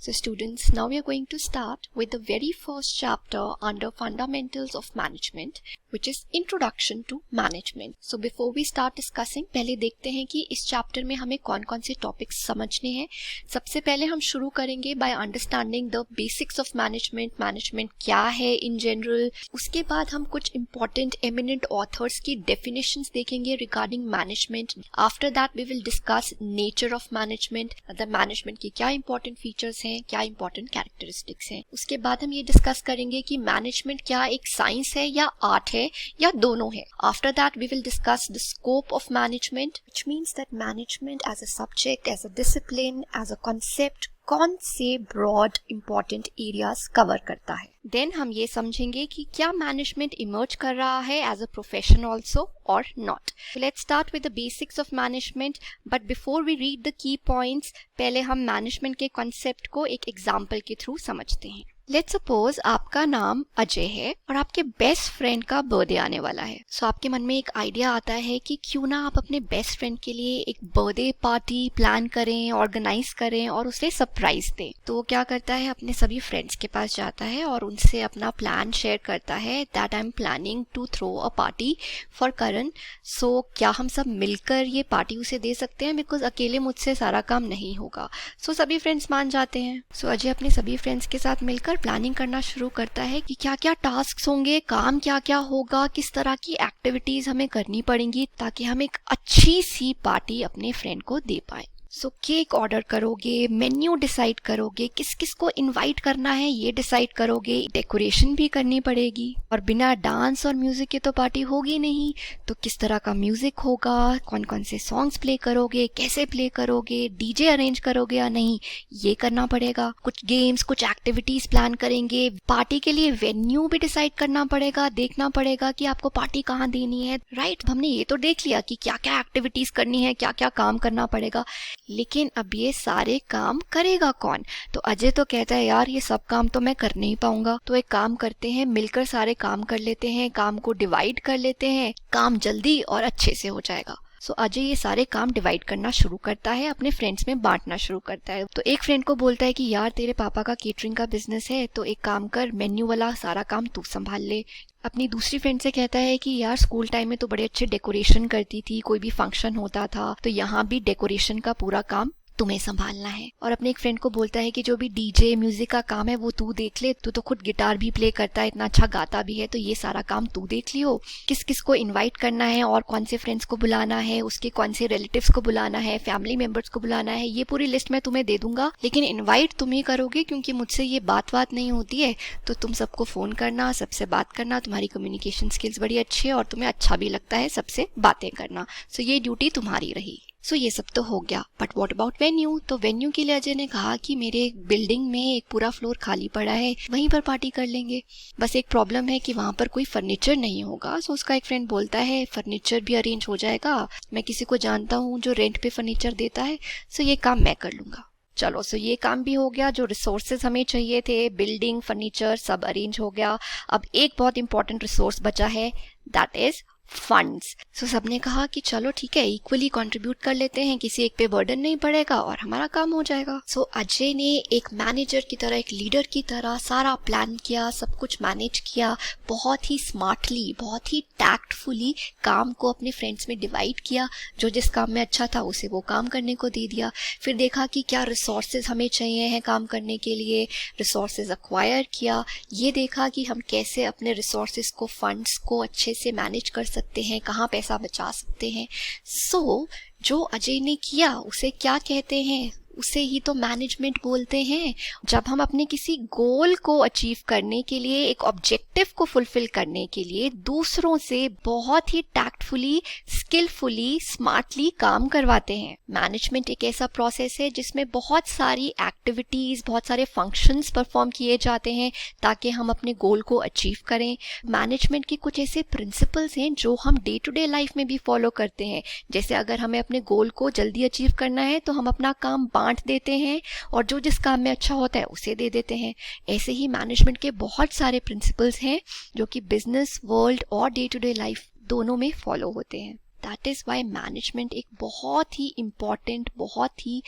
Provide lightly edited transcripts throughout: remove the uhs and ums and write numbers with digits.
So students, now we are going to start with the very first chapter under Fundamentals of Management, which is Introduction to Management. So before we start discussing, पहले देखते हैं कि इस chapter में हमें कौन कौन से टॉपिक्स समझने हैं. सबसे पहले हम शुरू करेंगे by understanding the basics of management. Management क्या है इन जनरल. उसके बाद हम कुछ इंपॉर्टेंट एमिनेंट ऑथर्स की डेफिनेशंस देखेंगे regarding management. After that we will discuss nature of management, मतलब मैनेजमेंट के क्या इंपॉर्टेंट फीचर्स हैं, क्या इंपॉर्टेंट कैरेक्टरिस्टिक्स हैं. उसके बाद हम ये डिस्कस करेंगे कि मैनेजमेंट क्या एक साइंस है या आर्ट है या दोनों है. After that we will discuss the scope of management, which means that management as a subject, as a discipline, as a concept कौन से ब्रॉड इंपॉर्टेंट एरियाज कवर करता है. देन हम ये समझेंगे कि क्या मैनेजमेंट इमर्ज कर रहा है एज अ प्रोफेशन ऑल्सो और not. Let's start with the basics of management, but before we read the key points, पहले हम मैनेजमेंट के कॉन्सेप्ट को एक एग्जाम्पल के थ्रू समझते हैं. लेट्स सपोज आपका नाम अजय है और आपके बेस्ट फ्रेंड का बर्थडे आने वाला है. सो आपके मन में एक आइडिया आता है कि क्यों ना आप अपने बेस्ट फ्रेंड के लिए एक बर्थडे पार्टी प्लान करें, ऑर्गेनाइज करें और उसे सरप्राइज दें. तो वो क्या करता है, अपने सभी फ्रेंड्स के पास जाता है और उनसे अपना प्लान शेयर करता है that I am planning to throw a party for Karan. So क्या हम सब मिलकर ये पार्टी उसे दे सकते हैं, बिकॉज अकेले मुझसे सारा काम नहीं होगा. सो सभी फ्रेंड्स मान जाते हैं. सो अजय अपने सभी फ्रेंड्स के साथ मिलकर प्लानिंग करना शुरू करता है कि क्या क्या टास्क होंगे, काम क्या क्या होगा, किस तरह की एक्टिविटीज हमें करनी पड़ेंगी ताकि हम एक अच्छी सी पार्टी अपने फ्रेंड को दे पाए. सो केक ऑर्डर करोगे, मेन्यू डिसाइड करोगे, किस किस को इनवाइट करना है ये डिसाइड करोगे, डेकोरेशन भी करनी पड़ेगी और बिना डांस और म्यूजिक के तो पार्टी होगी नहीं. तो किस तरह का म्यूजिक होगा, कौन कौन से सॉन्ग्स प्ले करोगे, कैसे प्ले करोगे, डीजे अरेंज करोगे या नहीं, ये करना पड़ेगा. कुछ गेम्स, कुछ एक्टिविटीज प्लान करेंगे. पार्टी के लिए वेन्यू भी डिसाइड करना पड़ेगा, देखना पड़ेगा कि आपको पार्टी कहाँ देनी है. राइट, हमने ये तो देख लिया कि क्या क्या एक्टिविटीज करनी है, क्या क्या काम करना पड़ेगा. लेकिन अब ये सारे काम करेगा कौन. तो अजय तो कहता है यार ये सब काम तो मैं कर नहीं पाऊंगा. तो एक काम करते हैं, मिलकर सारे काम कर लेते हैं, काम को डिवाइड कर लेते हैं, काम जल्दी और अच्छे से हो जाएगा. सो अजय ये सारे काम डिवाइड करना शुरू करता है, अपने फ्रेंड्स में बांटना शुरू करता है. तो एक फ्रेंड को बोलता है कि यार तेरे पापा का केटरिंग का बिजनेस है, तो एक काम कर, मेन्यू वाला सारा काम तू संभाल ले. अपनी दूसरी फ्रेंड से कहता है कि यार स्कूल टाइम में तो बड़े अच्छे डेकोरेशन करती थी, कोई भी फंक्शन होता था तो यहाँ भी डेकोरेशन का पूरा काम तुम्हें संभालना है. और अपने एक फ्रेंड को बोलता है कि जो भी डीजे म्यूजिक का काम है वो तू देख ले, तू तो खुद गिटार भी प्ले करता है, इतना अच्छा गाता भी है, तो ये सारा काम तू देख लियो. किस किस को इनवाइट करना है और कौन से फ्रेंड्स को बुलाना है, उसके कौन से रिलेटिव्स को बुलाना है, फैमिली मेंबर्स को बुलाना है, ये पूरी लिस्ट मैं तुम्हें दे दूंगा. लेकिन इन्वाइट तुम ही करोगे क्योंकि मुझसे ये बात नहीं होती है. तो तुम सबको फोन करना, सबसे बात करना, तुम्हारी कम्युनिकेशन स्किल्स बड़ी अच्छी है और तुम्हें अच्छा भी लगता है सबसे बातें करना. सो ये ड्यूटी तुम्हारी रही. सो ये सब तो हो गया, बट व्हाट अबाउट वेन्यू. तो वेन्यू के लिए अजय ने कहा कि मेरे बिल्डिंग में एक पूरा फ्लोर खाली पड़ा है, वहीं पर पार्टी कर लेंगे. बस एक प्रॉब्लम है कि वहां पर कोई फर्नीचर नहीं होगा. सो उसका एक फ्रेंड बोलता है फर्नीचर भी अरेंज हो जाएगा, मैं किसी को जानता हूँ जो रेंट पे फर्नीचर देता है, सो ये काम मैं कर लूंगा. चलो, सो ये काम भी हो गया. जो रिसोर्सेज हमें चाहिए थे, बिल्डिंग, फर्नीचर, सब अरेंज हो गया. अब एक बहुत इंपॉर्टेंट रिसोर्स बचा है, दैट इज फंड्स. सो सबने कहा कि चलो ठीक है, इक्वली कंट्रीब्यूट कर लेते हैं, किसी एक पे बर्डन नहीं पड़ेगा और हमारा काम हो जाएगा. सो अजय ने एक मैनेजर की तरह, एक लीडर की तरह सारा प्लान किया, सब कुछ मैनेज किया, बहुत ही स्मार्टली, बहुत ही टैक्टफुली काम को अपने फ्रेंड्स में डिवाइड किया. जो जिस काम में अच्छा था उसे वो काम करने को दे दिया. फिर देखा कि क्या रिसोर्सेज हमें चाहिए हैं काम करने के लिए, रिसोर्सेज अक्वायर किया. ये देखा कि हम कैसे अपने रिसोर्सेज को, फंड्स को अच्छे से मैनेज कर सकते हैं, कहाँ पैसा बचा सकते हैं. सो जो अजय ने किया उसे क्या कहते हैं, उसे ही तो मैनेजमेंट बोलते हैं. जब हम अपने किसी गोल को अचीव करने के लिए, एक ऑब्जेक्टिव को फुलफिल करने के लिए दूसरों से बहुत ही टैक्टफुली, स्किलफुली, स्मार्टली काम करवाते हैं. मैनेजमेंट एक ऐसा प्रोसेस है जिसमें बहुत सारी एक्टिविटीज, बहुत सारे फंक्शंस परफॉर्म किए जाते हैं ताकि हम अपने गोल को अचीव करें. मैनेजमेंट के कुछ ऐसे प्रिंसिपल्स हैं जो हम डे टू डे लाइफ में भी फॉलो करते हैं. जैसे अगर हमें अपने गोल को जल्दी अचीव करना है तो हम अपना काम बांट देते हैं और जो जिस काम में अच्छा होता है उसे दे देते हैं. ऐसे ही मैनेजमेंट के बहुत सारे प्रिंसिपल्स हैं जो कि बिजनेस वर्ल्ड और डे टू डे लाइफ दोनों में फॉलो होते हैं. दैट इज वाई मैनेजमेंट एक बहुत ही इम्पॉर्टेंट, बहुत ही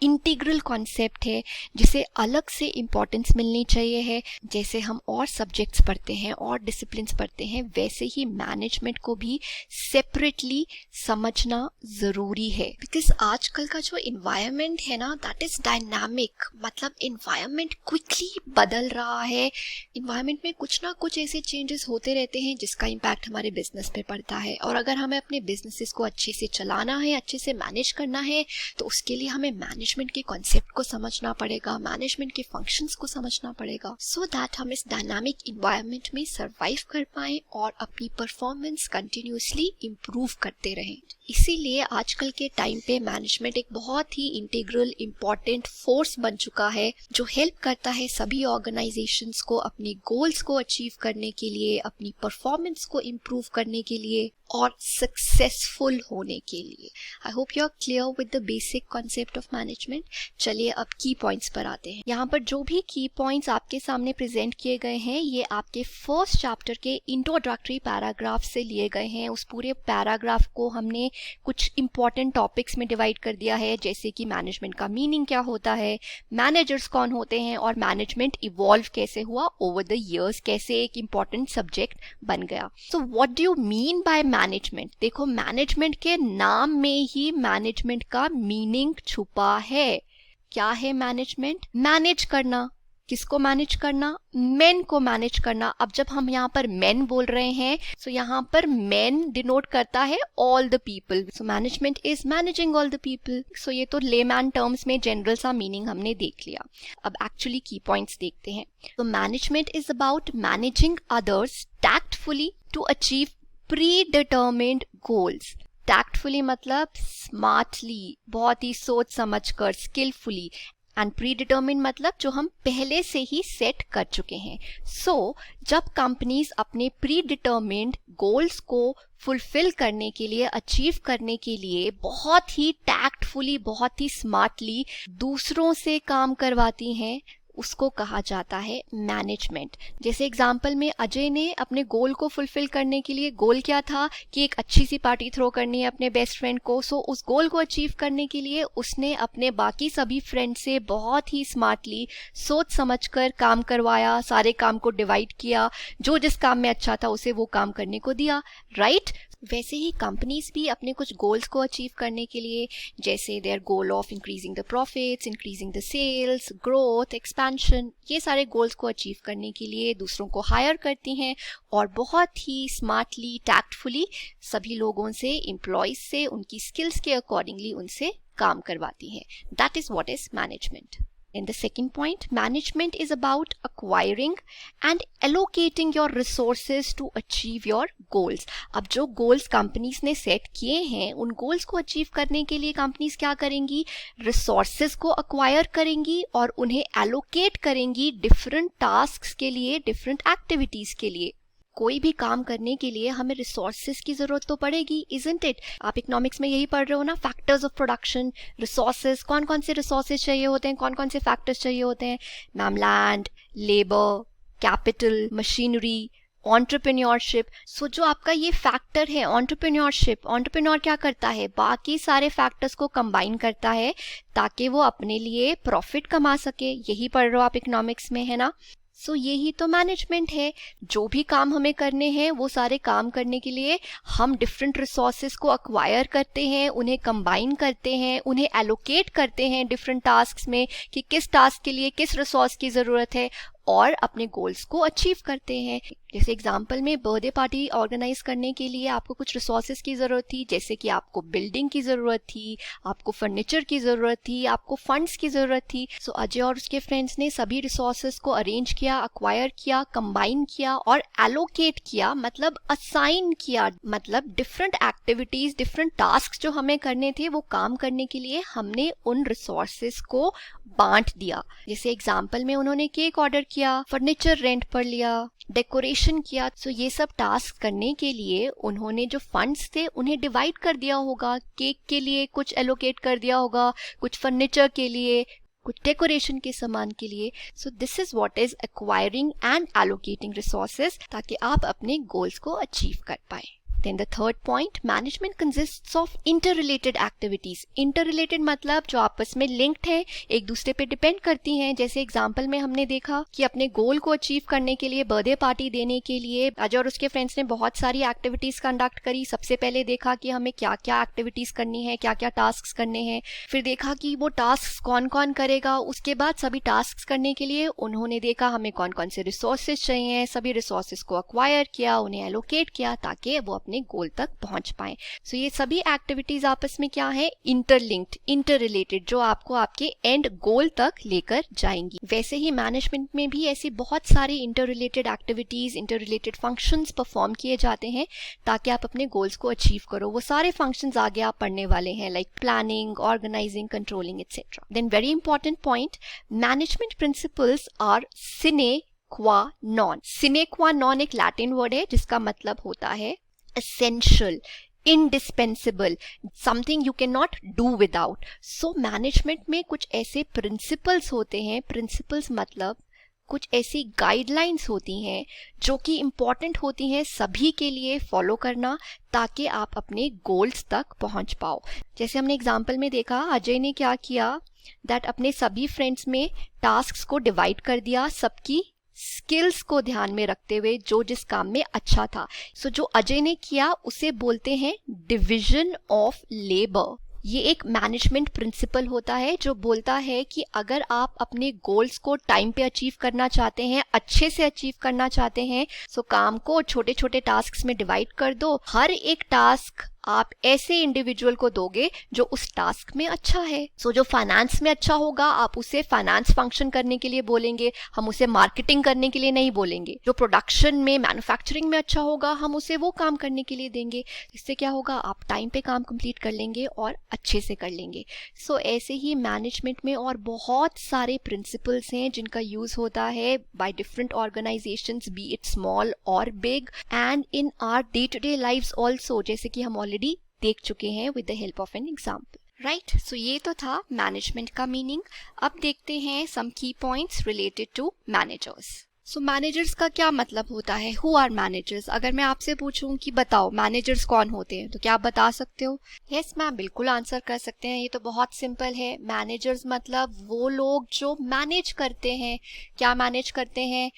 इंटीग्रल कॉन्सेप्ट है जिसे अलग से इम्पोर्टेंस मिलनी चाहिए है। जैसे हम और सब्जेक्ट्स पढ़ते हैं और डिसिप्लिन्स पढ़ते हैं, वैसे ही मैनेजमेंट को भी सेपरेटली समझना ज़रूरी है। बिकॉज आजकल का जो इन्वायरमेंट है ना, दैट इज़ डायनामिक, मतलब इन्वायरमेंट क्विकली बदल रहा है। इन्वायरमेंट में कुछ ना कुछ ऐसे चेंजेस होते रहते हैं जिसका इम्पैक्ट हमारे बिजनेस पे पड़ता है। और अगर हमें अपने बिजनेसेस को अच्छे से चलाना है, अच्छे से मैनेज करना है, तो उसके लिए हमें मैनेजमेंट के कॉन्सेप्ट को समझना पड़ेगा, मैनेजमेंट के फंक्शंस को समझना पड़ेगा, सो दैट हम इस डायनामिक इन्वायरमेंट में सर्वाइव कर पाएं और अपनी परफॉर्मेंस कंटिन्यूसली इम्प्रूव करते रहें। इसीलिए आजकल के टाइम पे मैनेजमेंट एक बहुत ही इंटीग्रल इम्पॉर्टेंट फोर्स बन चुका है, जो हेल्प करता है सभी ऑर्गेनाइजेशंस को अपने गोल्स को अचीव करने के लिए, अपनी परफॉर्मेंस को इम्प्रूव करने के लिए और सक्सेसफुल होने के लिए। I hope you are clear with the basic concept of management. चलिए अब की पॉइंट्स पर आते हैं। यहाँ पर जो भी की पॉइंट्स आपके सामने प्रेजेंट किए गए हैं, ये आपके फर्स्ट चैप्टर के इंट्रोडक्टरी पैराग्राफ से लिए गए हैं। उस पूरे पैराग्राफ को हमने कुछ इंपॉर्टेंट टॉपिक्स में डिवाइड कर दिया है, जैसे कि मैनेजमेंट का मीनिंग क्या होता है, मैनेजर्स कौन होते हैं, और मैनेजमेंट इवॉल्व कैसे हुआ ओवर द इयर्स, कैसे एक इंपॉर्टेंट सब्जेक्ट बन गया। So what do you mean by management? देखो, मैनेजमेंट के नाम में ही मैनेजमेंट का मीनिंग छुपा है। क्या है मैनेजमेंट? मैनेज करना। किसको मैनेज करना? मेन को मैनेज करना। अब जब हम यहाँ पर मेन बोल रहे हैं, सो यहाँ पर मेन डिनोट करता है all the people. So management is managing all the people. So ये तो लेमैन टर्म्स में जनरल सा मीनिंग हमने देख लिया। अब एक्चुअली की पॉइंट्स देखते हैं। तो management is about managing others tactfully to achieve predetermined goals. Tactfully मतलब स्मार्टली, बहुत ही सोच समझकर, स्किलफुली, एंड प्री डिटर्मिन मतलब जो हम पहले से ही सेट कर चुके हैं। सो जब कंपनीज अपने प्री डिटर्मिन्ड गोल्स को फुलफिल करने के लिए, अचीव करने के लिए बहुत ही टैक्टफुली, बहुत ही स्मार्टली दूसरों से काम करवाती हैं, उसको कहा जाता है मैनेजमेंट। जैसे एग्जाम्पल में अजय ने अपने गोल को फुलफिल करने के लिए, गोल क्या था कि एक अच्छी सी पार्टी थ्रो करनी है अपने बेस्ट फ्रेंड को। सो उस गोल को अचीव करने के लिए उसने अपने बाकी सभी फ्रेंड से बहुत ही स्मार्टली सोच समझकर काम करवाया, सारे काम को डिवाइड किया, जो जिस काम में अच्छा था उसे वो काम करने को दिया, राइट? वैसे ही कंपनीज भी अपने कुछ गोल्स को अचीव करने के लिए, जैसे their goal of increasing the profits, increasing the sales, growth, expansion, ये सारे गोल्स को अचीव करने के लिए दूसरों को हायर करती हैं और बहुत ही स्मार्टली, टैक्टफुली सभी लोगों से, एम्प्लॉयज से, उनकी स्किल्स के अकॉर्डिंगली उनसे काम करवाती हैं। That is what is management. In the second point, management is about acquiring and allocating your resources to achieve your goals. अब जो goals companies ने set किए हैं, उन goals को achieve करने के लिए companies क्या करेंगी? Resources को acquire करेंगी और उन्हें allocate करेंगी different tasks के लिए, different activities के लिए। कोई भी काम करने के लिए हमें रिसोर्सेज की जरूरत तो पड़ेगी, इजंट इट? आप इकोनॉमिक्स में यही पढ़ रहे हो ना, फैक्टर्स ऑफ प्रोडक्शन, रिसोर्सेज, कौन कौन से रिसोर्सेज चाहिए होते हैं, कौन कौन से फैक्टर्स चाहिए होते हैं? Ma'am, land, labour, capital, machinery, entrepreneurship. So जो आपका ये फैक्टर है एंटरप्रेन्योरशिप, एंटरप्रेन्योर क्या करता है? बाकी सारे फैक्टर्स को कंबाइन करता है ताकि वो अपने लिए प्रॉफिट कमा सके। यही पढ़ रहे हो आप इकोनॉमिक्स में, है ना? सो यही तो मैनेजमेंट है। जो भी काम हमें करने हैं, वो सारे काम करने के लिए हम डिफरेंट रिसोर्सेज को अक्वायर करते हैं, उन्हें कंबाइन करते हैं, उन्हें एलोकेट करते हैं डिफरेंट टास्क्स में कि किस टास्क के लिए किस रिसोर्स की ज़रूरत है, और अपने गोल्स को अचीव करते हैं। जैसे एग्जाम्पल में बर्थडे पार्टी ऑर्गेनाइज करने के लिए आपको कुछ रिसोर्सेज की ज़रूरत थी, जैसे कि आपको बिल्डिंग की ज़रूरत थी, आपको फर्नीचर की ज़रूरत थी, आपको फंड्स की ज़रूरत थी। सो अजय और उसके फ्रेंड्स ने सभी रिसोर्सेज को अरेंज किया, अक्वायर किया, कंबाइन किया और एलोकेट किया, मतलब असाइन किया, मतलब डिफरेंट एक्टिविटीज, डिफरेंट टास्क जो हमें करने थे, वो काम करने के लिए हमने उन रिसोर्सेज को बांट दिया। जैसे एग्जाम्पल में उन्होंने केक ऑर्डर किया, फर्नीचर रेंट पर लिया, डेकोरेशन किया। सो ये सब टास्क करने के लिए उन्होंने जो फंड्स थे उन्हें डिवाइड कर दिया होगा। केक के लिए कुछ एलोकेट कर दिया होगा, कुछ फर्नीचर के लिए, कुछ डेकोरेशन के सामान के लिए। सो this is what is acquiring and allocating resources, ताकि आप अपने गोल्स को अचीव कर पाए। Then the third point, management consists of interrelated activities. Interrelated मतलब जो आपस में linked है, एक दूसरे पे depend करती हैं. जैसे एग्जाम्पल में हमने देखा कि अपने गोल को अचीव करने के लिए, बर्थडे पार्टी देने के लिए अजय और उसके फ्रेंड्स ने बहुत सारी एक्टिविटीज कंडक्ट करी. सबसे पहले देखा कि हमें क्या क्या एक्टिविटीज करनी है, क्या क्या टास्क करने हैं. फिर देखा कि वो टास्क कौन कौन करेगा. उसके बाद सभी टास्क करने के लिए उन्होंने देखा हमें कौन कौन से रिसोर्सेज चाहिए. सभी रिसोर्सेज को अक्वायर किया, उन्हें एलोकेट किया ताकि वो अपने गोल तक पहुंच पाए. सो ये सभी एक्टिविटीज आपस में क्या है, इंटरलिंक्ड, इंटररिलेटेड, जो आपको आपके एंड गोल तक लेकर जाएंगी. वैसे ही मैनेजमेंट में भी ऐसी बहुत सारी interrelated activities, interrelated functions perform किए जाते हैं ताकि आप अपने गोल्स को अचीव करो. वो सारे फंक्शंस आगे आप पढ़ने वाले हैं, like planning, organising, controlling etcetera. Then very important point, management principles are sine qua non. Cine qua non एक लैटिन वर्ड है जिसका मतलब होता है essential, indispensable, something you cannot do without. So management में कुछ ऐसे principles होते हैं. Principles मतलब कुछ ऐसी गाइडलाइंस होती हैं जो कि इम्पॉर्टेंट होती हैं सभी के लिए फॉलो करना ताकि आप अपने गोल्स तक पहुंच पाओ. जैसे हमने एग्जाम्पल में देखा, अजय ने क्या किया, दैट अपने सभी फ्रेंड्स में टास्क्स को डिवाइड कर दिया, सबकी स्किल्स को ध्यान में रखते हुए जो जिस काम में अच्छा था. सो जो अजय ने किया उसे बोलते हैं डिविजन ऑफ लेबर. ये एक मैनेजमेंट प्रिंसिपल होता है जो बोलता है कि अगर आप अपने गोल्स को टाइम पे अचीव करना चाहते हैं, अच्छे से अचीव करना चाहते हैं, सो काम को छोटे छोटे टास्क्स में डिवाइड कर दो. हर एक टास्क आप ऐसे इंडिविजुअल को दोगे जो उस टास्क में अच्छा है. सो जो फाइनेंस में अच्छा होगा आप उसे फाइनेंस फंक्शन करने के लिए बोलेंगे, हम उसे मार्केटिंग करने के लिए नहीं बोलेंगे. जो प्रोडक्शन में, मैन्युफैक्चरिंग में अच्छा होगा हम उसे वो काम करने के लिए देंगे. इससे क्या होगा, आप टाइम पे काम कंप्लीट कर लेंगे और अच्छे से कर लेंगे. सो ऐसे ही मैनेजमेंट में और बहुत सारे प्रिंसिपल्स हैं जिनका यूज होता है by different organisations, be it small और big, and in our day to day lives also, जैसे कि हम ऑलरेडी देख चुके हैं with the help of an example. Right, so ये तो था मैनेजमेंट का मीनिंग. अब देखते हैं some key points related to managers. So managers का क्या मतलब होता है, हु आर मैनेजर्स. अगर मैं आपसे पूछूं कि बताओ मैनेजर्स कौन होते हैं, तो क्या आप बता सकते हो? यस मैम, बिल्कुल आंसर कर सकते हैं. ये तो बहुत सिंपल है. मैनेजर्स मतलब वो लोग जो मैनेज करते हैं. क्या मैनेज करते हैं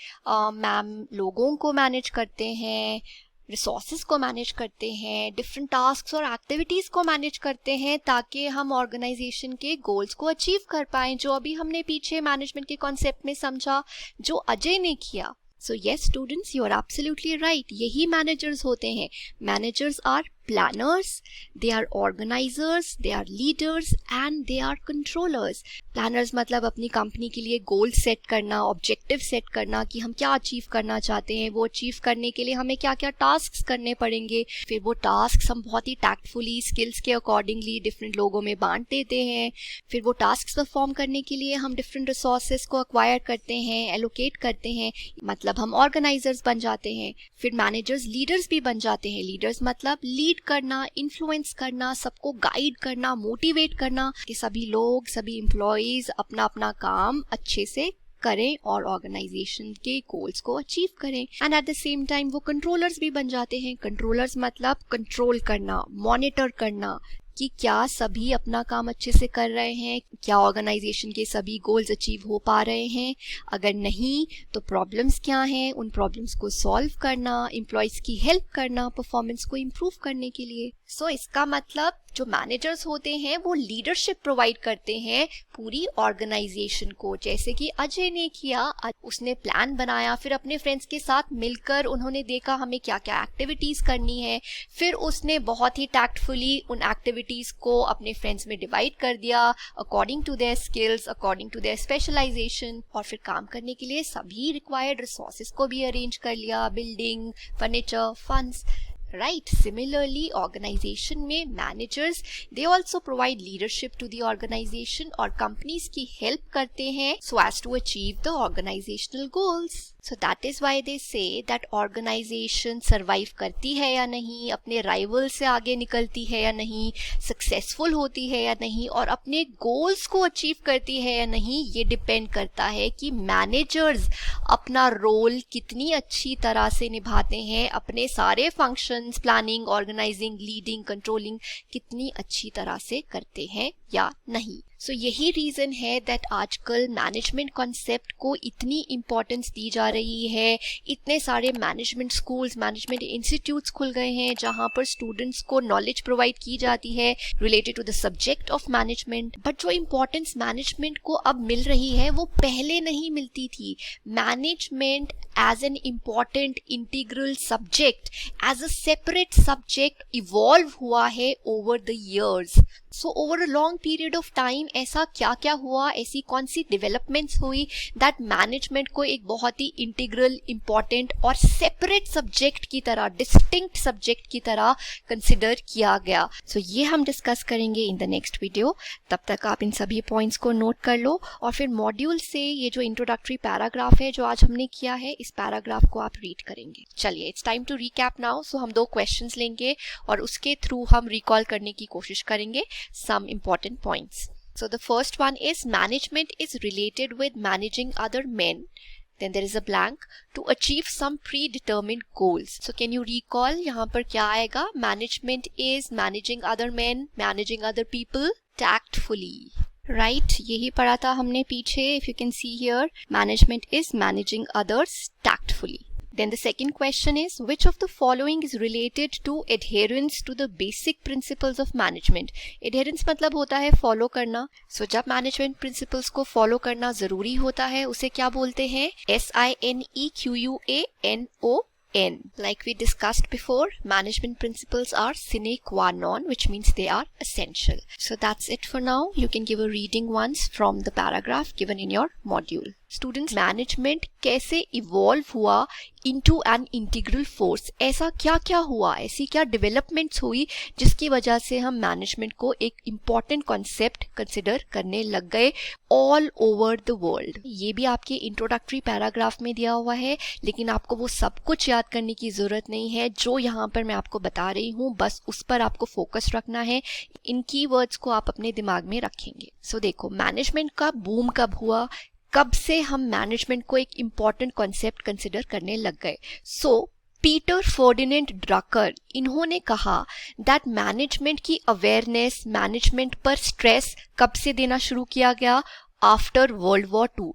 मैम? लोगों को मैनेज करते हैं, रिसोर्सेज को मैनेज करते हैं, डिफरेंट टास्क्स और एक्टिविटीज़ को मैनेज करते हैं ताकि हम ऑर्गेनाइजेशन के गोल्स को अचीव कर पाएं, जो अभी हमने पीछे मैनेजमेंट के कॉन्सेप्ट में समझा, जो अजय ने किया. So yes students, you are absolutely right. यही मैनेजर्स होते हैं. Managers are planners, they are organizers, they are leaders and they are controllers. Planners मतलब अपनी कंपनी के लिए गोल सेट करना, ऑब्जेक्टिव सेट करना कि हम क्या अचीव करना चाहते हैं. वो अचीव करने के लिए हमें क्या क्या टास्क्स करने पड़ेंगे. फिर वो टास्क्स हम बहुत ही टैक्टफुली स्किल्स के अकॉर्डिंगली डिफरेंट लोगों में बांट देते हैं. फिर वो टास्क्स परफॉर्म करने के लिए हम डिफरेंट रिसोर्सेज को अक्वायर करते हैं, एलोकेट करते हैं, मतलब हम ऑर्गेनाइजर्स बन जाते हैं. फिर मैनेजर्स लीडर्स भी बन जाते हैं. लीडर्स मतलब लीड करना, इन्फ्लुएंस करना, सबको गाइड करना, मोटिवेट करना कि सभी लोग, सभी एम्प्लॉयज अपना अपना काम अच्छे से करें और ऑर्गेनाइजेशन के गोल्स को अचीव करें. And eight the same time वो कंट्रोलर्स भी बन जाते हैं. कंट्रोलर्स मतलब कंट्रोल करना, मॉनिटर करना कि क्या सभी अपना काम अच्छे से कर रहे हैं, क्या ऑर्गेनाइजेशन के सभी गोल्स अचीव हो पा रहे हैं. अगर नहीं तो प्रॉब्लम्स क्या हैं, उन प्रॉब्लम्स को सॉल्व करना, एम्प्लॉयज की हेल्प करना परफॉर्मेंस को इम्प्रूव करने के लिए. सो इसका मतलब जो मैनेजर्स होते हैं वो लीडरशिप प्रोवाइड करते हैं पूरी ऑर्गेनाइजेशन को, जैसे कि अजय ने किया. उसने प्लान बनाया, फिर अपने फ्रेंड्स के साथ मिलकर उन्होंने देखा हमें क्या क्या एक्टिविटीज करनी है. फिर उसने बहुत ही टैक्टफुली उन एक्टिविटीज को अपने फ्रेंड्स में डिवाइड कर दिया according to their skills, according to their specialisation. और फिर काम करने के लिए सभी रिक्वायर्ड रिसोर्सेज को भी अरेंज कर लिया, building, furniture, funds. Right. Similarly, organization में managers they also provide leadership to the organization और companies की help करते हैं so as to achieve the organizational goals. So that is why they say that organization survive करती है या नहीं, अपने rival से आगे निकलती है या नहीं, successful होती है या नहीं, और अपने goals को achieve करती है या नहीं, ये depend करता है कि managers अपना role कितनी अच्छी तरह से निभाते हैं, अपने सारे functions decisions, planning, organising, leading, controlling कितनी अच्छी तरह से करते हैं या नहीं। सो यही रीज़न है दैट आजकल मैनेजमेंट कॉन्सेप्ट को इतनी इम्पोर्टेंस दी जा रही है। इतने सारे मैनेजमेंट स्कूल्स, मैनेजमेंट इंस्टीट्यूट्स खुल गए हैं जहाँ पर स्टूडेंट्स को नॉलेज प्रोवाइड की जाती है related to the subject of management. But जो इम्पोर्टेंस मैनेजमेंट को अब मिल रही है वो पहले नहीं मिलती थी। Management as an important integral subject, as a separate subject evolve हुआ है over the years. So over a long period of time ऐसा क्या क्या हुआ, ऐसी कौन सी developments हुई that management को एक बहुत ही integral, important और separate subject की तरह, distinct subject की तरह consider किया गया। So ये हम discuss करेंगे in the next video। तब तक आप इन सभी points को note कर लो और फिर module से ये जो introductory paragraph है जो आज हमने किया है इस पैराग्राफ को आप रीड करेंगे। चलिए it's time to recap now. So हम 2 क्वेश्चंस लेंगे और उसके थ्रू हम रिकॉल करने की कोशिश करेंगे some important points. So the first one is management is related with managing other men. Then there is a blank to achieve some predetermined goals. So can you recall यहाँ पर क्या आएगा? Management is managing other men, managing other people tactfully. Right, यही पढ़ा था हमने पीछे. If you can see here, management is managing others tactfully. Then the second question is, which of the following is related to adherence to the basic principles of management? Adherence मतलब होता है follow करना. So जब management principles को follow करना ज़रूरी होता है उसे क्या बोलते हैं? SINEQUANON. Like we discussed before, management principles are sine qua non, which means they are essential. So that's it for now. You can give a reading once from the paragraph given in your module. Students, management कैसे evolve हुआ into an integral force? ऐसा क्या क्या हुआ, ऐसी क्या developments हुई जिसकी वजह से हम मैनेजमेंट को एक इम्पॉर्टेंट कॉन्सेप्ट कंसिडर करने लग गए ऑल ओवर द वर्ल्ड। ये भी आपके इंट्रोडक्टरी पैराग्राफ में दिया हुआ है, लेकिन आपको वो सब कुछ याद करने की ज़रूरत नहीं है जो यहाँ पर मैं आपको बता रही हूँ, बस उस पर आपको फोकस रखना है। इन कीवर्ड्स को आप अपने दिमाग में रखेंगे। सो देखो, मैनेजमेंट का बूम कब हुआ, कब से हम मैनेजमेंट को एक इम्पॉर्टेंट कॉन्सेप्ट कंसिडर करने लग गए? सो पीटर फर्डिनेंड ड्रकर, इन्होंने कहा दैट मैनेजमेंट की अवेयरनेस, मैनेजमेंट पर स्ट्रेस कब से देना शुरू किया गया? After world war 2।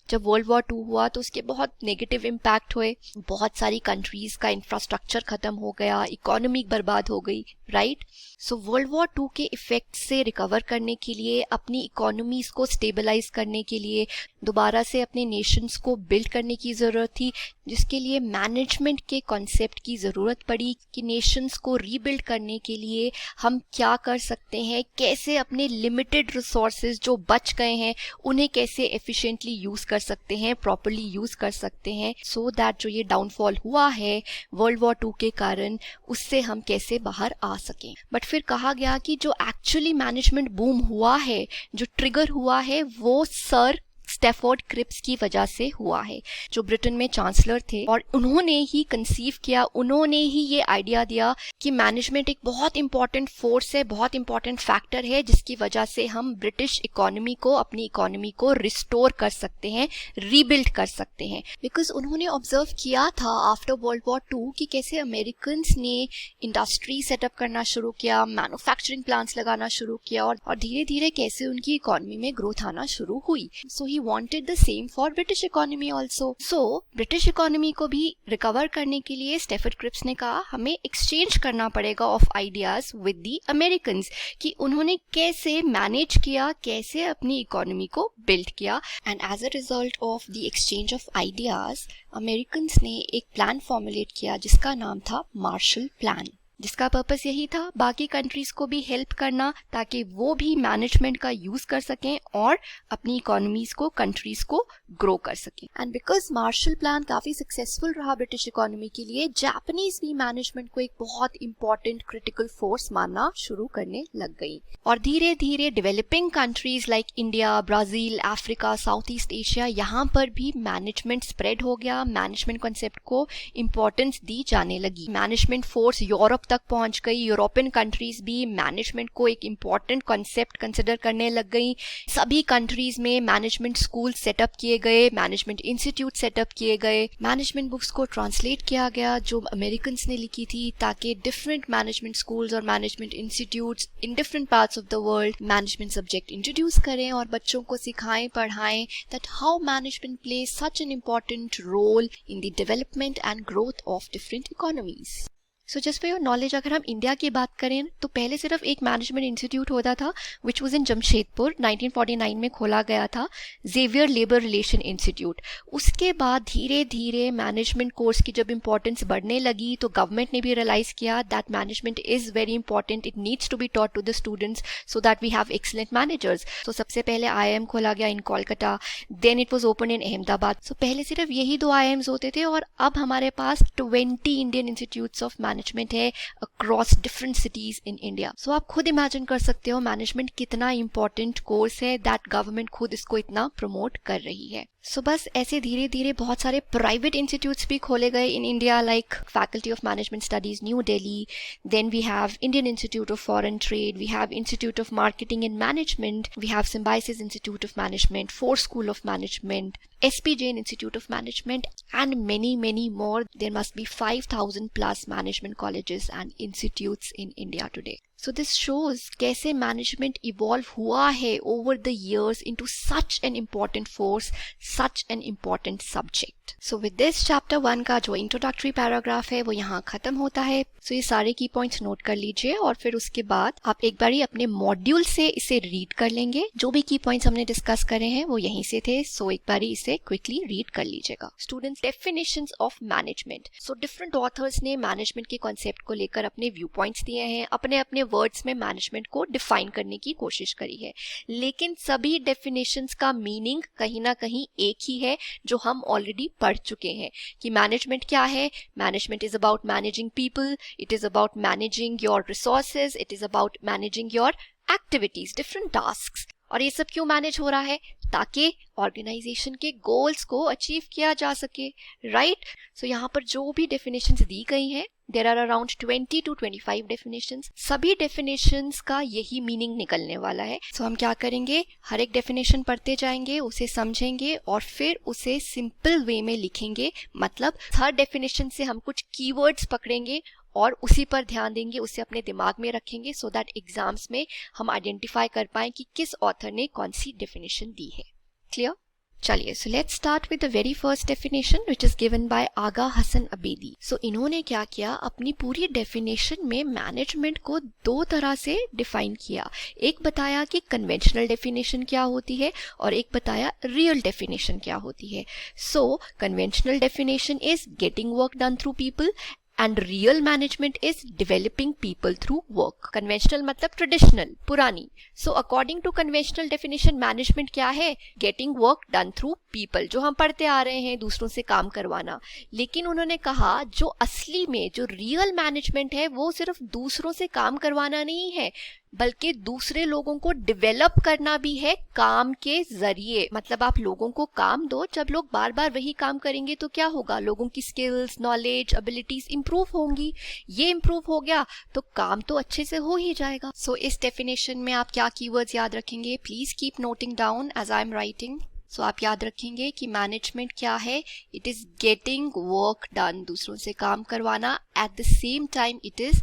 जब वर्ल्ड वॉर 2 हुआ तो उसके बहुत नेगेटिव इम्पैक्ट हुए, बहुत सारी कंट्रीज का इंफ्रास्ट्रक्चर खत्म हो गया, इकोनॉमी बर्बाद हो गई, राइट। सो वर्ल्ड वॉर 2 के इफेक्ट से रिकवर करने के लिए, अपनी इकोनॉमीज को स्टेबलाइज करने के लिए, दोबारा से अपने नेशंस को बिल्ड करने की ज़रूरत थी, जिसके लिए मैनेजमेंट के कॉन्सेप्ट की ज़रूरत पड़ी कि नेशंस को रीबिल्ड करने के लिए हम क्या कर सकते हैं, कैसे अपने लिमिटेड रिसोर्सेज जो बच गए हैं उन्हें कैसे एफिशिएंटली यूज़ कर सकते हैं, प्रॉपरली यूज़ कर सकते हैं, सो दैट जो ये डाउनफॉल हुआ है वर्ल्ड वॉर 2 के कारण, उससे हम कैसे बाहर आ सकें। बट फिर कहा गया कि जो एक्चुअली मैनेजमेंट बूम हुआ है, जो ट्रिगर हुआ है, वो सर स्टैफोर्ड क्रिप्स की वजह से हुआ है, जो ब्रिटेन में चांसलर थे, और उन्होंने ही कंसीव किया, उन्होंने ही ये आइडिया दिया कि मैनेजमेंट एक बहुत इंपॉर्टेंट फोर्स है, बहुत इंपॉर्टेंट फैक्टर है, जिसकी वजह से हम ब्रिटिश इकोनॉमी को, अपनी इकोनॉमी को रिस्टोर कर सकते हैं, रीबिल्ड कर सकते हैं। बिकॉज उन्होंने ऑब्जर्व किया था आफ्टर वर्ल्ड वॉर 2 कि कैसे अमेरिकन्स ने इंडस्ट्री सेटअप करना शुरू किया, मैन्युफैक्चरिंग प्लांट्स लगाना शुरू किया, और धीरे धीरे कैसे उनकी इकोनॉमी में ग्रोथ आना शुरू हुई। सो he wanted the same for British economy also. So British economy को भी रिकवर करने के लिए स्टैफोर्ड क्रिप्स ने कहा हमें एक्सचेंज करना पड़ेगा of ideas with the Americans, कि उन्होंने कैसे मैनेज किया, कैसे अपनी इकोनॉमी को बिल्ड किया। And as a result of the exchange of ideas Americans ने एक प्लान फॉर्मुलेट किया जिसका नाम था मार्शल प्लान, जिसका पर्पस यही था बाकी कंट्रीज को भी हेल्प करना ताकि वो भी मैनेजमेंट का यूज कर सकें और अपनी इकोनॉमीज को, कंट्रीज को ग्रो कर सकें। एंड बिकॉज मार्शल प्लान काफी सक्सेसफुल रहा ब्रिटिश इकोनॉमी के लिए, जापानीज भी मैनेजमेंट को एक बहुत इंपॉर्टेंट क्रिटिकल फोर्स मानना शुरू करने लग गई, और धीरे धीरे developing countries like India, Brazil, Africa, south east Asia, यहाँ पर भी मैनेजमेंट स्प्रेड हो गया, मैनेजमेंट कॉन्सेप्ट को इंपॉर्टेंस दी जाने लगी। मैनेजमेंट फोर्स यूरोप तक पहुंच गई, यूरोपियन कंट्रीज भी मैनेजमेंट को एक इम्पॉर्टेंट कॉन्सेप्ट कंसिडर करने लग गई। सभी कंट्रीज में मैनेजमेंट स्कूल सेटअप किए गए, मैनेजमेंट इंस्टीट्यूट सेटअप किए गए, मैनेजमेंट बुक्स को ट्रांसलेट किया गया जो अमेरिकन ने लिखी थी, ताकि डिफरेंट मैनेजमेंट स्कूल्स और management institutes in different parts of the world management subject introduce करें और बच्चों को सिखाएं, पढ़ाएं that how management plays such an important role in the development and growth of different economies. So just for your knowledge, अगर हम India की बात करें तो पहले सिर्फ एक मैनेजमेंट इंस्टीट्यूट होता था विच वॉज इन जमशेदपुर, 1949 में खोला गया था, जेवियर लेबर रिलेशन इंस्टीट्यूट। उसके बाद धीरे धीरे मैनेजमेंट कोर्स की जब इंपॉर्टेंस बढ़ने लगी तो गवर्नमेंट ने भी रियलाइज किया that management is very important, it needs to be taught to the students so that we have excellent managers. तो सबसे पहले IIM खोला गया in Kolkata, then it was open in Ahmedabad. So पहले सिर्फ यही 2 IIMs होते थे और अब हमारे पास 20 इंडियन इंस्टीट्यूट्स ऑफ मैनेजमेंट है across different cities in India. So आप खुद इमेजिन कर सकते हो मैनेजमेंट कितना इंपॉर्टेंट कोर्स है दैट गवर्नमेंट खुद इसको इतना प्रमोट कर रही है। सो बस ऐसे धीरे धीरे बहुत सारे प्राइवेट इंस्टीट्यूट्स भी खोले गए in India, like Faculty of Management Studies New Delhi, then we have Indian Institute of Foreign Trade, we have Institute of Marketing and Management, we have Symbiosis Institute of Management, Force School of Management, SP Jain Institute of Management, and many more. There must be 5,000 plus management colleges and institutes in India today. So this shows कैसे management evolve हुआ है over the years into such an important force, such an important subject. So with this chapter 1 का जो introductory paragraph है वो यहाँ खत्म होता है। So ये सारे key points नोट कर लीजिए और फिर उसके बाद आप एक बारी अपने मॉड्यूल से इसे रीड कर लेंगे। जो भी key points हमने डिस्कस करे हैं वो यहीं से थे, so एक बारी इसे क्विकली रीड कर लीजिएगा। Students, definitions of management. So different authors ने मैनेजमेंट के कॉन्सेप्ट को लेकर अपने व्यू पॉइंट्स दिए हैं, अपने अपने वर्ड्स में मैनेजमेंट को डिफाइन करने की कोशिश करी है, लेकिन सभी डेफिनेशंस का मीनिंग कहीं ना कहीं एक ही है जो हम ऑलरेडी पढ़ चुके हैं कि मैनेजमेंट क्या है। Management is about managing people, it is about managing your resources, it is about managing your activities, different tasks. और ये सब क्यों मैनेज हो रहा है? ताकि ऑर्गेनाइजेशन के गोल्स को अचीव किया जा सके, राइट? सो यहाँ पर जो भी डेफिनेशंस दी गई हैं, there are around 20 to 25 definitions. सभी डेफिनेशंस का यही मीनिंग निकलने वाला है। सो हम क्या करेंगे, हर एक डेफिनेशन पढ़ते जाएंगे, उसे समझेंगे और फिर उसे सिंपल वे में लिखेंगे। मतलब हर डेफिनेशन से हम कुछ कीवर्ड्स पकड़ेंगे और उसी पर ध्यान देंगे, उसे अपने दिमाग में रखेंगे सो दैट एग्जाम्स में हम आइडेंटिफाई कर पाएं कि किस ऑथर ने कौन सी डेफिनेशन दी है। क्लियर? चलिए, so let's start with the very first definition which is given by Agha Hasan Abedi. So इन्होंने क्या किया, अपनी पूरी डेफिनेशन में मैनेजमेंट को 2 तरह से डिफाइन किया। एक बताया कि कन्वेंशनल डेफिनेशन क्या होती है और एक बताया रियल डेफिनेशन क्या होती है। So conventional definition is getting work done through people and real management is developing people through work. Conventional मतलब traditional, पुरानी। So according to conventional definition, management क्या है? Getting work done through people, जो हम पढ़ते आ रहे हैं, दूसरों से काम करवाना। लेकिन उन्होंने कहा जो असली में जो रियल मैनेजमेंट है वो सिर्फ दूसरों से काम करवाना नहीं है, बल्कि दूसरे लोगों को डेवलप करना भी है काम के जरिए। मतलब आप लोगों को काम दो, जब लोग बार बार वही काम करेंगे तो क्या होगा, लोगों की स्किल्स, नॉलेज, एबिलिटीज इंप्रूव होंगी। ये इंप्रूव हो गया तो काम तो अच्छे से हो ही जाएगा। सो इस डेफिनेशन में आप क्या कीवर्ड्स याद रखेंगे, please keep noting down as I am writing. So आप याद रखेंगे कि मैनेजमेंट क्या है, it is getting work done, दूसरों से काम करवाना, at the same time it is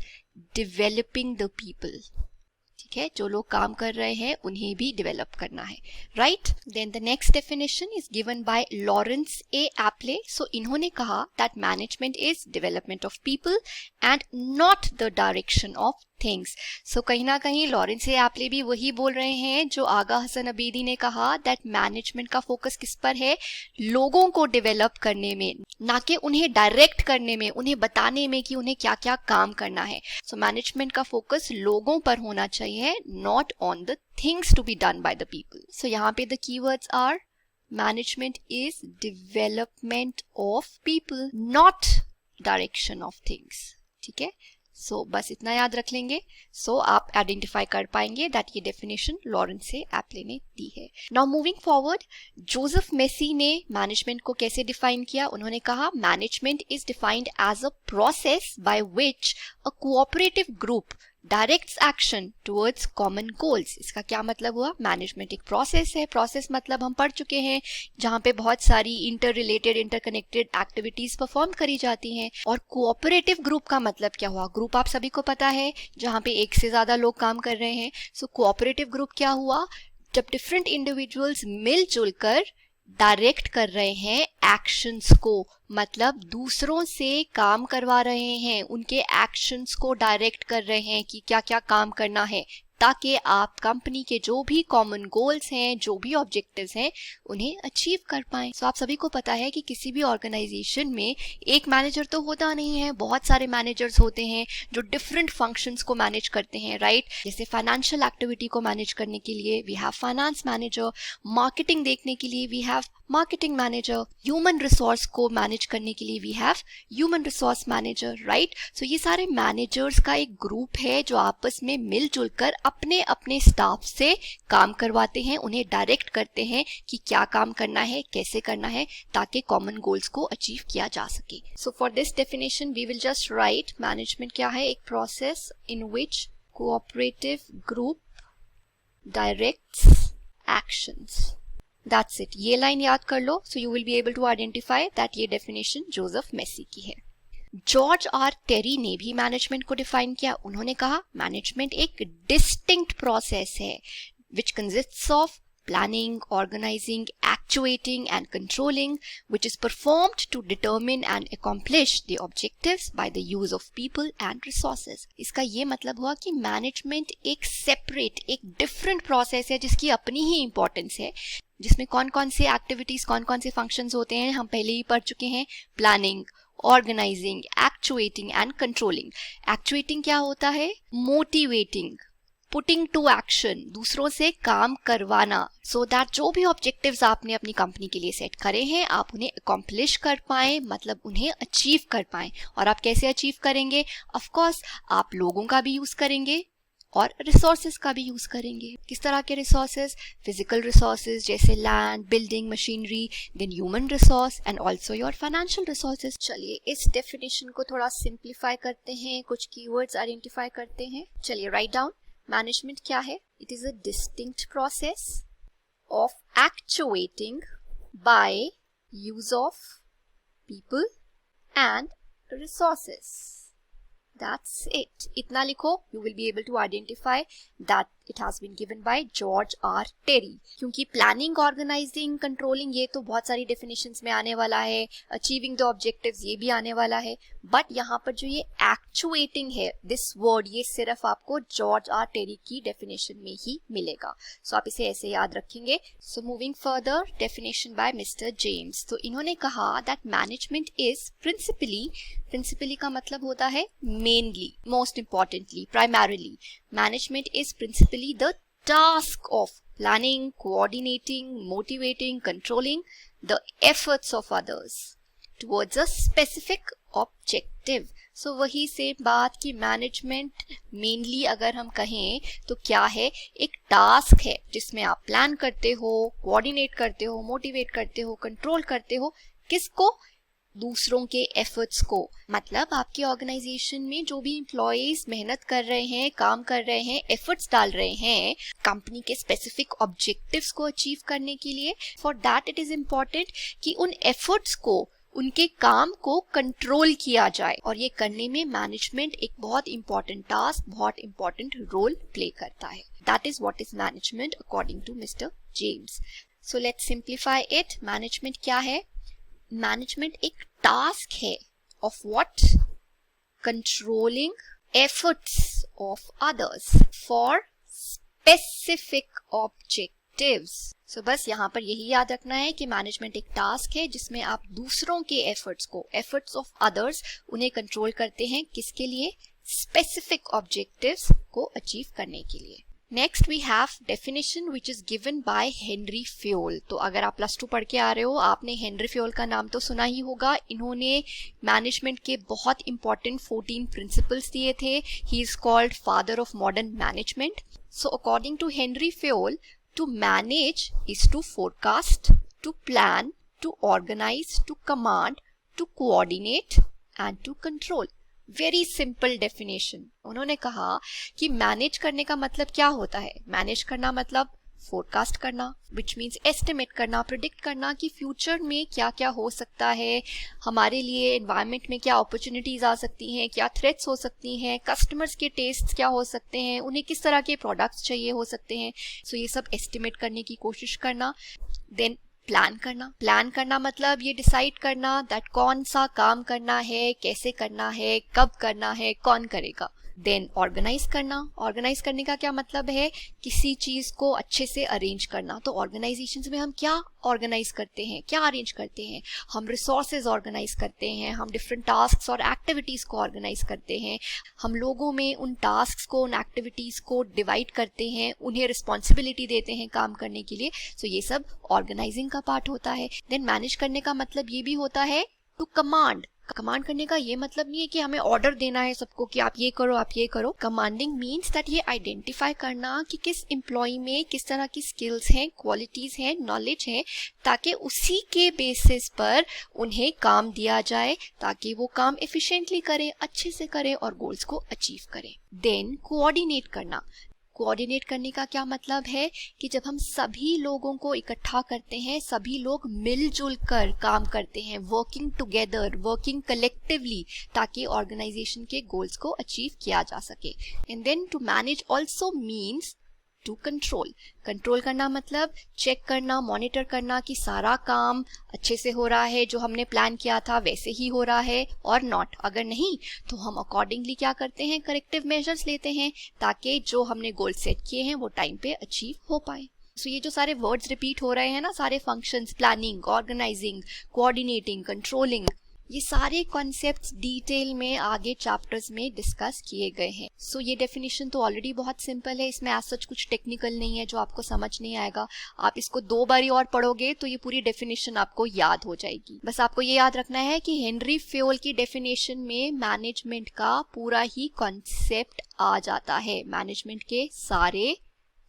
developing the people. ठीक है, जो लोग काम कर रहे हैं उन्हें भी डेवलप करना है, right? Then the next definition is given by Lawrence A Appley. So इन्होंने कहा that management is development of people and not the direction of things. So कहीं ना कहीं लॉरेंस ए एप्ले भी वही बोल रहे हैं जो आगा हसन अबेदी ने कहा, दैट मैनेजमेंट का फोकस किस पर है, लोगों को डेवलप करने में, ना कि उन्हें डायरेक्ट करने में, उन्हें बताने में कि उन्हें क्या क्या काम करना है। सो मैनेजमेंट का फोकस लोगों पर होना चाहिए, not on the things to be done by the people. So यहाँ पे the keywords are management is development of people, not direction of things. ठीक है, सो बस इतना याद रख लेंगे। सो आप आइडेंटिफाई कर पाएंगे दैट ये डेफिनेशन लॉरेंस से एप्ले ने दी है। Now moving forward, Joseph Massie ने मैनेजमेंट को कैसे डिफाइन किया? उन्होंने कहा management is defined as a process by which a cooperative group directs action towards common goals. इसका क्या मतलब हुआ? मैनेजमेंट एक प्रोसेस है, प्रोसेस मतलब हम पढ़ चुके हैं, जहाँ पे बहुत सारी inter related interconnected activities perform करी जाती हैं। और कोऑपरेटिव ग्रुप का मतलब क्या हुआ? ग्रुप आप सभी को पता है जहाँ पे एक से ज्यादा लोग काम कर रहे हैं। सो कोऑपरेटिव ग्रुप क्या हुआ? जब डिफरेंट इंडिविजुअल्स मिलजुल कर डायरेक्ट कर रहे हैं एक्शंस को, मतलब दूसरों से काम करवा रहे हैं, उनके एक्शंस को डायरेक्ट कर रहे हैं कि क्या क्या काम करना है, ताकि आप कंपनी के जो भी कॉमन गोल्स हैं, जो भी ऑब्जेक्टिव्स हैं, उन्हें अचीव कर पाएं। सो आप सभी को पता है कि किसी भी ऑर्गेनाइजेशन में एक मैनेजर तो होता नहीं है, बहुत सारे मैनेजर्स होते हैं जो डिफरेंट फंक्शंस को मैनेज करते हैं, राइट? जैसे फाइनेंशियल एक्टिविटी को मैनेज करने के लिए we have finance manager, marketing देखने के लिए we have marketing manager, human resource को मैनेज करने के लिए we have human resource manager, right? So ये सारे मैनेजर्स का एक ग्रुप है जो आपस में मिलजुल कर अपने अपने स्टाफ से काम करवाते हैं, उन्हें डायरेक्ट करते हैं कि क्या काम करना है, कैसे करना है, ताकि कॉमन गोल्स को अचीव किया जा सके। So for this definition we will just write management क्या है? एक process in which cooperative group directs actions. That's it. ये लाइन याद कर लो, so you will be able to identify that ये definition जोसेफ मेसी की है। जॉर्ज आर टेरी ने भी मैनेजमेंट को डिफाइन किया। उन्होंने कहा मैनेजमेंट एक डिस्टिंक्ट प्रोसेस है which consists of planning, organizing, actuating and controlling, which is performed to determine and accomplish the objectives by the use of people and resources. इसका ये मतलब हुआ कि मैनेजमेंट एक सेपरेट, एक डिफरेंट प्रोसेस है जिसकी अपनी ही इंपॉर्टेंस है, जिसमें कौन कौन से एक्टिविटीज, कौन कौन से फंक्शंस होते हैं हम पहले ही पढ़ चुके हैं। Planning, organising, actuating and controlling. Actuating क्या होता है? मोटिवेटिंग, पुटिंग टू एक्शन, दूसरों से काम करवाना, सो दैट जो भी ऑब्जेक्टिव्स आपने अपनी कंपनी के लिए सेट करे हैं आप उन्हें अकॉम्प्लिश कर पाएं, मतलब उन्हें अचीव कर पाएं। और आप कैसे अचीव करेंगे? ऑफ कोर्स आप लोगों का भी यूज करेंगे और रिसोर्सेज का भी यूज करेंगे। किस तरह के रिसोर्सेज? फिजिकल रिसोर्सेज जैसे land, building, machinery, then human resource and also your financial resources. चलिए इस डेफिनेशन को थोड़ा सिंप्लीफाई करते हैं, कुछ कीवर्ड्स आइडेंटिफाई करते हैं। चलिए राइट डाउन। मैनेजमेंट क्या है? It is a distinct process of actuating by use of people and resources. That's it. इतना लिखो, you will be able to identify that it has been given by George R. Terry. क्योंकि planning, organising, controlling ये तो बहुत सारी definitions में आने वाला है, अचीविंग द ऑब्जेक्टिव्स ये भी आने वाला है, बट यहाँ पर जो ये एक्चुएटिंग है, दिस वर्ड, ये सिर्फ आपको जॉर्ज आर टेरी की डेफिनेशन में ही मिलेगा। सो आप इसे ऐसे याद रखेंगे। So moving further, definition bye mister James. तो इन्होंने कहा दैट मैनेजमेंट इज प्रिंसिपली का मतलब होता है mainly, most importantly, primarily. Management is principally the task of planning, coordinating, motivating, controlling the efforts of others towards a specific objective. So वही same बात कि मैनेजमेंट मेनली अगर हम कहें तो क्या है? एक टास्क है जिसमें आप प्लान करते हो, कोऑर्डिनेट करते हो, मोटिवेट करते हो, कंट्रोल करते हो। किसको? दूसरों के एफर्ट्स को। मतलब आपके ऑर्गेनाइजेशन में जो भी एम्प्लॉयज मेहनत कर रहे हैं, काम कर रहे हैं, एफर्ट्स डाल रहे हैं कंपनी के स्पेसिफिक ऑब्जेक्टिव्स को अचीव करने के लिए, for that it is important कि उन एफर्ट्स को, उनके काम को कंट्रोल किया जाए। और ये करने में मैनेजमेंट एक बहुत इंपॉर्टेंट टास्क, बहुत इंपॉर्टेंट रोल प्ले करता है। That is what is management according to mister James. So let's simplify it. Management क्या है? मैनेजमेंट एक टास्क है of what? Controlling efforts of others for specific objectives. So बस यहाँ पर यही याद रखना है कि मैनेजमेंट एक टास्क है जिसमें आप दूसरों के एफर्ट्स को, एफर्ट्स ऑफ अदर्स, उन्हें कंट्रोल करते हैं। किसके लिए? स्पेसिफिक ऑब्जेक्टिव्स को अचीव करने के लिए। Next we have definition which is given by Henri Fayol. तो अगर आप +2 पढ़ के आ रहे हो, आपने हेनरी फ्योल का नाम तो सुना ही होगा। इन्होंने मैनेजमेंट के बहुत इंपॉर्टेंट 14 प्रिंसिपल्स दिए थे। He is called father of modern management. So according to Henri Fayol, to manage is to forecast, to plan, to organise, to command, to coordinate and to control. Very simple definition. उन्होंने कहा कि manage करने का मतलब क्या होता है। Manage करना मतलब फोरकास्ट करना, विच मीन्स एस्टिमेट करना, प्रिडिक्ट करना कि फ्यूचर में क्या क्या हो सकता है, हमारे लिए एनवायरनमेंट में क्या अपॉर्चुनिटीज आ सकती हैं, क्या थ्रेट्स हो सकती हैं, कस्टमर्स के टेस्ट क्या हो सकते हैं, उन्हें किस तरह के प्रोडक्ट्स चाहिए हो सकते हैं। सो ये सब एस्टिमेट करने की कोशिश करना। देन प्लान करना मतलब ये डिसाइड करना दैट कौन सा काम करना है, कैसे करना है, कब करना है, कौन करेगा। देन ऑर्गेनाइज करने का क्या मतलब है, किसी चीज को अच्छे से अरेंज करना। तो ऑर्गेनाइजेशंस में हम क्या ऑर्गेनाइज करते हैं, क्या अरेंज करते हैं, हम रिसोर्सेज ऑर्गेनाइज करते हैं, हम डिफरेंट टास्क्स और एक्टिविटीज को ऑर्गेनाइज करते हैं, हम लोगों में उन टास्क्स को, उन एक्टिविटीज को डिवाइड करते हैं, उन्हें रिस्पॉन्सिबिलिटी देते हैं काम करने के लिए। सो ये सब ऑर्गेनाइजिंग का पार्ट होता है। देन मैनेज करने का मतलब ये भी होता है टू कमांड करने का ये मतलब नहीं है कि हमें ऑर्डर देना है सबको कि आप ये करो, आप ये करो। कमांडिंग मीन्स दैट ये आइडेंटिफाई करना कि किस एम्प्लॉय में किस तरह की स्किल्स हैं, क्वालिटीज हैं, नॉलेज है, ताकि उसी के बेसिस पर उन्हें काम दिया जाए ताकि वो काम एफिशिएंटली करें, अच्छे से करें और गोल्स को अचीव करें। देन कोऑर्डिनेट करने का क्या मतलब है कि जब हम सभी लोगों को इकट्ठा करते हैं, सभी लोग मिलजुल कर काम करते हैं, वर्किंग टुगेदर, वर्किंग कलेक्टिवली, ताकि ऑर्गेनाइजेशन के गोल्स को अचीव किया जा सके। And then to manage also means to control करना मतलब चेक करना, मॉनिटर करना कि सारा काम अच्छे से हो रहा है, जो हमने प्लान किया था वैसे ही हो रहा है और नॉट। अगर नहीं तो हम अकॉर्डिंगली क्या करते हैं, करेक्टिव मेजर्स लेते हैं ताकि जो हमने गोल सेट किए हैं वो टाइम पे अचीव हो पाए। सो ये जो सारे वर्ड्स रिपीट हो रहे हैं ना, सारे functions, planning, organising, coordinating, controlling, ये सारे कॉन्सेप्ट्स डिटेल में आगे चैप्टर्स में डिस्कस किए गए हैं। सो ये डेफिनेशन तो ऑलरेडी बहुत सिंपल है, इसमें एज सच कुछ टेक्निकल नहीं है जो आपको समझ नहीं आएगा। आप इसको 2 बारी और पढ़ोगे तो ये पूरी डेफिनेशन आपको याद हो जाएगी। बस आपको ये याद रखना है कि हेनरी फ्योल की डेफिनेशन में मैनेजमेंट का पूरा ही कॉन्सेप्ट आ जाता है, मैनेजमेंट के सारे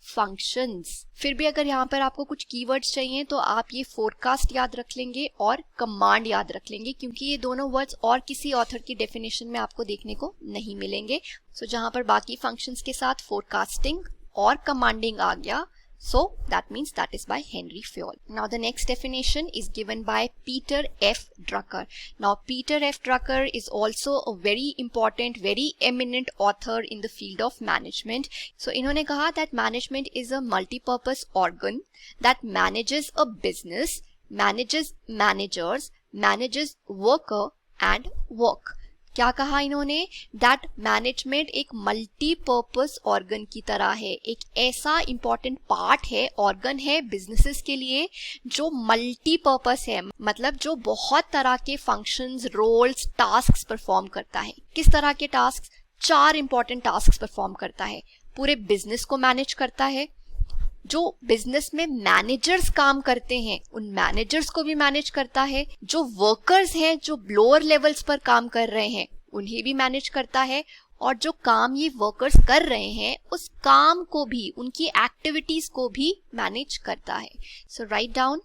फंक्शंस। फिर भी अगर यहाँ पर आपको कुछ कीवर्ड्स चाहिए तो आप ये फोरकास्ट याद रख लेंगे और कमांड याद रख लेंगे, क्योंकि ये दोनों वर्ड्स और किसी ऑथर की डेफिनेशन में आपको देखने को नहीं मिलेंगे। सो जहाँ पर बाकी फंक्शंस के साथ फोरकास्टिंग और कमांडिंग आ गया, so that means that is by Henry Fayol. Now the next definition is given by Peter F. Drucker. Now Peter F. Drucker is also a very important, very eminent author in the field of management. So इन्होंने कहा that management is a multi-purpose organ that manages a business, manages managers, manages worker and work. क्या कहा इन्होंने, that management एक multipurpose organ की तरह है, एक ऐसा इंपॉर्टेंट पार्ट है, ऑर्गन है बिजनेसेस के लिए जो मल्टीपर्पस है, मतलब जो बहुत तरह के फंक्शंस, रोल्स, टास्क्स परफॉर्म करता है। किस तरह के टास्क? 4 इंपॉर्टेंट टास्क परफॉर्म करता है। पूरे बिजनेस को मैनेज करता है, जो बिजनेस में मैनेजर्स काम करते हैं उन मैनेजर्स को भी मैनेज करता है, जो वर्कर्स हैं जो लोअर लेवल्स पर काम कर रहे हैं उन्हें भी मैनेज करता है, और जो काम ये वर्कर्स कर रहे हैं उस काम को भी, उनकी एक्टिविटीज को भी मैनेज करता है। सो राइट डाउन,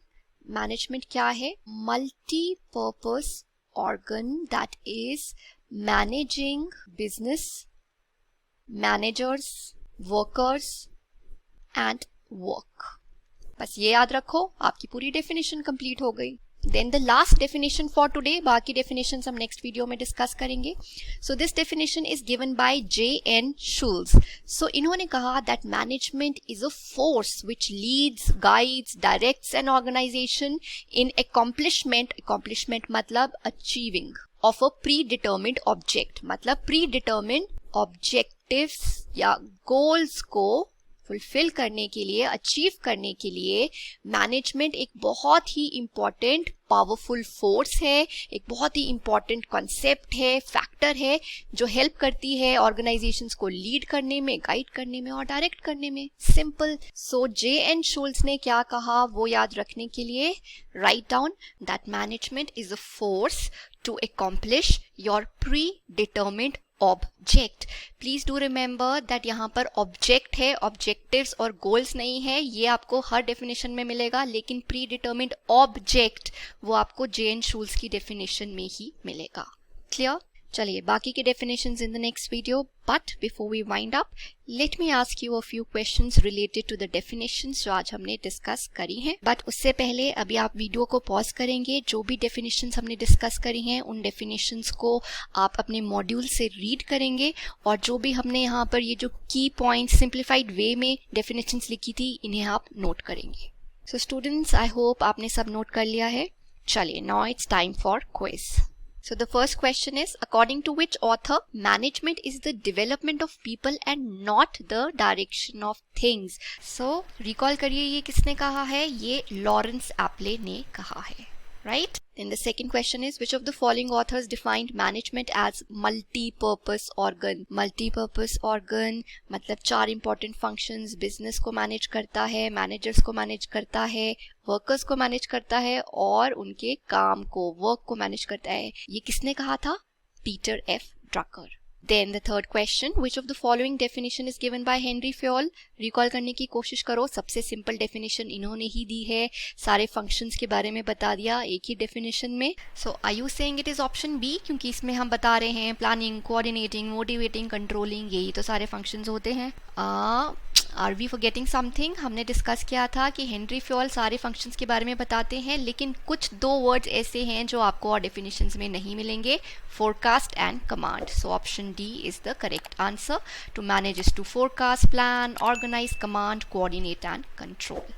मैनेजमेंट क्या है? Multipurpose organ that is managing business, managers, workers and work. बस ये याद रखो, आपकी पूरी डेफिनेशन कंप्लीट हो गई। Then the last definition for today, बाकी डेफिनेशन हम नेक्स्ट वीडियो में डिस्कस करेंगे। So this definition is given by J.N. Schulz. So इन्होंने कहा that management is a force which leads, guides, directs an organisation in accomplishment मतलब achieving of a predetermined object, मतलब predetermined objectives या goals को fulfil करने के लिए, achieve करने के लिए मैनेजमेंट एक बहुत ही इम्पॉर्टेंट पावरफुल फोर्स है, एक बहुत ही इम्पॉर्टेंट कॉन्सेप्ट है, फैक्टर है जो हेल्प करती है ऑर्गेनाइजेशंस को लीड करने में, गाइड करने में और डायरेक्ट करने में। सिंपल। सो जे.एन. शुल्स ने क्या कहा वो याद रखने के लिए write down that management is a force to accomplish your predetermined object. Please do remember that यहाँ पर object है, objectives और goals नहीं है। ये आपको हर definition में मिलेगा, लेकिन predetermined object वो आपको जे.एन. शुल्स की definition में ही मिलेगा। Clear? चलिए बाकी के definitions in the next video, but before we wind up, let me ask you a few questions related to the definitions जो आज हमने discuss करी हैं। but उससे पहले अभी आप वीडियो को pause करेंगे, जो भी definitions हमने discuss करी हैं उन definitions को आप अपने मॉड्यूल से read करेंगे, और जो भी हमने यहाँ पर ये जो key points simplified way में definitions लिखी थी इन्हें आप note करेंगे। so students, I hope आपने सब note कर लिया है। चलिए now it's time for quiz. So the first question is, according to which author, management is the development of people and not the direction of things? So recall करिए ये किसने कहा है, ये लॉरेंस एप्ले ने कहा है, right? Then the second question is, which of the following authors defined management as multi-purpose organ? Multi-purpose organ मतलब 4 important functions, business को manage करता है, managers को manage करता है, workers को manage करता है और उनके काम को, work को manage करता है। ये किसने कहा था? Peter F. Drucker. Then the third question, which of the following definition is given by Henry Fayol? Recall करने की कोशिश करो, सबसे simple definition इन्होंने ही दी है, सारे functions के बारे में बता दिया एक ही definition में। So are you saying it is option B? क्योंकि इसमें हम बता रहे हैं planning, coordinating, motivating, controlling, यही तो सारे functions होते हैं। Are we forgetting something? हमने डिस्कस किया था कि हेनरी फ्योल सारे फंक्शंस के बारे में बताते हैं, लेकिन कुछ 2 वर्ड्स ऐसे हैं जो आपको और डेफिनेशंस में नहीं मिलेंगे, forecast and command. So option D is the correct answer. To manage is to forecast, plan, organise, command, coordinate and control.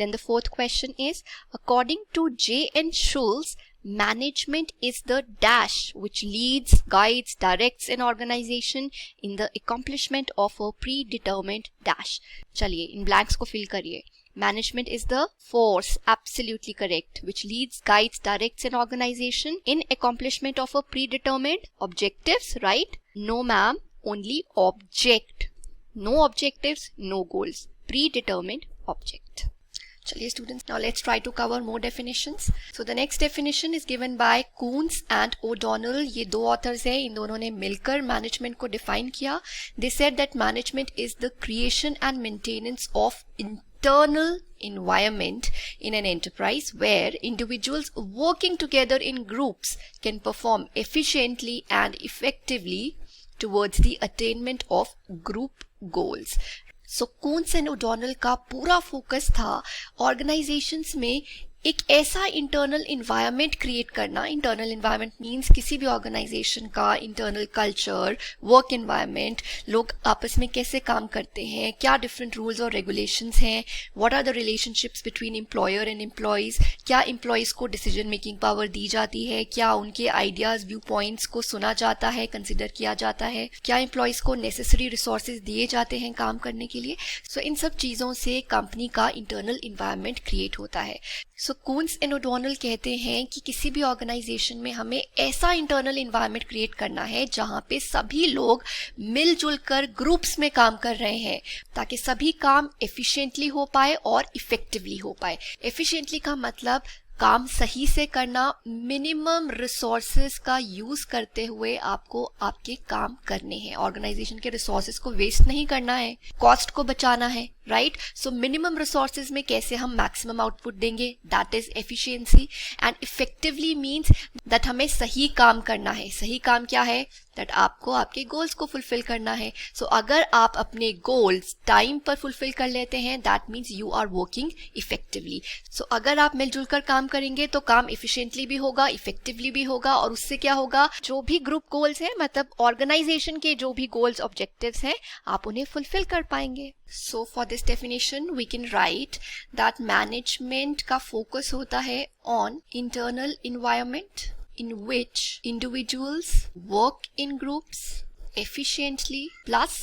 Then the fourth question is, according to J.N. Schulz, management is the dash which leads, guides, directs an organization in the accomplishment of a predetermined dash. चलिए इन blanks को fill करिए। Management is the force, absolutely correct, which leads, guides, directs an organization in accomplishment of a predetermined objectives, right? No ma'am, only object. No objectives, no goals. Predetermined object. चलिए students, now let's try to cover more definitions. So the next definition is given by Kuntz and O'Donnell. ये 2 authors हैं, इन दोनों ने मिलकर management को define किया। They said that management is the creation and maintenance of internal environment in an enterprise where individuals working together in groups can perform efficiently and effectively towards the attainment of group goals. So Coons and O'Donnell का पूरा focus था organisations में एक ऐसा internal environment create करना। Internal environment means किसी भी organisation का इंटरनल कल्चर, वर्क इन्वायरमेंट, लोग आपस में कैसे काम करते हैं, क्या डिफरेंट रूल्स और रेगुलेशंस हैं, what are the relationships between employer and employees, क्या एम्प्लॉयज़ को डिसीजन मेकिंग पावर दी जाती है, क्या उनके आइडियाज़, व्यू पॉइंट्स को सुना जाता है, कंसिडर किया जाता है, क्या एम्प्लॉयज़ को नेसेसरी रिसोर्सेज दिए जाते हैं काम करने के लिए। सो इन सब चीज़ों से कंपनी का इंटरनल इन्वायरमेंट क्रिएट होता है। सो कून्स एंड ओडोनल कहते हैं कि किसी भी ऑर्गेनाइजेशन में हमें ऐसा इंटरनल इन्वायरमेंट क्रिएट करना है जहां पे सभी लोग मिलजुल कर ग्रुप्स में काम कर रहे हैं, ताकि सभी काम एफिशिएंटली हो पाए और इफेक्टिवली हो पाए। एफिशिएंटली का मतलब काम सही से करना, मिनिमम रिसोर्सेज का यूज करते हुए आपको आपके काम करने हैं। ऑर्गेनाइजेशन के रिसोर्सेज को वेस्ट नहीं करना है, कॉस्ट को बचाना है, राइट? सो मिनिमम रिसोर्सेज में कैसे हम मैक्सिमम आउटपुट देंगे, that is efficiency. And effectively means that हमें सही काम करना है। सही काम क्या है? दैट आपको आपके गोल्स को फुलफिल करना है। सो अगर आप अपने गोल्स टाइम पर फुलफिल कर लेते हैं, that means you are working effectively. So अगर आप मिलजुल कर काम करेंगे तो काम इफिशिएंटली भी होगा, इफेक्टिवली भी होगा, और उससे क्या होगा, जो भी ग्रुप गोल्स हैं, मतलब ऑर्गेनाइजेशन के जो भी गोल्स ऑब्जेक्टिव्स हैं, आप उन्हें फुलफिल कर पाएंगे। So for this definition we can write that management का फोकस होता है on internal environment in which individuals work in groups efficiently plus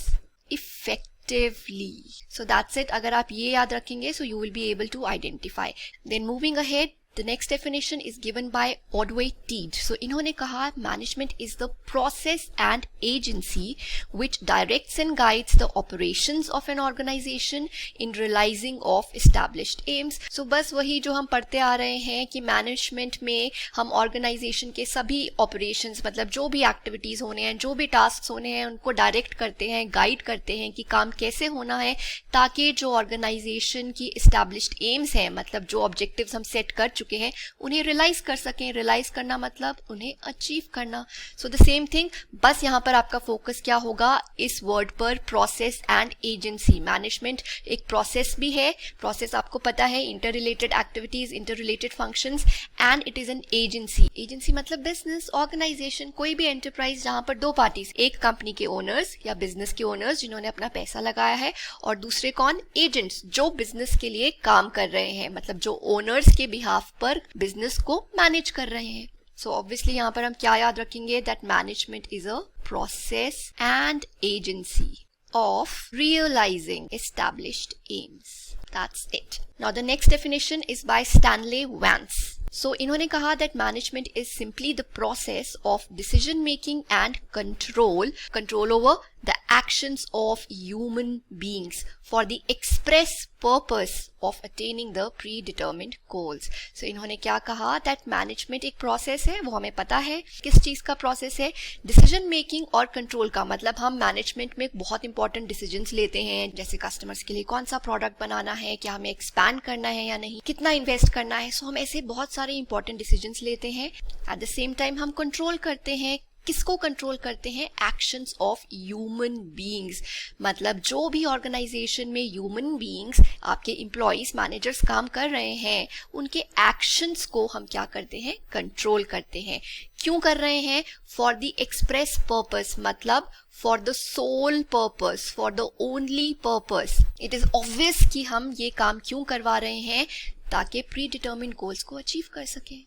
effectively effectively. So that's it. अगर आप ये याद रखेंगे, so you will be able to identify. Then moving ahead, the next definition is given by Ordway Teed. So इन्होंने कहा management is the process and agency which directs and guides the operations of an organization in realizing of established aims. So बस वही जो हम पढ़ते आ रहे हैं कि management में हम organization के सभी operations, मतलब जो भी activities होने हैं, जो भी tasks होने हैं, उनको direct करते हैं, guide करते हैं कि काम कैसे होना है, ताकि जो organization की established aims हैं, मतलब जो objectives हम set कर चुके हैं, उन्हें रियलाइज कर सकें. रियलाइज करना मतलब उन्हें अचीव करना. सो द सेम थिंग, बस यहाँ पर आपका फोकस क्या होगा इस वर्ड पर, प्रोसेस एंड एजेंसी. मैनेजमेंट एक प्रोसेस भी है. प्रोसेस आपको पता है, inter related activities, inter related functions, and it is an agency. Agency मतलब बिजनेस, ऑर्गेनाइजेशन, कोई भी एंटरप्राइज जहां पर दो पार्टीज, एक कंपनी के ओनर्स या बिजनेस के ओनर्स जिन्होंने अपना पैसा लगाया है, और दूसरे कौन, एजेंट्स, जो बिजनेस के लिए काम कर रहे हैं, मतलब जो ओनर्स के बिहाफ पर बिजनेस को मैनेज कर रहे हैं. सो ऑब्वियसली यहाँ पर हम क्या याद रखेंगे, that management is a process and agency of realising established aims. That's it. Now the next definition is by Stanley Vance. So इन्होंने कहा that management is simply the process of decision making and control over the actions of human beings for the express purpose of attaining the predetermined goals. So इन्होंने क्या कहा, that management एक process है, वो हमें पता है किस चीज का process है, decision making और control का. मतलब हम management में बहुत important decisions लेते हैं, जैसे customers के लिए कौन सा product बनाना है, क्या हमें expand करना है या नहीं, कितना invest करना है. So हम ऐसे बहुत सारे इंपॉर्टेंट डिसीजंस लेते हैं. एट द सेम टाइम हम कंट्रोल करते हैं. किसको कंट्रोल करते हैं, एक्शंस ऑफ ह्यूमन बीइंग्स. मतलब जो भी ऑर्गेनाइजेशन में ह्यूमन बीइंग्स, आपके एम्प्लॉइज, मैनेजर्स काम कर रहे हैं, उनके एक्शंस को हम क्या करते हैं, कंट्रोल करते हैं. क्यों कर रहे हैं, फॉर द एक्सप्रेस पर्पस, मतलब for the sole purpose, for the only purpose. It is obvious कि हम ये काम क्यों करवा रहे हैं, ताकि प्री डिटर्मिन गोल्स को अचीव कर सकें.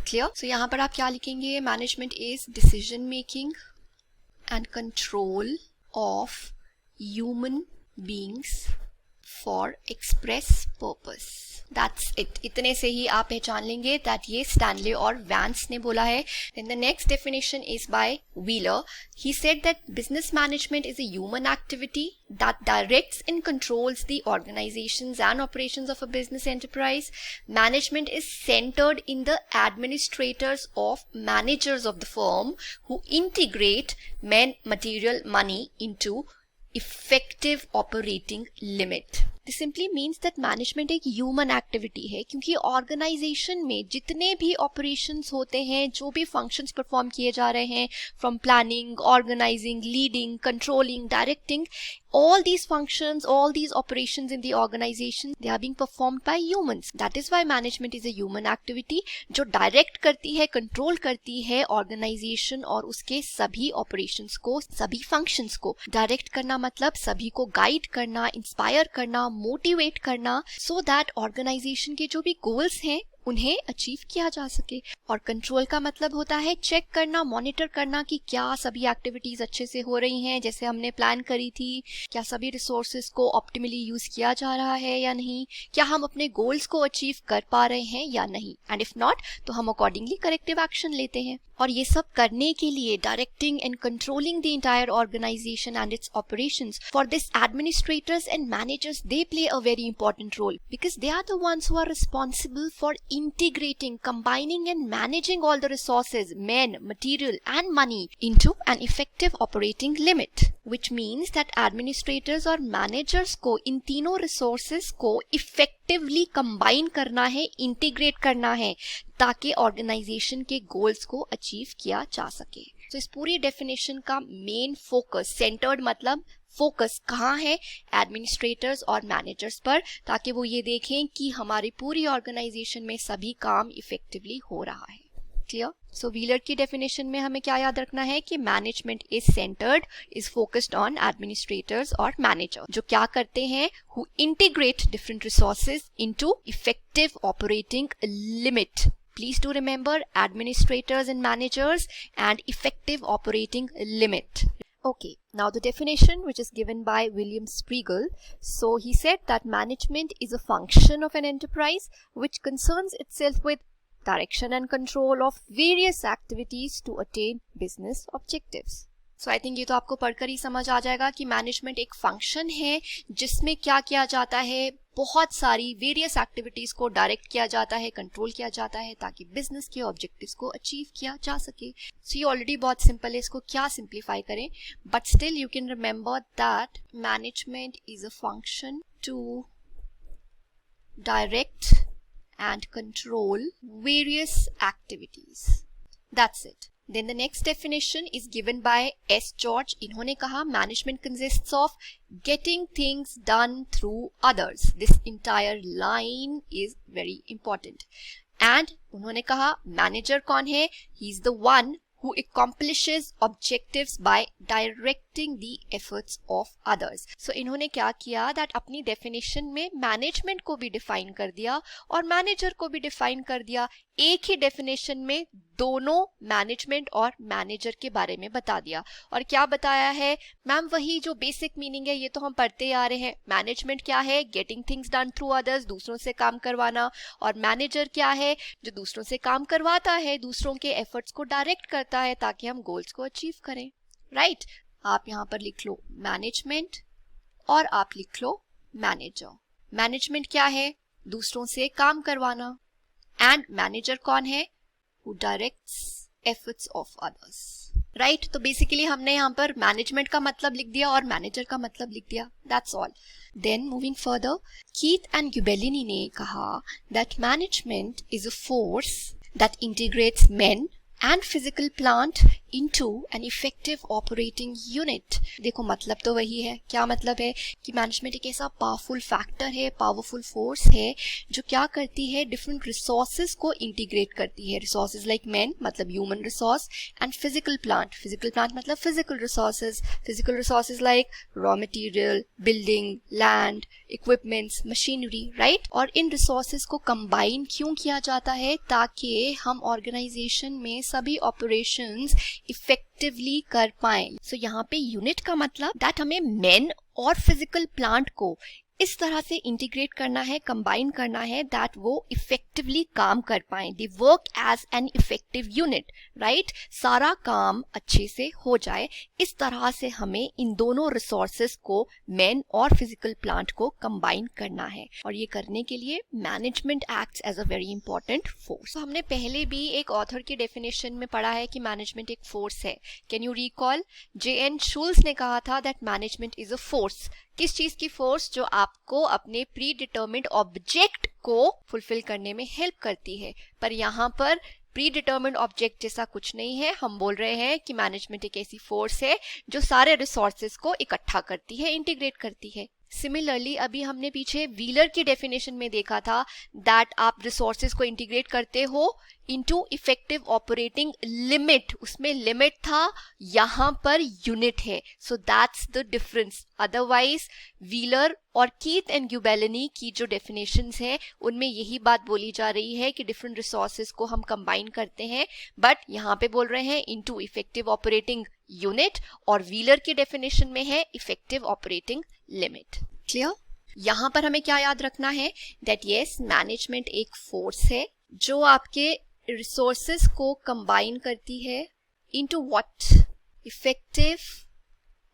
क्लियर. सो यहाँ पर आप क्या लिखेंगे, management is decision making and control of human beings for express purpose. That's it. इतने से ही आप पहचान लेंगे दैट ये स्टैनले और वैंस ने बोला है. Then the next definition is by Wheeler. He said that business management is a human activity that directs and controls the organizations and operations of a business enterprise. Management is centered in the administrators of managers of the firm who integrate men, material, money into effective operating limit. This simply means that management एक human activity है, क्योंकि organization में जितने भी operations होते हैं, जो भी functions perform किए जा रहे हैं, from planning, organizing, leading, controlling, directing, all these functions, all these operations in the organization, they are being performed by humans. That is why management is a human activity जो direct करती है, control करती है organization और उसके सभी operations को, सभी functions को. Direct करना मतलब सभी को guide करना, inspire करना, मोटिवेट करना, सो दैट ऑर्गेनाइजेशन के जो भी गोल्स हैं उन्हें अचीव किया जा सके. और कंट्रोल का मतलब होता है चेक करना, मॉनिटर करना कि क्या सभी एक्टिविटीज अच्छे से हो रही हैं जैसे हमने प्लान करी थी, क्या सभी रिसोर्सेज को ऑप्टिमली यूज किया जा रहा है या नहीं, क्या हम अपने गोल्स को अचीव कर पा रहे हैं या नहीं, एंड इफ नॉट तो हम अकॉर्डिंगली करेक्टिव एक्शन लेते हैं. और ये सब करने के लिए directing and controlling the entire organisation and its operations, for this administrators and managers they play a very important role because they are the ones who are responsible for integrating, combining and managing all the resources, men, material and money into an effective operating limit, which means that administrators और managers को इन तीनों resources को effectively combine करना है, integrate करना है, ताकि organization के goals को achieve किया जा सके. तो इस पूरी definition का main focus, centered मतलब फोकस कहाँ है, एडमिनिस्ट्रेटर्स और मैनेजर्स पर, ताकि वो ये देखें कि हमारी पूरी ऑर्गेनाइजेशन में सभी काम इफेक्टिवली हो रहा है. क्लियर. सो व्हीलर की डेफिनेशन में हमें क्या याद रखना है कि management is centred, is focused on administrators और मैनेजर, जो क्या करते हैं, who integrate different resources into effective operating limit. Please do remember administrators and managers and effective operating limit. Okay, now the definition which is given by William Spiegel. So he said that management is a function of an enterprise which concerns itself with direction and control of various activities to attain business objectives. So I think ये तो आपको पढ़कर ही समझ आ जाएगा कि management एक function है जिसमें क्या किया जाता है, बहुत सारी वेरियस एक्टिविटीज को डायरेक्ट किया जाता है, कंट्रोल किया जाता है ताकि बिजनेस के ऑब्जेक्टिव्स को अचीव किया जा सके. सो ये ऑलरेडी बहुत सिंपल है, इसको क्या सिंप्लीफाई करें, but still you can remember that management is a function to direct and control various activities. That's it. Then the next definition is given by S. George. इन्होंने कहा management consists of getting things done through others. This entire line is very important. And उन्होंने कहा manager कौन है? He is the one who accomplishes objectives by directing the efforts of others. So इन्होंने क्या किया that अपनी definition में management को भी define कर दिया और manager को भी define कर दिया. एक ही definition में दोनों मैनेजमेंट और मैनेजर के बारे में बता दिया. और क्या बताया है मैम? वही जो बेसिक मीनिंग है, ये तो हम पढ़ते आ रहे हैं. मैनेजमेंट क्या है? Getting things done through others, दूसरों से काम करवाना. और मैनेजर क्या है? जो दूसरों से काम करवाता है, दूसरों के एफर्ट्स को डायरेक्ट करता है ताकि हम गोल्स को अचीव करें. राइट आप यहाँ पर लिख लो मैनेजमेंट और आप लिख लो मैनेजर. मैनेजमेंट क्या है? दूसरों से काम करवाना. एंड मैनेजर कौन है? who directs efforts of others. Right तो बेसिकली हमने यहाँ पर मैनेजमेंट का मतलब लिख दिया और मैनेजर का मतलब लिख दिया. That's all. Then moving further, Keith and Gubellini ने कहा that management is a force that integrates men and physical plant into an effective operating unit. देखो मतलब तो वही है. क्या मतलब है कि मैनेजमेंट एक ऐसा पावरफुल फैक्टर है, पावरफुल फोर्स है जो क्या करती है, डिफरेंट रिसोर्सेज को इंटीग्रेट करती है. रिसोर्सेज लाइक मैन मतलब human resource and physical plant मतलब physical resources like raw material, building, land, equipments, machinery. Right और इन रिसोर्सेज को कंबाइन क्यों किया जाता है? ताकि हम ऑर्गेनाइजेशन में सभी ऑपरेशंस इफेक्टिवली कर पाए. सो यहाँ पे यूनिट का मतलब दैट हमें मेन और फिजिकल प्लांट को इस तरह से इंटीग्रेट करना है, कंबाइन करना है दैट वो इफेक्टिवली काम कर पाए. They work as an effective unit. Right सारा काम अच्छे से हो जाए, इस तरह से हमें इन दोनों रिसोर्सेस को मैन और फिजिकल प्लांट को कंबाइन करना है. और ये करने के लिए management acts as a very important force. हमने पहले भी एक ऑथर की डेफिनेशन में पढ़ा है कि मैनेजमेंट एक फोर्स है. Can you recall? J.N. Schulz ने कहा था that management is a force. किस चीज की फोर्स? जो आपको अपने प्री डिटर्मिन्ड ऑब्जेक्ट को फुलफिल करने में हेल्प करती है. पर यहाँ पर प्री डिटर्मिन्ड ऑब्जेक्ट जैसा कुछ नहीं है. हम बोल रहे हैं कि मैनेजमेंट एक ऐसी फोर्स है जो सारे रिसोर्सेज को इकट्ठा करती है, इंटीग्रेट करती है. सिमिलरली अभी हमने पीछे व्हीलर की डेफिनेशन में देखा था दैट आप रिसोर्सेज को इंटीग्रेट करते हो इनटू इफेक्टिव ऑपरेटिंग लिमिट. उसमें लिमिट था, यहाँ पर यूनिट है. So that's the difference. Otherwise wheeler और कीथ एंड ग्यूबेलिनी की जो डेफिनेशंस हैं उनमें यही बात बोली जा रही है कि डिफरेंट रिसोर्सेज को हम कंबाइन करते हैं, बट यहाँ पे बोल रहे हैं इनटू इफेक्टिव ऑपरेटिंग यूनिट. और व्हीलर की डेफिनेशन में है इफेक्टिव ऑपरेटिंग लिमिट. क्लियर? यहाँ पर हमें क्या याद रखना है दैट यस मैनेजमेंट एक फोर्स है जो आपके रिसोर्सेस को कंबाइन करती है into what? Effective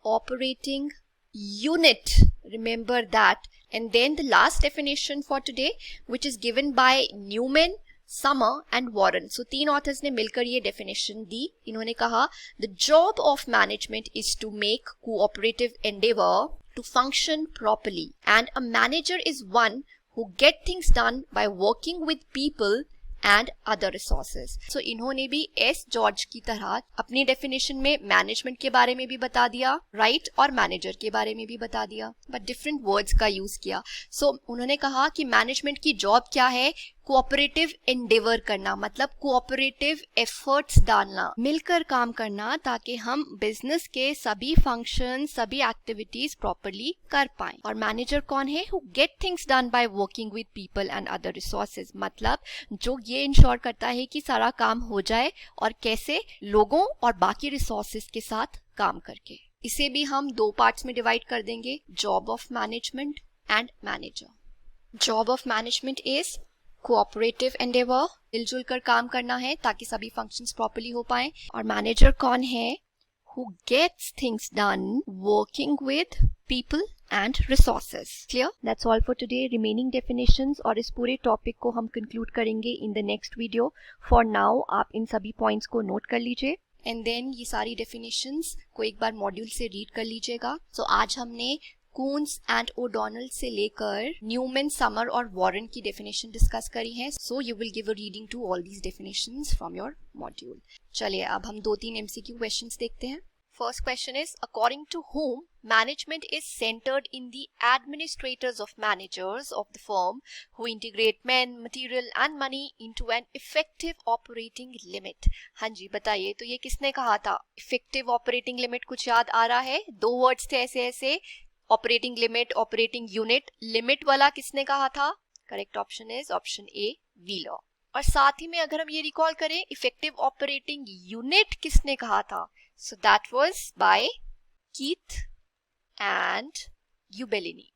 operating unit. Remember that. And then the last definition for today which is given by Newman, Summer and Warren. So तीन ऑथर्स ने मिलकर ये डेफिनेशन दी. इन्होंने कहा the job of management is to make cooperative endeavour to function properly, and a manager is one who get things done by working with people and other resources. So इन्होंने भी S George की तरह अपनी definition में management के बारे में भी बता दिया, राइट और मैनेजर के बारे में भी बता दिया, बट डिफरेंट वर्ड्स का यूज किया. सो उन्होंने कहा कि मैनेजमेंट की जॉब क्या है? कोऑपरेटिव एंडेवर करना, मतलब कोऑपरेटिव एफर्ट्स डालना, मिलकर काम करना ताकि हम बिजनेस के सभी फंक्शन, सभी एक्टिविटीज प्रॉपरली कर पाएं. और मैनेजर कौन है? Who get things done by working with people and other resources. मतलब जो ये इंश्योर करता है कि सारा काम हो जाए और कैसे? लोगों और बाकी रिसोर्सेज के साथ काम करके. इसे भी हम दो पार्ट्स में डिवाइड कर देंगे, job of management and manager. Job of management is cooperative Endeavour, मिलजुल कर काम करना है ताकि सभी फंक्शंस प्रॉपर्ली हो पाए। और मैनेजर कौन है? who gets things done working with people and resources. Clear? That's all for today. Remaining definitions और इस पूरे टॉपिक को हम कंक्लूड करेंगे in the next video. For now आप इन सभी पॉइंट्स को नोट कर लीजिए एंड देन ये सारी डेफिनेशंस को एक बार मॉड्यूल से रीड कर लीजिएगा। So आज हमने कून्स एंड ओडोनल से लेकर न्यूमैन, समर और वॉरेन की डेफिनेशन डिस्कस करी है। So you will give a reading to all these definitions from your module. चलिए अब हम 2-3 MCQ क्वेश्चंस देखते हैं। First question is, according to whom management is centered in the administrators of managers of the firm who integrate men, material and money into an effective operating limit? हाँ जी बताइए, तो ये किसने कहा था? Effective operating limit कुछ याद आ रहा है? 2 वर्ड्स थे ऐसे ऐसे, operating limit, operating unit. Limit वाला किसने कहा था? Correct option is option A, wheeler. और साथ ही में अगर हम ये रिकॉल करें, इफेक्टिव ऑपरेटिंग यूनिट किसने कहा था? So that was by Keith and Gubellini.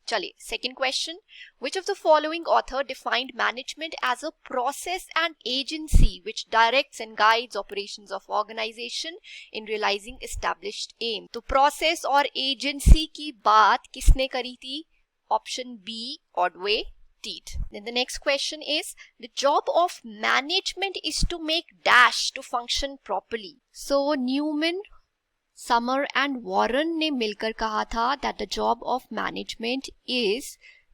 चलिए second question, which of the following author defined management as a process and agency which directs and guides operations of organization in realizing established aim? तो process और agency की बात किसने करी थी? Option B, Ordway Tead. Then the next question is, the job of management is to make dash to function properly. So Newman, summer and Warren ने मिलकर कहा था that the job of management is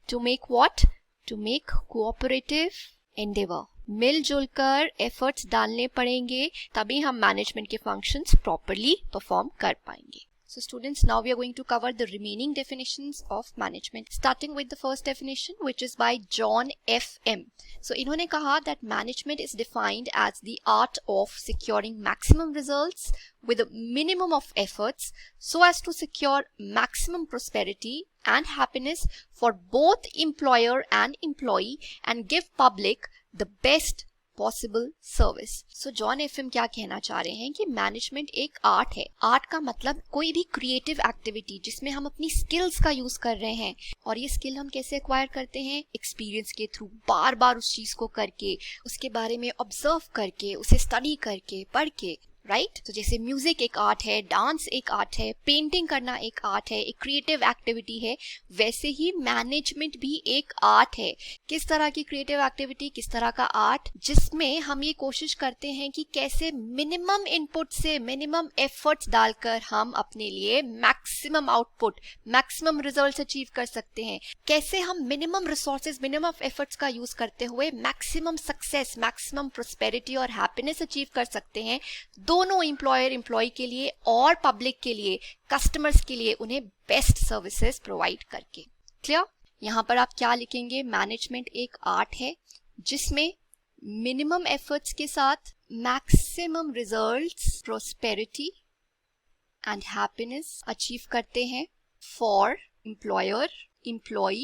to make what? To make cooperative endeavor. मिलजुल कर efforts डालने पड़ेंगे तभी हम मैनेजमेंट के फंक्शंस प्रॉपरली परफॉर्म कर पाएंगे। So students, now we are going to cover the remaining definitions of management, starting with the first definition, which is by John F. M. So इन्होंने कहा that management is defined as the art of securing maximum results with a minimum of efforts so as to secure maximum prosperity and happiness for both employer and employee and give public the best possible service. So John FM क्या कहना चाह रहे हैं कि management एक art है। Art का मतलब कोई भी क्रिएटिव एक्टिविटी जिसमें हम अपनी स्किल्स का यूज कर रहे हैं। और ये स्किल हम कैसे एक्वायर करते हैं? एक्सपीरियंस के थ्रू, बार बार उस चीज को करके, उसके बारे में ऑब्जर्व करके, उसे स्टडी करके, पढ़ के, राइट? तो जैसे म्यूजिक एक आर्ट है, डांस एक आर्ट है, पेंटिंग करना एक आर्ट है, एक क्रिएटिव एक्टिविटी है, वैसे ही मैनेजमेंट भी एक आर्ट है। किस तरह की क्रिएटिव एक्टिविटी, किस तरह का आर्ट? जिसमें हम ये कोशिश करते हैं कि कैसे मिनिमम इनपुट से मिनिमम एफर्ट्स डालकर हम अपने लिए maximum output, maximum results achieve कर सकते हैं। कैसे हम मिनिमम रिसोर्सेज, मिनिमम एफर्ट्स का यूज करते हुए मैक्सिमम सक्सेस, मैक्सिमम प्रोस्पेरिटी और हैप्पीनेस अचीव कर सकते हैं, दोनों एम्प्लॉयर एम्प्लॉय के लिए और पब्लिक के लिए, कस्टमर्स के लिए उन्हें बेस्ट सर्विसेज प्रोवाइड करके। क्लियर? यहां पर आप क्या लिखेंगे? मैनेजमेंट एक आर्ट है जिसमें मिनिमम एफर्ट्स के साथ maximum results, prosperity and happiness achieve करते हैं for employer, employ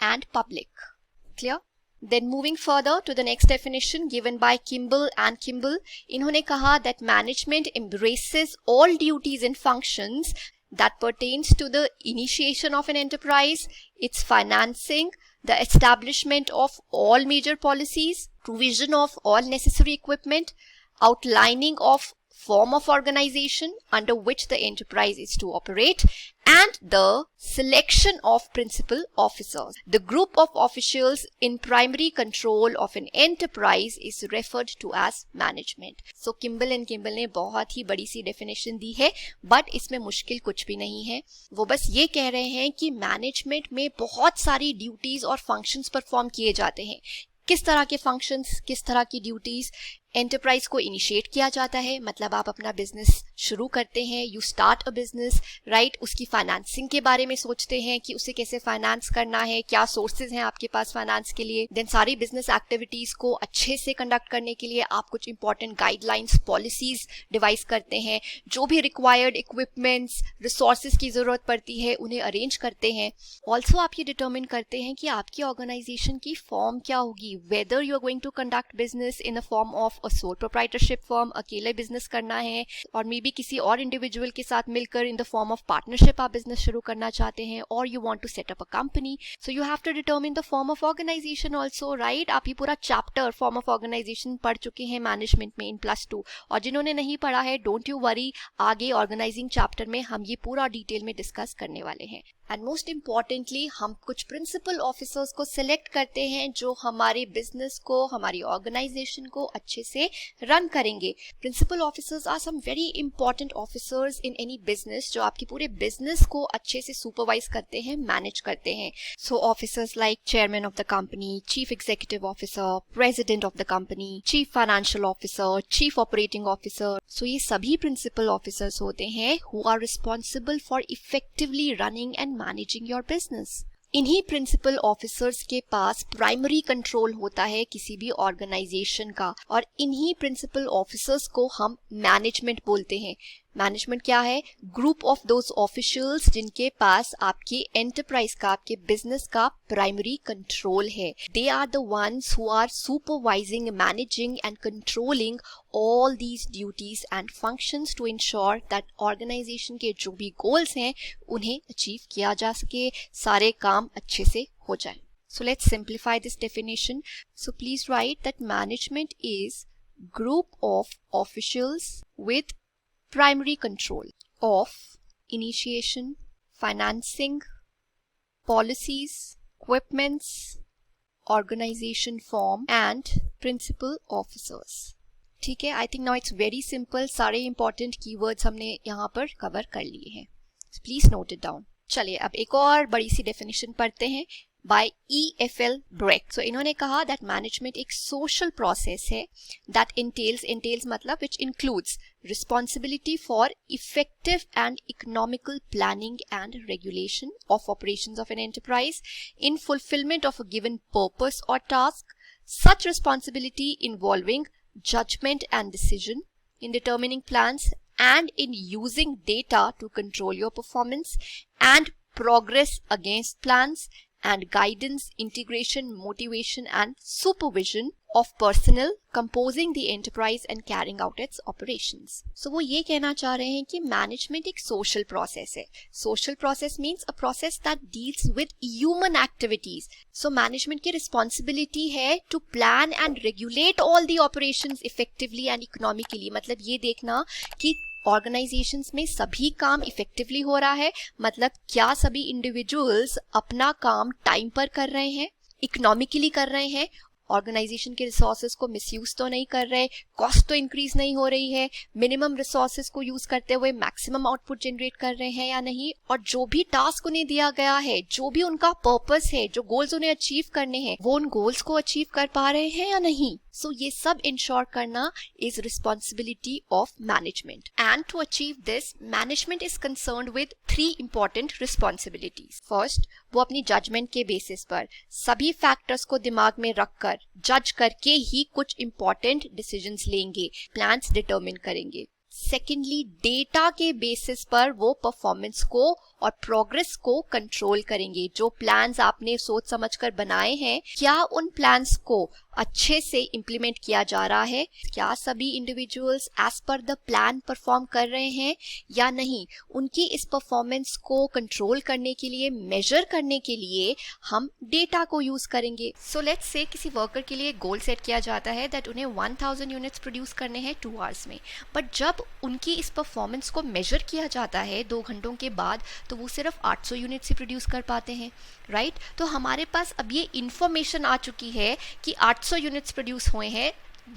and public. Clear? Then moving further to the next definition given by Kimball and Kimball, इन्होंने कहा that management embraces all duties and functions that pertains to the initiation of an enterprise, its financing, the establishment of all major policies, provision of all necessary equipment, outlining of form of organization under which the enterprise is to operate, and the selection of principal officers. The group of officials in primary control of an enterprise is referred to as management. So Kimball and Kimball ने बहुत ही बड़ी सी definition दी है, but इसमें मुश्किल कुछ भी नहीं है। वो बस ये कह रहे हैं कि मैनेजमेंट में बहुत सारी ड्यूटीज और फंक्शंस परफॉर्म किए जाते हैं। किस तरह के फंक्शंस, किस तरह की ड्यूटीज? एंटरप्राइज को इनिशिएट किया जाता है, मतलब आप अपना बिजनेस शुरू करते हैं, you start a business, right? उसकी फाइनेंसिंग के बारे में सोचते हैं कि उसे कैसे फाइनेंस करना है, क्या सोर्सेज हैं आपके पास फाइनेंस के लिए। देन सारी बिजनेस एक्टिविटीज को अच्छे से कंडक्ट करने के लिए आप कुछ इंपॉर्टेंट गाइडलाइंस, पॉलिसीज डिवाइस करते हैं। जो भी रिक्वायर्ड इक्विपमेंट्स, रिसोर्सेज की जरूरत पड़ती है उन्हें अरेंज करते हैं। ऑल्सो आप ये डिटर्मिन करते हैं कि आपकी ऑर्गेनाइजेशन की फॉर्म क्या होगी, whether you are going to conduct business in a form of a sole proprietorship firm, अकेले बिजनेस करना है, और मे बी किसी और इंडिविजुअल के साथ मिलकर in the form of partnership आप बिजनेस शुरू करना चाहते हैं, और you want to set up a company, so you have to determine the form of organisation also, right. आप ये पूरा चैप्टर फॉर्म ऑफ ऑर्गेनाइजेशन पढ़ चुके हैं मैनेजमेंट में इन +2, और जिन्होंने नहीं पढ़ा है डोंट यू वरी, आगे ऑर्गेनाइजिंग चैप्टर में हम ये पूरा डिटेल में डिस्कस करने वाले हैं। एंड मोस्ट इम्पॉर्टेंटली हम कुछ प्रिंसिपल ऑफिसर्स को सिलेक्ट करते हैं जो हमारे बिजनेस को, हमारी ऑर्गेनाइजेशन को अच्छे से रन करेंगे। Principal officers are some very important officers in any business जो आपके पूरे बिजनेस को अच्छे से सुपरवाइज करते हैं, मैनेज करते हैं। So officers like chairman of the company, chief executive officer, president of the company, chief financial officer, chief operating officer, so ये सभी प्रिंसिपल ऑफिसर्स होते हैं who are responsible for effectively running and managing your business. इन्हीं principal officers के पास primary control होता है किसी भी ऑर्गेनाइजेशन का, और इन्हीं प्रिंसिपल ऑफिसर्स को हम मैनेजमेंट बोलते हैं। मैनेजमेंट क्या है? ग्रुप ऑफ दोज ऑफिशियल्स जिनके पास आपके एंटरप्राइज का, आपके बिजनेस का प्राइमरी कंट्रोल है। They are the ones who are supervising, managing and controlling all these duties and functions to ensure that organization के जो भी goals हैं उन्हें achieve किया जा सके, सारे काम अच्छे से हो जाए। So let's simplify this definition. So please write that management is group of officials with primary control of initiation, financing, policies, equipments, organization form and principal officers. ठीक है, I think now it's very simple. सारे important keywords हमने यहाँ पर cover कर लिए हैं, please note it down. चलिए अब एक और बड़ी सी डेफिनेशन पढ़ते हैं बाय EFL Brecht। सो इन्होंने कहा दैट मैनेजमेंट एक सोशल प्रोसेस है दैट इंटेल्स मतलब which includes responsibility for effective and economical planning and regulation of operations of an enterprise in fulfillment of a given purpose or task, such responsibility involving judgment and decision in determining plans and in using data to control your performance and progress against plans, and guidance, integration, motivation and supervision of personnel composing the enterprise and carrying out its operations. So वो ये कहना चाह रहे हैं कि management एक social process है। Social process means a process that deals with human activities. So management की रिस्पॉन्सिबिलिटी है to plan and regulate all the operations effectively and economically. मतलब ये देखना कि ऑर्गेनाइजेशंस में सभी काम इफेक्टिवली हो रहा है, मतलब क्या सभी इंडिविजुअल्स अपना काम टाइम पर कर रहे हैं, इकोनॉमिकली कर रहे हैं, ऑर्गेनाइजेशन के रिसोर्सेज को मिसयूज तो नहीं कर रहे, कॉस्ट तो इंक्रीज नहीं हो रही है, मिनिमम रिसोर्सेज को यूज करते हुए मैक्सिमम आउटपुट जनरेट कर रहे हैं या नहीं, और जो भी टास्क उन्हें दिया गया है, जो भी उनका पर्पस है, जो गोल्स उन्हें अचीव करने हैं, वो उन गोल्स को अचीव कर पा रहे हैं या नहीं। सो ये सब इंश्योर करना is responsibility of management. And to achieve this management is concerned with 3 important responsibilities. First, वो अपनी जजमेंट के बेसिस पर सभी फैक्टर्स को दिमाग में रखकर जज करके ही कुछ इंपॉर्टेंट डिसीजंस लेंगे, प्लान्स डिटरमिन करेंगे। सेकेंडली, डेटा के बेसिस पर वो परफॉर्मेंस को और प्रोग्रेस को कंट्रोल करेंगे। जो प्लान्स आपने सोच समझकर बनाए हैं, क्या उन प्लान्स को अच्छे से इम्प्लीमेंट किया जा रहा है, क्या सभी individuals as per the plan perform कर रहे हैं या नहीं। उनकी इस परफॉर्मेंस को कंट्रोल करने के लिए, मेजर करने के लिए हम डेटा को यूज करेंगे। सो लेट्स से किसी वर्कर के लिए गोल सेट किया जाता है दैट उन्हें 1000 यूनिट्स प्रोड्यूस करने हैं 2 आवर्स में, बट जब उनकी इस परफॉर्मेंस को मेजर किया जाता है 2 घंटों के बाद, तो वो सिर्फ 800 यूनिट्स ही प्रोड्यूस कर पाते हैं, राइट। तो हमारे पास अब ये इंफॉर्मेशन आ चुकी है कि 800 यूनिट्स प्रोड्यूस हुए हैं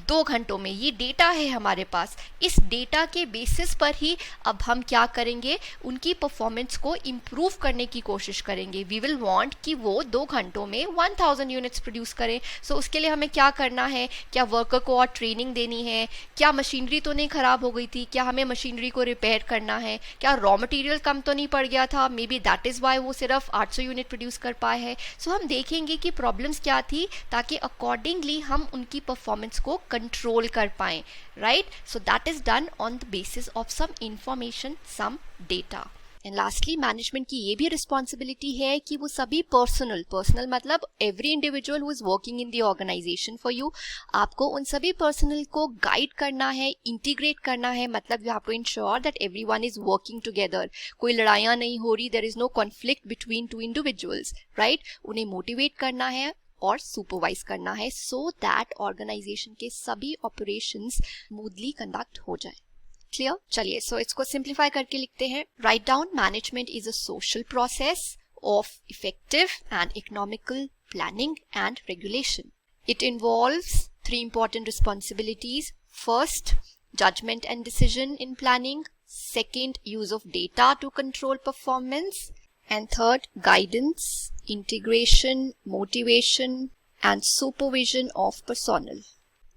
2 घंटों में, ये डेटा है हमारे पास। इस डेटा के बेसिस पर ही अब हम क्या करेंगे, उनकी परफॉर्मेंस को इम्प्रूव करने की कोशिश करेंगे। वी विल वांट कि वो 2 घंटों में 1000 यूनिट्स प्रोड्यूस करें। सो उसके लिए हमें क्या करना है, क्या वर्कर को और ट्रेनिंग देनी है, क्या मशीनरी तो नहीं खराब हो गई थी, क्या हमें मशीनरी को रिपेयर करना है, क्या रॉ मटेरियल कम तो नहीं पड़ गया था, may be that is why वो सिर्फ 800 यूनिट प्रोड्यूस कर पाए हैं। सो हम देखेंगे कि प्रॉब्लम्स क्या थी, ताकि अकॉर्डिंगली हम उनकी परफॉर्मेंस को कंट्रोल कर पाएं, right. So that is done on the basis of some information, some data. And lastly management की ये भी रिस्पॉन्सिबिलिटी है कि वो सभी पर्सनल मतलब every individual who is working in the organisation for you, आपको उन सभी पर्सनल को गाइड करना है, इंटीग्रेट करना है, मतलब you have to ensure that everyone is working together, कोई लड़ाइयाँ नहीं हो रही, there is no conflict between two individuals, right. उन्हें मोटिवेट करना है और सुपरवाइज करना है सो दैट ऑर्गेनाइजेशन के सभी ऑपरेशंस स्मूथली कंडक्ट हो जाए। क्लियर? चलिए, सो इसको सिंप्लीफाई करके लिखते हैं। Write down, management is a social process of effective and economical planning and regulation. It involves 3 important responsibilities. First, judgment and decision in planning. Second, use of data to control performance. And third, guidance, integration, motivation, and supervision of personnel.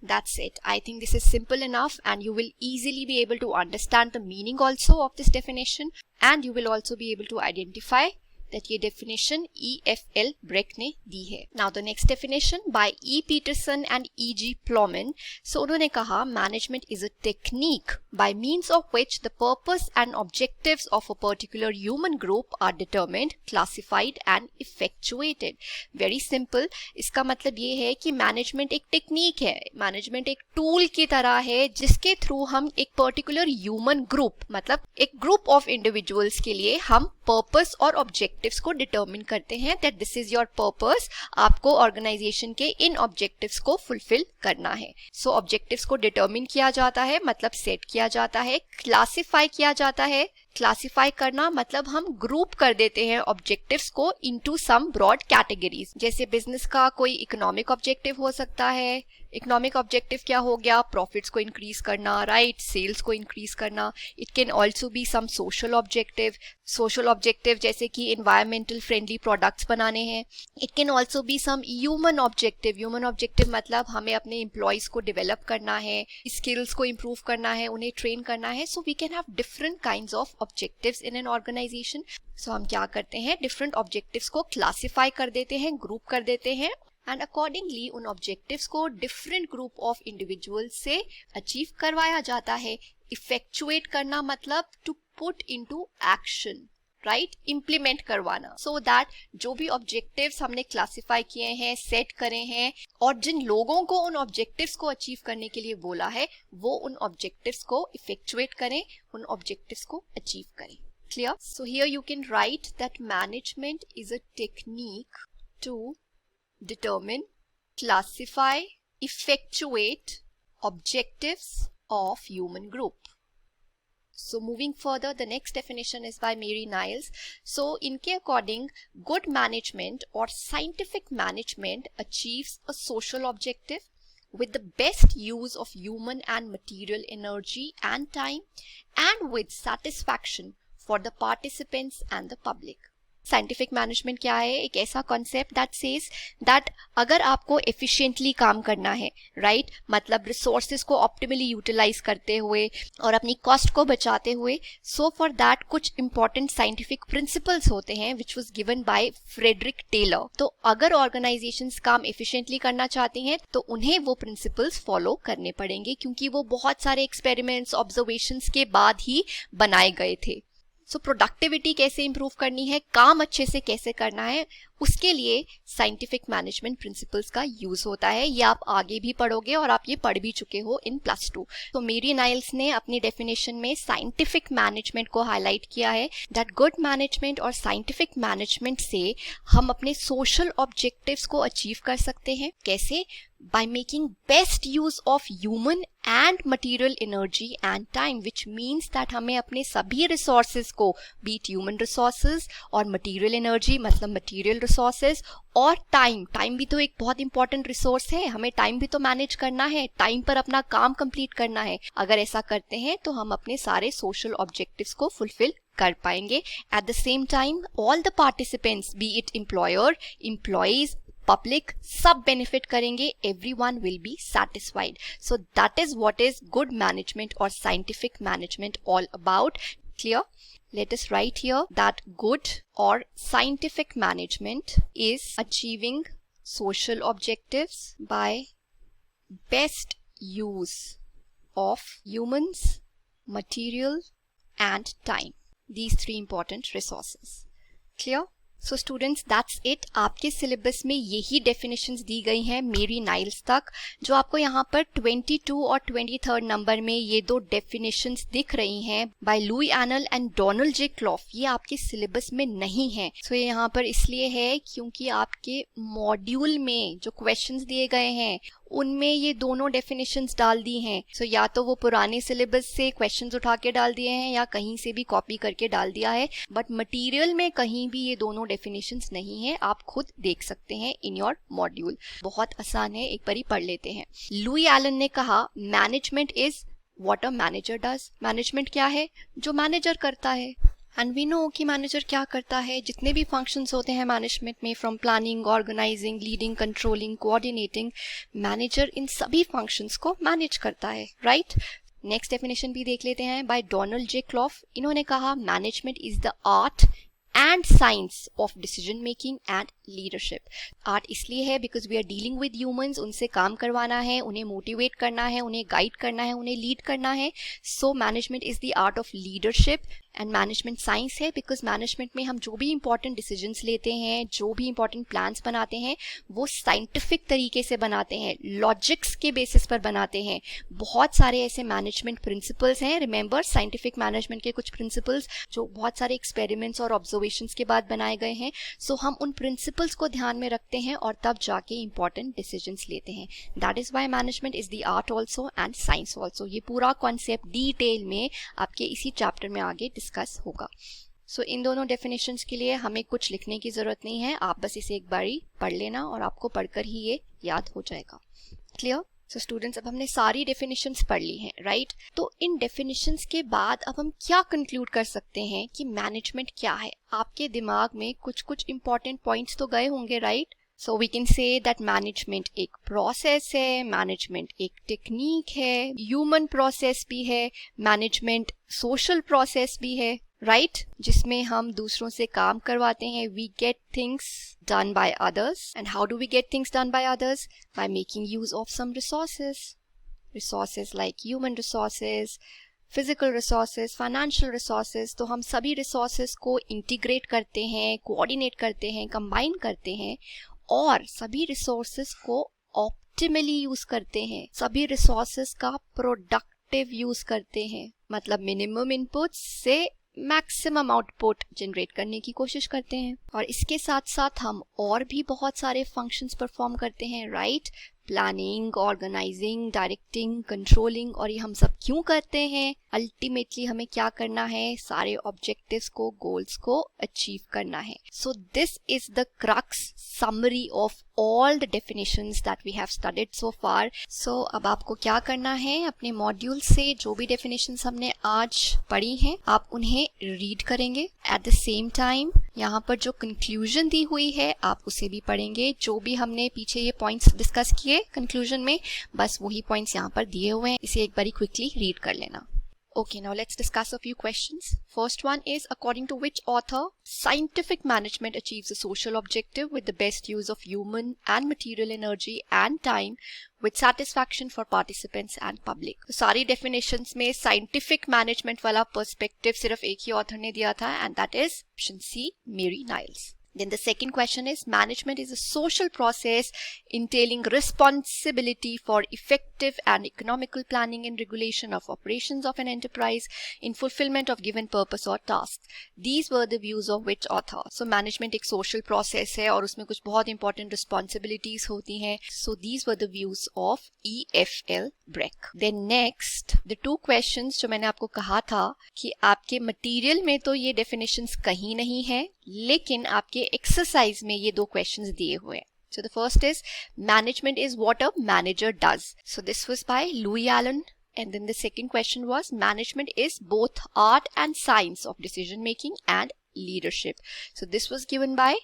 That's it. I think this is simple enough and you will easily be able to understand the meaning also of this definition, and you will also be able to identify that ये definition EFL Breck ने दी है। Now the next definition by E. Peterson and E.G. Plowman. So उन्होंने कहा management is a technique by means of which the purpose and objectives of a particular human group are determined, classified and effectuated. Very simple. इसका मतलब ये है कि management एक technique है, management एक टूल की तरह है जिसके थ्रू हम एक पर्टिकुलर ह्यूमन ग्रुप, मतलब एक ग्रुप ऑफ इंडिविजुअल्स के लिए हम पर्पस और ऑब्जेक्टिव्स को डिटरमिन करते हैं that this is your purpose, आपको ऑर्गेनाइजेशन के इन ऑब्जेक्टिव्स को फुलफिल करना है। सो ऑब्जेक्टिव्स को डिटरमिन किया जाता है, मतलब सेट किया जाता है, क्लासिफाई किया जाता है, क्लासिफाई करना मतलब हम ग्रुप कर देते हैं ऑब्जेक्टिव्स को इनटू सम ब्रॉड कैटेगरीज। जैसे बिजनेस का कोई इकोनॉमिक ऑब्जेक्टिव हो सकता है, इकोनॉमिक ऑब्जेक्टिव क्या हो गया, प्रॉफिट्स को इंक्रीज करना, राइट, सेल्स को इंक्रीज करना। It can also be some social objective, social objective जैसे कि एनवायरमेंटल फ्रेंडली प्रोडक्ट्स बनाने हैं। It can also be some human objective, human objective मतलब हमें अपने एम्प्लॉयज को डेवलप करना है, स्किल्स को इम्प्रूव करना है, उन्हें ट्रेन करना है। So we can have different kinds of objectives in an organisation. So हम क्या करते हैं, डिफरेंट ऑब्जेक्टिव्स को क्लासिफाई कर देते हैं, ग्रुप कर देते हैं, एंड अकॉर्डिंगली उन ऑब्जेक्टिव्स को डिफरेंट ग्रुप ऑफ इंडिविजुअल से अचीव करवाया जाता है। इफेक्चुएट करना मतलब to put into action, right, implement करवाना, सो दैट जो भी ऑब्जेक्टिव्स हमने क्लासिफाई किए हैं, सेट करे हैं, और जिन लोगों को उन ऑब्जेक्टिव्स को अचीव करने के लिए बोला है वो उन ऑब्जेक्टिव्स को इफेक्चुएट करें, उन ऑब्जेक्टिव्स को अचीव करें। Clear? So here you can write that management is a technique to determine, classify, effectuate objectives of human group. So moving further, the next definition is by Mary Niles. So इनके according, good management or scientific management achieves a social objective with the best use of human and material energy and time, and with satisfaction for the participants and the public. Scientific management क्या है? एक ऐसा concept that says that अगर आपको efficiently काम करना है, right, मतलब रिसोर्सेज को ऑप्टिमली यूटिलाइज करते हुए और अपनी कॉस्ट को बचाते हुए, सो फॉर दैट कुछ इंपॉर्टेंट साइंटिफिक प्रिंसिपल्स होते हैं which was given by Frederick Taylor. तो अगर ऑर्गेनाइजेशंस काम एफिशिएंटली करना चाहती हैं तो उन्हें वो प्रिंसिपल्स फॉलो करने पड़ेंगे, क्योंकि वो बहुत सारे एक्सपेरिमेंट्स, ऑब्जर्वेशंस के बाद ही बनाए गए थे। सो प्रोडक्टिविटी कैसे इंप्रूव करनी है, काम अच्छे से कैसे करना है, उसके लिए साइंटिफिक मैनेजमेंट प्रिंसिपल्स का यूज होता है। ये आप आगे भी पढ़ोगे और आप ये पढ़ भी चुके हो इन +2। तो मेरी नाइल्स ने अपनी डेफिनेशन में साइंटिफिक मैनेजमेंट को हाईलाइट किया है दैट गुड मैनेजमेंट और साइंटिफिक मैनेजमेंट से हम अपने सोशल ऑब्जेक्टिव्स को अचीव कर सकते हैं। कैसे? by making best use of human and material energy and time, which means that हमें अपने सभी resources को, be it human resources और material energy मतलब material resources, और टाइम भी तो एक बहुत इंपॉर्टेंट रिसोर्स है, हमें टाइम भी तो मैनेज करना है, टाइम पर अपना काम कंप्लीट करना है। अगर ऐसा करते हैं तो हम अपने सारे सोशल ऑब्जेक्टिव्स को फुलफिल कर पाएंगे। Eight the same time all the participants, B it employer, employees, public, सब बेनिफिट करेंगे, everyone will be satisfied. So that is what is good management or scientific management all about. Clear? Let us write here that good or scientific management is achieving social objectives by best use of humans, material and time. these three important resources. Clear? So students that's it. आपके syllabus में यही definitions दी गई हैं मेरी Niles तक. जो आपको यहाँ पर 22 और 23 नंबर में ये दो डेफिनेशंस दिख रही हैं बाय लुई एनल एंड डोनाल्ड जे क्लॉफ, ये आपके सिलेबस में नहीं है. सो ये यहाँ पर इसलिए है क्योंकि आपके मॉड्यूल में जो क्वेश्चंस दिए गए हैं उनमें ये दोनों डेफिनेशंस डाल दी हैं. सो या तो वो पुराने सिलेबस से क्वेश्चंस उठा के डाल दिए हैं या कहीं से भी कॉपी करके डाल दिया है, बट मटेरियल में कहीं भी ये दोनों डेफिनेशंस नहीं है. आप खुद देख सकते हैं इन योर मॉड्यूल. बहुत आसान है, एक बारी पढ़ लेते हैं. लुई एलन ने कहा management is what a manager does. Management क्या है? जो मैनेजर करता है. एंड वी नो कि मैनेजर क्या करता है. जितने भी फंक्शंस होते हैं मैनेजमेंट में, from planning, organising, leading, controlling, coordinating, manager इन सभी फंक्शंस को मैनेज करता है, राइट? नेक्स्ट डेफिनेशन भी देख लेते हैं बाय डोनाल्ड जे क्लॉफ. इन्होंने कहा management is the art and science of decision making and leadership. Art इसलिए है because we are dealing with humans, उनसे काम करवाना है, उन्हें मोटिवेट करना है, उन्हें गाइड करना है, उन्हें लीड करना है. सो management is the art of leadership. And management science है बिकॉज मैनेजमेंट में हम जो भी इंपॉर्टेंट डिसीजंस लेते हैं, जो भी इंपॉर्टेंट प्लान्स बनाते हैं, वो साइंटिफिक तरीके से बनाते हैं, लॉजिक्स के बेसिस पर बनाते हैं. बहुत सारे ऐसे मैनेजमेंट प्रिंसिपल्स हैं. रिमेंबर साइंटिफिक मैनेजमेंट के कुछ प्रिंसिपल्स जो बहुत सारे एक्सपेरिमेंट्स और ऑब्जर्वेशंस के बाद बनाए गए हैं. सो हम उन प्रिंसिपल्स को ध्यान में रखते हैं और तब जाके इंपॉर्टेंट डिसीजंस लेते हैं. That is why management is the art also and science also. ये पूरा कॉन्सेप्ट डिटेल में आपके इसी चैप्टर में आगे डिस्कस होगा. सो इन दोनों डेफिनेशंस के लिए हमें कुछ लिखने की जरूरत नहीं है. आप बस इसे एक बारी पढ़ लेना और आपको पढ़कर ही ये याद हो जाएगा. क्लियर? सो स्टूडेंट्स, अब हमने सारी डेफिनेशंस पढ़ ली हैं, राइट? तो इन डेफिनेशंस के बाद अब हम क्या कंक्लूड कर सकते हैं कि मैनेजमेंट क्या है? आपके दिमाग में कुछ कुछ इंपॉर्टेंट पॉइंट्स तो गए होंगे, right? So we can say that management एक प्रोसेस है, मैनेजमेंट एक टेक्निक है, ह्यूमन प्रोसेस भी है, मैनेजमेंट सोशल प्रोसेस भी है, राइट? जिसमें हम दूसरों से काम करवाते हैं. We get things done by others. And how do we get things done by others? By making use of some resources like human resources, physical resources, financial resources. तो हम सभी resources को integrate करते हैं, coordinate करते हैं, combine करते हैं और सभी resources को optimally use करते हैं. सभी resources का productive use करते हैं. मतलब minimum inputs से मैक्सिमम आउटपुट जनरेट करने की कोशिश करते हैं. और इसके साथ साथ हम और भी बहुत सारे फंक्शंस परफॉर्म करते हैं, right? Planning, organising, directing, controlling. और ये हम सब क्यों करते हैं? अल्टीमेटली हमें क्या करना है? सारे ऑब्जेक्टिव्स को, गोल्स को अचीव करना है. So this is the crux summary of all the definitions that we have studied so far. So अब आपको क्या करना है? अपने मॉड्यूल से जो भी डेफिनेशंस हमने आज पढ़ी हैं, आप उन्हें रीड करेंगे. एट द सेम टाइम यहाँ पर जो कंक्लूजन दी हुई है आप उसे भी पढ़ेंगे. जो भी हमने पीछे ये पॉइंट्स डिस्कस किए कंक्लूजन में, बस वही पॉइंट्स यहाँ पर दिए हुए हैं. इसे एक बारी क्विकली रीड कर लेना. Okay, now let's discuss a few questions. First one is, according to which author scientific management achieves a social objective with the best use of human and material energy and time with satisfaction for participants and public. तो सारी definitions में scientific management वाला perspective सिर्फ एक ही author ने दिया था, and that is option C, Mary Niles. Then the second question is, management is a social process entailing responsibility for effective and economical planning and regulation of operations of an enterprise in fulfillment of given purpose or task. These were the views of which author? So management एक social process है और उसमें कुछ बहुत important responsibilities होती हैं. So these were the views of E.F.L. Breck. Then next, the two questions जो मैंने आपको कहा था कि आपके material में तो ये definitions कहीं नहीं है, लेकिन आपके एक्सरसाइज में ये दो क्वेश्चंस दिए हुए हैं. So the first is, management is what a manager does. So this was by Louis Allen. And then the second question was, management is both art and science of decision making and leadership. So this was given by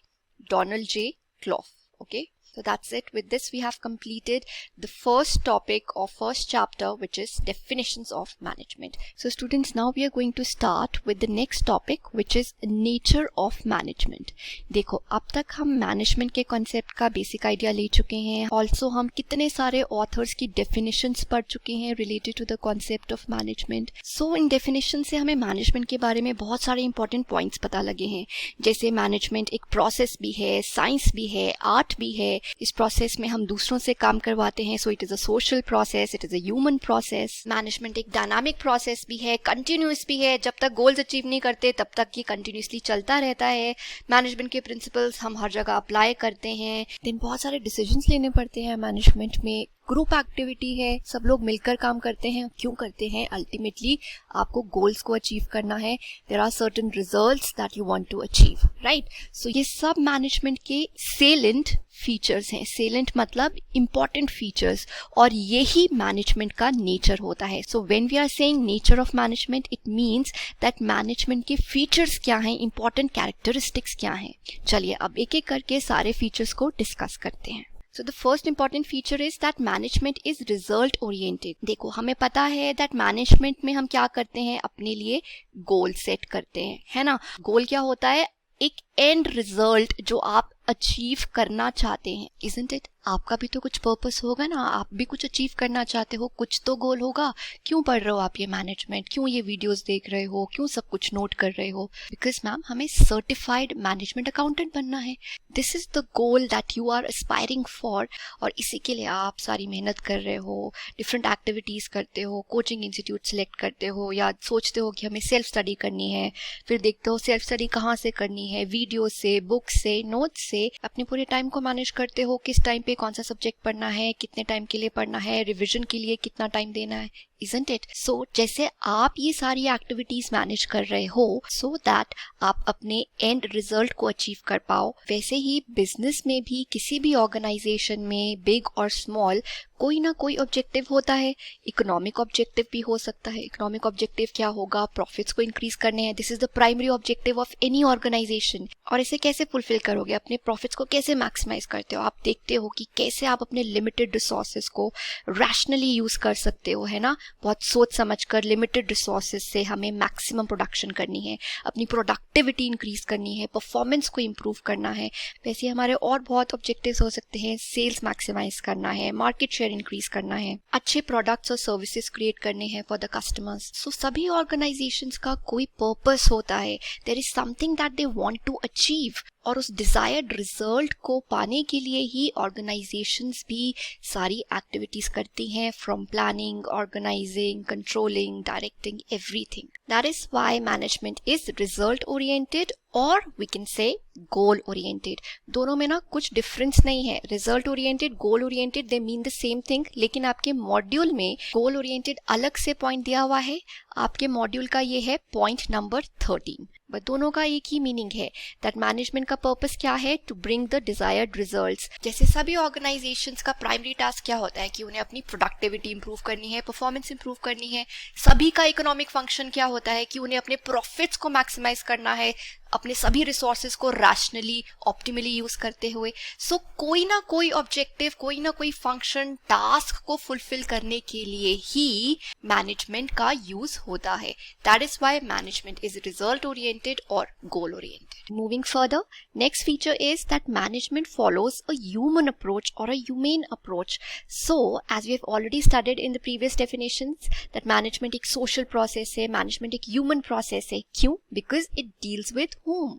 Donald J. Clough. Okay. So that's it. With this, we have completed the first topic of first chapter, which is definitions of management. So students, now we are going to start with the next topic, which is nature of management. देखो, अब तक हम management के concept का basic idea ले चुके हैं. Also हम कितने सारे ऑथर्स की डेफिनेशंस पढ़ चुके हैं related to the concept of management. So इन डेफिनेशन से हमें मैनेजमेंट के बारे में बहुत सारे इंपॉर्टेंट पॉइंट्स पता लगे हैं. जैसे मैनेजमेंट एक प्रोसेस भी है, साइंस भी है, आर्ट भी है. इस प्रोसेस में हम दूसरों से काम करवाते हैं. So it is a social process, it is a human process. Management एक डायनामिक प्रोसेस भी है, कंटिन्यूअस भी है. जब तक गोल्स अचीव नहीं करते तब तक ये कंटिन्यूसली चलता रहता है. मैनेजमेंट के प्रिंसिपल्स हम हर जगह अप्लाई करते हैं. देन बहुत सारे डिसीजंस लेने पड़ते हैं मैनेजमेंट में. ग्रुप एक्टिविटी है, सब लोग मिलकर काम करते हैं. क्यों करते हैं? अल्टीमेटली आपको गोल्स को अचीव करना है. There are certain results that you want to achieve, right? So ये सब मैनेजमेंट के सेलेंट फीचर्स हैं. सेलेंट मतलब इंपॉर्टेंट फीचर्स, और यही मैनेजमेंट का नेचर होता है. So when we are saying nature of management, it means that management के फीचर्स क्या हैं, इंपॉर्टेंट कैरेक्टरिस्टिक्स क्या हैं. चलिए अब एक एक करके सारे फीचर्स को डिस्कस करते हैं. So the first important feature is that management is result oriented. देखो, हमें पता है that management में हम क्या करते हैं, अपने लिए गोल सेट करते हैं, है ना? गोल क्या होता है? एक एंड रिजल्ट जो आप अचीव करना चाहते हैं, isn't it? आपका भी तो कुछ पर्पस होगा ना, आप भी कुछ अचीव करना चाहते हो, कुछ तो गोल होगा. क्यों पढ़ रहे हो आप ये मैनेजमेंट? क्यों ये वीडियोस देख रहे हो? क्यों सब कुछ नोट कर रहे हो? बिकॉज मैम हमें सर्टिफाइड मैनेजमेंट अकाउंटेंट बनना है. This is the goal that you are aspiring for, और इसी के लिए आप सारी मेहनत कर रहे हो, डिफरेंट एक्टिविटीज करते हो, कोचिंग इंस्टीट्यूट सेलेक्ट करते हो, या सोचते हो कि हमें सेल्फ स्टडी करनी है. फिर देखते हो सेल्फ स्टडी कहाँ से करनी है, वीडियो से, बुक से, नोट्स से. अपने पूरे टाइम को मैनेज करते हो, किस टाइम पे कौन सा सब्जेक्ट पढ़ना है, कितने टाइम के लिए पढ़ना है, रिवीजन के लिए कितना टाइम देना है, isn't it? So जैसे आप ये सारी एक्टिविटीज मैनेज कर रहे हो so that आप अपने एंड रिजल्ट को अचीव कर पाओ, वैसे ही बिजनेस में भी, किसी भी ऑर्गेनाइजेशन में, बिग और स्मॉल, कोई ना कोई ऑब्जेक्टिव होता है. इकोनॉमिक ऑब्जेक्टिव भी हो सकता है. इकोनॉमिक ऑब्जेक्टिव क्या होगा? प्रॉफिट्स को इंक्रीज करने हैं. This is the primary objective of any organisation. और इसे कैसे फुलफिल करोगे? अपने प्रॉफिट्स को कैसे मैक्सिमाइज करते हो? आप देखते हो कि कैसे आप अपने लिमिटेड रिसोर्सेज को रैशनली यूज कर सकते हो, है ना? बहुत सोच समझकर लिमिटेड रिसोर्सेज से हमें मैक्सिमम प्रोडक्शन करनी है, अपनी प्रोडक्टिविटी इंक्रीज करनी है, परफॉर्मेंस को इम्प्रूव करना है. वैसे हमारे और बहुत ऑब्जेक्टिव्स हो सकते हैं. सेल्स मैक्सिमाइज करना है, मार्केट शेयर इंक्रीज करना है, अच्छे प्रोडक्ट्स और सर्विसेज क्रिएट करने हैं फॉर द कस्टमर्स. सो सभी ऑर्गेनाइजेशंस का कोई पर्पस होता है. There is something that they want to achieve, और उस डिजायर्ड रिजल्ट को पाने के लिए ही ऑर्गेनाइजेशंस भी सारी एक्टिविटीज करती हैं, from planning, organising, controlling, directing, everything. That is why management is result oriented, और we can say goal oriented. दोनों में ना कुछ डिफरेंस नहीं है. Result oriented, goal oriented, they mean the same thing. लेकिन आपके मॉड्यूल में गोल ओरिएंटेड अलग से पॉइंट दिया हुआ है. आपके मॉड्यूल का ये है पॉइंट नंबर 13. बट दोनों का एक ही मीनिंग है, दैट मैनेजमेंट का पर्पस क्या है? To bring the desired results. जैसे सभी ऑर्गेनाइजेशंस का प्राइमरी टास्क क्या होता है कि उन्हें अपनी प्रोडक्टिविटी इंप्रूव करनी है, परफॉर्मेंस इंप्रूव करनी है. सभी का इकोनॉमिक फंक्शन क्या होता है कि उन्हें अपने प्रॉफिट्स को मैक्सिमाइज करना है, अपने सभी रिसोर्सेज को रैशनली, ऑप्टिमली यूज करते हुए. सो कोई ना कोई ऑब्जेक्टिव, कोई ना कोई फंक्शन, टास्क को फुलफिल करने के लिए ही मैनेजमेंट का यूज होता है. That is why management is result oriented और goal oriented. Moving further, next feature is that management follows a human approach और a humane approach. So as we have already studied in the previous definitions that management एक social process है, management एक human process है. क्यों? Because it deals with whom?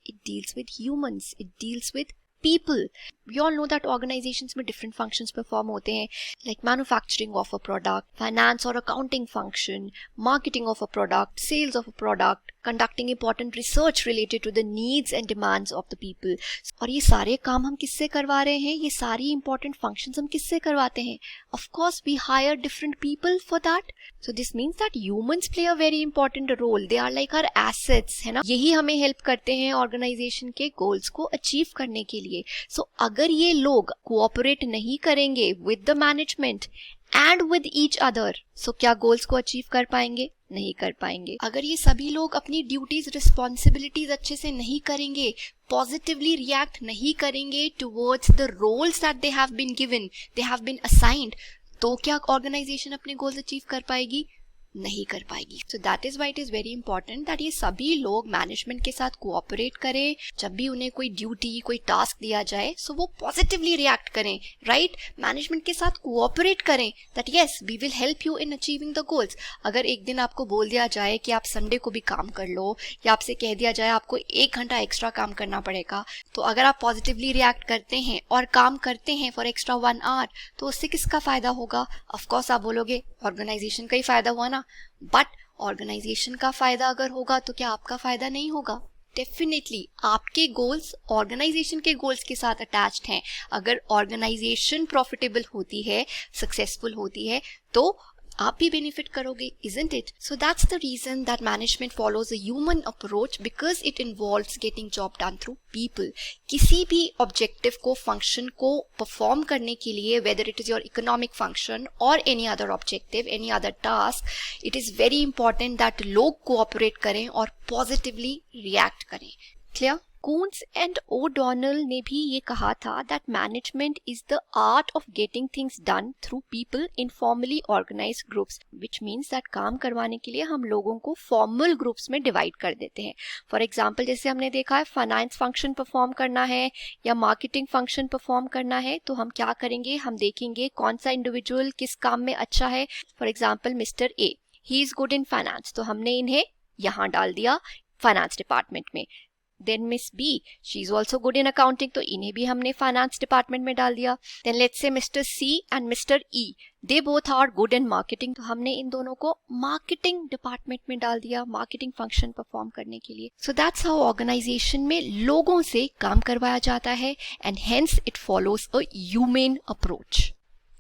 It deals with humans. It deals with people. We all know that organizations में different functions perform होते हैं, like manufacturing of a product, finance or accounting function, marketing of a product, sales of a product, conducting important research related to the needs and demands of the people. और ये सारे काम हम किससे करवा रहे हैं? ये सारी important functions हम किससे करवाते हैं? Of course, we hire different people for that. So this means that humans play a very important role. They are like our assets, है ना? यही हमें help करते हैं organization के goals को achieve करने के लिए. So अगर ये लोग cooperate नहीं करेंगे with the management and with each other, so क्या goals को achieve कर पाएंगे? नहीं कर पाएंगे। अगर ये सभी लोग अपनी ड्यूटीज रिस्पॉन्सिबिलिटीज अच्छे से नहीं करेंगे, पॉजिटिवली रिएक्ट नहीं करेंगे towards the roles that they have been given, they have been assigned, तो क्या ऑर्गेनाइजेशन अपने गोल्स अचीव कर पाएगी? नहीं कर पाएगी। सो that is why it is very important that ये सभी लोग मैनेजमेंट के साथ कोऑपरेट करें। जब भी उन्हें कोई ड्यूटी, कोई टास्क दिया जाए, सो वो पॉजिटिवली रिएक्ट करें, राइट? मैनेजमेंट के साथ कोऑपरेट करें that yes we will help you in achieving the goals. अगर एक दिन आपको बोल दिया जाए कि आप संडे को भी काम कर लो, या आपसे कह दिया जाए आपको 1 घंटा एक्स्ट्रा काम करना पड़ेगा, तो अगर आप पॉजिटिवली रिएक्ट करते हैं और काम करते हैं फॉर एक्स्ट्रा 1 आवर, तो उससे किसका फायदा होगा? ऑफकोर्स आप बोलोगे ऑर्गेनाइजेशन का ही फायदा हुआ ना। बट ऑर्गेनाइजेशन का फायदा अगर होगा तो क्या आपका फायदा नहीं होगा? डेफिनेटली आपके गोल्स ऑर्गेनाइजेशन के गोल्स के साथ अटैच्ड हैं। अगर ऑर्गेनाइजेशन प्रॉफिटेबल होती है, सक्सेसफुल होती है, तो आप भी बेनिफिट करोगे, isn't it? So that's the reason that management follows a human approach, because it involves getting job done through people. किसी भी ऑब्जेक्टिव को, फंक्शन को परफॉर्म करने के लिए, whether it is your economic function or any other objective, any other task, it is very important that लोग cooperate करें और पॉजिटिवली रिएक्ट करें। क्लियर? कून्स एंड ओडोनल ने भी ये कहा था that management is the art of getting things done through people in formally organised groups, which means that काम करवाने के लिए हम लोगों को फॉर्मल ग्रुप्स में डिवाइड कर देते हैं। फॉर एग्जाम्पल, जैसे हमने देखा है फाइनेंस फंक्शन परफॉर्म करना है या मार्केटिंग फंक्शन परफॉर्म करना है, तो हम क्या करेंगे? हम देखेंगे कौन सा इंडिविजुअल किस काम में अच्छा है। For example, mister A, he is good in finance, तो हमने इन्हें यहाँ डाल दिया फाइनेंस डिपार्टमेंट में। Then miss B, she is also good in accounting, तो इन्हें भी हमने फाइनेंस डिपार्टमेंट में डाल दिया। Then let's say mister C and mister E, they both are good in marketing, तो हमने इन दोनों को मार्केटिंग डिपार्टमेंट में डाल दिया मार्केटिंग फंक्शन परफॉर्म करने के लिए। सो दैट्स हाउ ऑर्गेनाइजेशन में लोगों से काम करवाया जाता है, and hence it follows a human approach.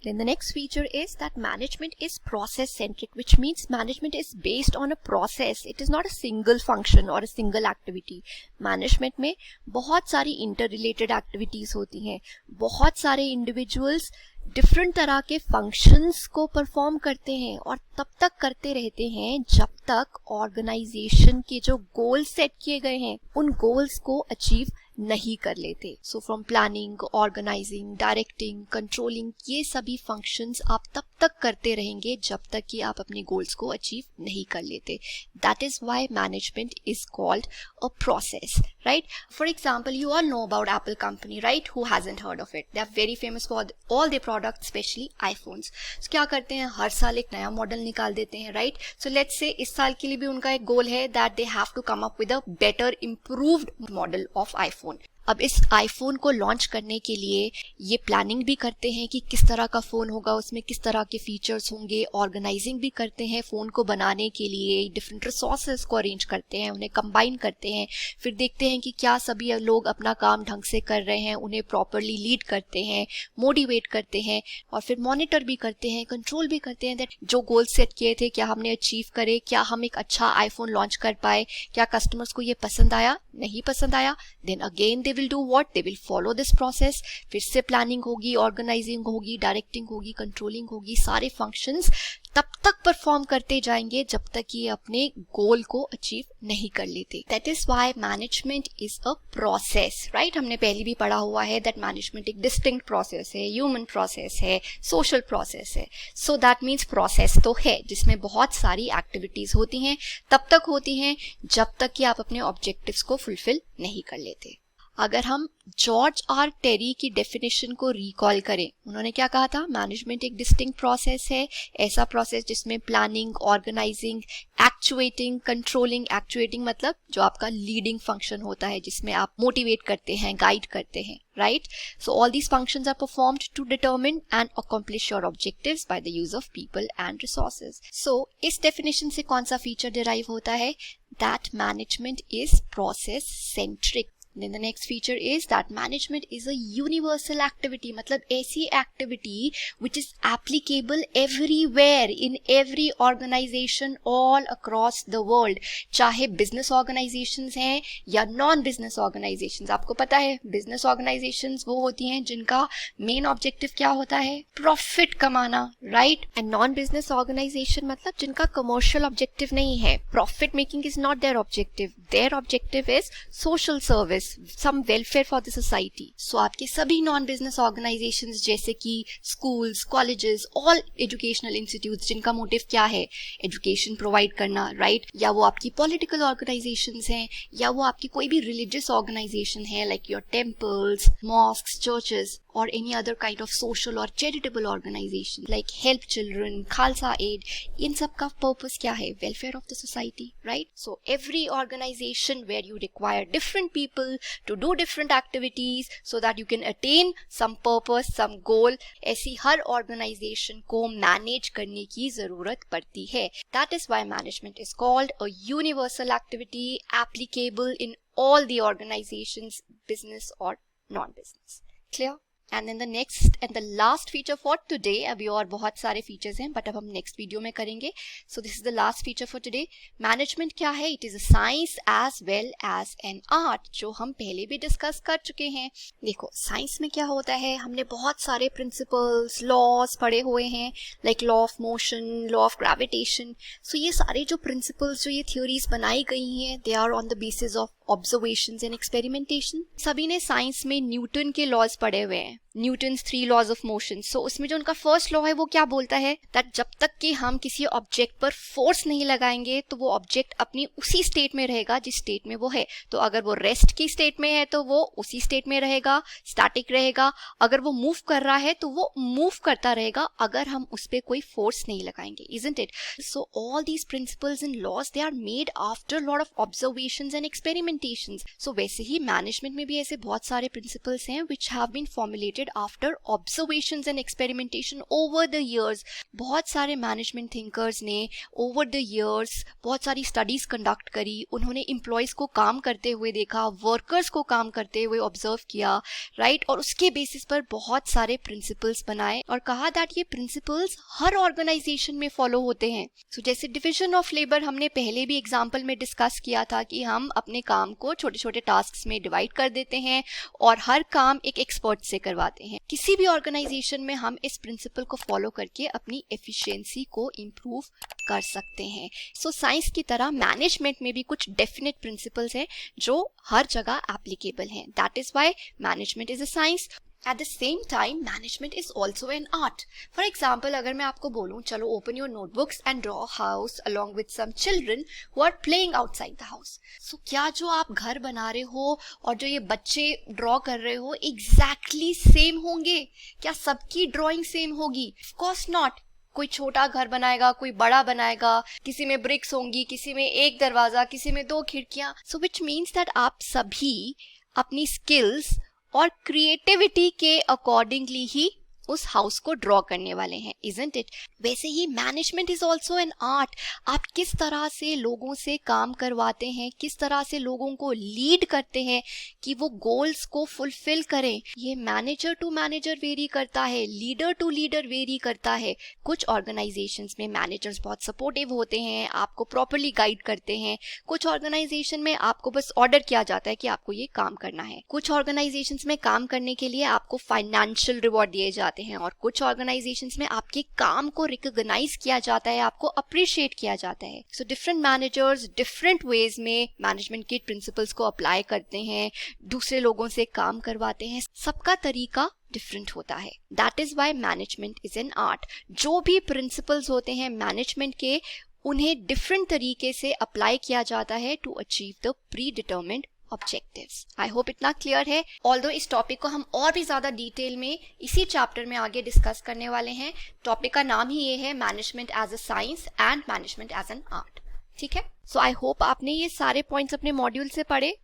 Then the next feature is that management is process centric, which means management is based on a process. It is not a single function or a single activity. Management में बहुत सारी interrelated activities होती हैं, बहुत सारे individuals different तरह के functions को परफॉर्म करते हैं और तब तक करते रहते हैं जब तक ऑर्गेनाइजेशन के जो गोल सेट किए गए हैं उन गोल्स को अचीव नहीं कर लेते। So from planning, organising, directing, controlling, ये सभी फंक्शंस आप तब तक करते रहेंगे जब तक कि आप अपने गोल्स को अचीव नहीं कर लेते। That is why management is called a process, right? For example, you all know about Apple company, right? Who hasn't heard of it? They are very famous for all their products, specially iPhones. क्या करते हैं? हर साल एक नया model निकाल देते हैं, right? So let's say इस साल के लिए भी उनका एक गोल है that they have to come up with a better improved model of iPhone. अब इस आईफोन को लॉन्च करने के लिए ये प्लानिंग भी करते हैं कि किस तरह का फ़ोन होगा, उसमें किस तरह के फीचर्स होंगे, ऑर्गेनाइजिंग भी करते हैं फ़ोन को बनाने के लिए, डिफरेंट रिसोर्सेज को अरेंज करते हैं, उन्हें कंबाइन करते हैं, फिर देखते हैं कि क्या सभी लोग अपना काम ढंग से कर रहे हैं, उन्हें प्रॉपरली लीड करते हैं, मोटिवेट करते हैं, और फिर मॉनिटर भी करते हैं, कंट्रोल भी करते हैं दैट जो गोल सेट किए थे क्या हमने अचीव करे, क्या हम एक अच्छा आईफोन लॉन्च कर पाए, क्या कस्टमर्स को ये पसंद आया, नहीं पसंद आया। Then again they will do what? They will follow this process. फिर से प्लानिंग होगी, ऑर्गेनाइजिंग होगी, डायरेक्टिंग होगी, कंट्रोलिंग होगी, सारे फंक्शंस तब तक परफॉर्म करते जाएंगे जब तक ये अपने गोल को अचीव नहीं कर लेते। That is why management is a process, right? हमने पहले भी पढ़ा हुआ है दैट मैनेजमेंट एक डिस्टिंक्ट प्रोसेस है, ह्यूमन प्रोसेस है, सोशल प्रोसेस है। सो दैट मीन्स प्रोसेस तो है जिसमें बहुत सारी एक्टिविटीज होती हैं, तब तक होती हैं जब तक कि आप अपने ऑब्जेक्टिव्स को फुलफिल नहीं कर लेते। अगर हम जॉर्ज आर टेरी की डेफिनेशन को रिकॉल करें, उन्होंने क्या कहा था? मैनेजमेंट एक डिस्टिंक्ट प्रोसेस है, ऐसा प्रोसेस जिसमें planning, organising, actuating, controlling, actuating मतलब जो आपका लीडिंग फंक्शन होता है, जिसमें आप मोटिवेट करते हैं, गाइड करते हैं, right? So all these functions are performed to determine and accomplish your objectives by the use of people and resources. So इस डेफिनेशन से कौन सा फीचर डिराइव होता है? That management is process centric, Then the next feature is that management is a universal activity, मतलब ऐसी activity which is applicable everywhere in every organization all across the world. चाहे business organizations हैं या non-business organizations. आपको पता है business organizations वो होती हैं जिनका main objective क्या होता है? Profit कमाना, right? And non-business organization मतलब जिनका commercial objective नहीं है. Profit making is not their objective. Their objective is social service, some welfare for the society. So आपके सभी non-business organizations जैसे कि schools, colleges, all educational institutes जिनका motive क्या है? Education provide करना, right? या वो आपकी political organizations हैं या वो आपकी कोई भी religious organization है like your temples, mosques, churches or any other kind of social or charitable organization like Help Children, Khalsa Aid. इन सब का purpose क्या है? Welfare of the society, right? So every organization where you require different people to do different activities so that you can attain some purpose, some goal, ऐसी हर organization को manage करने की जरूरत पड़ती है. That is why management is called a universal activity applicable in all the organizations, business or non-business. Clear? And then the next and the last feature for today, अभी और बहुत सारे features हैं but अब हम next video में करेंगे. So this is the last feature for today. Management क्या है? It is a science as well as an art, जो हम पहले भी discuss कर चुके हैं. देखो science में क्या होता है, हमने बहुत सारे principles, laws पढ़े हुए हैं like law of motion, law of gravitation. So ये सारे जो principles, जो ये theories बनाई गई हैं, they are on the basis of observations and experimentation. सभी ने साइंस में न्यूटन के लॉज पढ़े हुए हैं, न्यूटन्स 3 लॉज ऑफ मोशन. सो उसमें जो उनका फर्स्ट लॉ है वो क्या बोलता है? दैट जब तक कि हम किसी ऑब्जेक्ट पर फोर्स नहीं लगाएंगे तो वो ऑब्जेक्ट अपनी उसी स्टेट में रहेगा जिस स्टेट में वो है. तो अगर वो रेस्ट की स्टेट में है तो वो उसी स्टेट में रहेगा, स्टैटिक रहेगा. अगर वो मूव कर रहा है तो वो मूव करता रहेगा अगर हम उस पर कोई फोर्स नहीं लगाएंगे. Isn't it? So all these principles and laws, they are made after a lot of observations and experimentations. So वैसे ही मैनेजमेंट में भी ऐसे बहुत सारे प्रिंसिपल्स हैं which have been formulated after observations and experimentation over the years. बहुत सारे मैनेजमेंट थिंकर्स ने over the years बहुत सारी स्टडीज कंडक्ट करी. उन्होंने एम्प्लॉयज को काम करते हुए देखा, वर्कर्स को काम करते हुए ऑब्जर्व किया, राइट? और उसके बेसिस पर बहुत सारे प्रिंसिपल्स बनाए और कहा दैट ये प्रिंसिपल्स हर ऑर्गेनाइजेशन में फॉलो होते हैं. सो जैसे डिविजन ऑफ लेबर हमने पहले भी एग्जाम्पल में डिस्कस किया था कि हम अपने काम को छोटे छोटे टास्क में डिवाइड कर देते हैं और हर काम एक एक्सपर्ट से करवाते हैं. किसी भी ऑर्गेनाइजेशन में हम इस प्रिंसिपल को फॉलो करके अपनी एफिशिएंसी को इम्प्रूव कर सकते हैं. सो साइंस की तरह मैनेजमेंट में भी कुछ डेफिनेट प्रिंसिपल्स हैं जो हर जगह एप्लीकेबल हैं. That is why management is a science. At the same time, management is also an art. For example, अगर मैं आपको बोलूं चलो open your notebooks and draw a house along with some children who are playing outside the house. So क्या जो आप घर बना रहे हो और जो ये बच्चे ड्रॉ कर रहे हो exactly same होंगे? क्या सबकी ड्राइंग सेम होगी? Of course not. कोई छोटा घर बनाएगा, कोई बड़ा बनाएगा, किसी में ब्रिक्स होंगी, किसी में एक दरवाजा, किसी में 2 खिड़कियां. So which means that आप सभी अपनी स्किल्स और क्रिएटिविटी के अकॉर्डिंगली ही उस हाउस को ड्रॉ करने वाले हैं. Isn't it? वैसे ही management is also an art. आप किस तरह से लोगों से काम करवाते हैं, किस तरह से लोगों को लीड करते हैं कि वो गोल्स को फुलफिल करें, ये मैनेजर टू मैनेजर वेरी करता है, लीडर टू लीडर वेरी करता है. कुछ ऑर्गेनाइजेशंस में मैनेजर्स बहुत सपोर्टिव होते हैं, आपको प्रॉपरली गाइड करते हैं. कुछ ऑर्गेनाइजेशन में आपको बस ऑर्डर किया जाता है कि आपको ये काम करना है. कुछ ऑर्गेनाइजेशंस में काम करने के लिए आपको फाइनेंशियल रिवॉर्ड दिए जाते हैं और कुछ ऑर्गेनाइजेशंस में आपके काम को रिकॉग्नाइज किया जाता है, आपको अप्रिशिएट किया जाता है. So different managers different ways में मैनेजमेंट के प्रिंसिपल्स को अप्लाई करते हैं, दूसरे लोगों से काम करवाते हैं. सबका तरीका डिफरेंट होता है. That is why management is an art. जो भी प्रिंसिपल्स होते हैं मैनेजमेंट के, उन्हें डिफरेंट तरीके से अप्लाई किया जाता है to achieve the predetermined objectives. I hope इतना क्लियर है. ऑल्दो इस टॉपिक को हम और भी ज्यादा डिटेल में इसी चैप्टर में आगे डिस्कस करने वाले हैं. टॉपिक का नाम ही ये है management as a science and management as an art. ठीक है? सो आई होप आपने ये सारे पॉइंट्स अपने मॉड्यूल से पढ़े.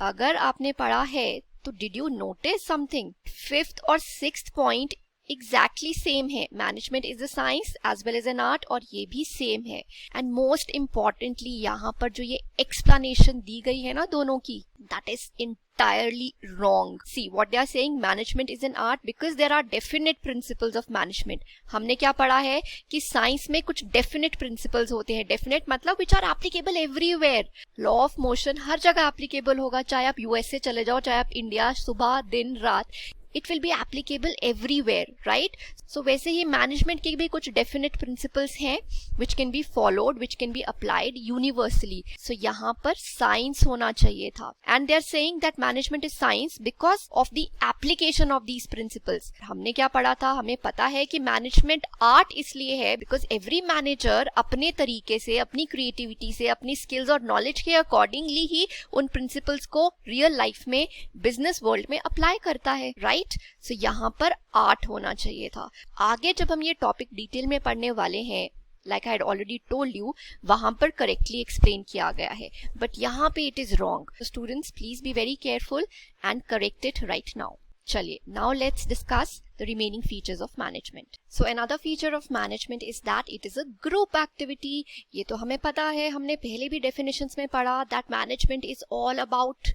अगर आपने पढ़ा है तो did you notice something? 5th और 6th पॉइंट एग्जैक्टली सेम है. Management is a science as well as an art और ये भी सेम है. एंड मोस्ट इम्पॉर्टेंटली यहाँ पर जो ये एक्सप्लेनेशन दी गई है ना दोनों की, that is in entirely wrong. See, what they are saying, management is an art because there are definite principles of management. हमने क्या पढ़ा है कि साइंस में कुछ definite principles होते हैं. Definite मतलब which are applicable everywhere. Law of motion हर जगह applicable होगा, चाहे आप USA चले जाओ, चाहे आप इंडिया, सुबह दिन रात. It will be applicable everywhere, right? So वैसे ही management के भी कुछ definite principles हैं which can be followed, which can be applied universally. So यहाँ पर science होना चाहिए था. And they are saying that management is science because of the application of these principles. हमने क्या पढ़ा था? हमें पता है कि management art इसलिए है because every manager अपने तरीके से, अपनी creativity से, अपनी skills और knowledge के accordingly ही उन principles को real life में, business world में apply करता है, right? So यहाँ पर आर्ट होना चाहिए था. आगे जब हम ये टॉपिक डिटेल में पढ़ने वाले हैं, like I had already told you, वहां पर करेक्टली एक्सप्लेन किया गया है, बट यहाँ पे it is wrong. Students please be very careful and correct it right now. चलिए, now let's discuss the remaining features of management. So another feature of management is that it is a group activity. ये तो हमें पता है, हमने पहले भी definitions में पढ़ा that management is all about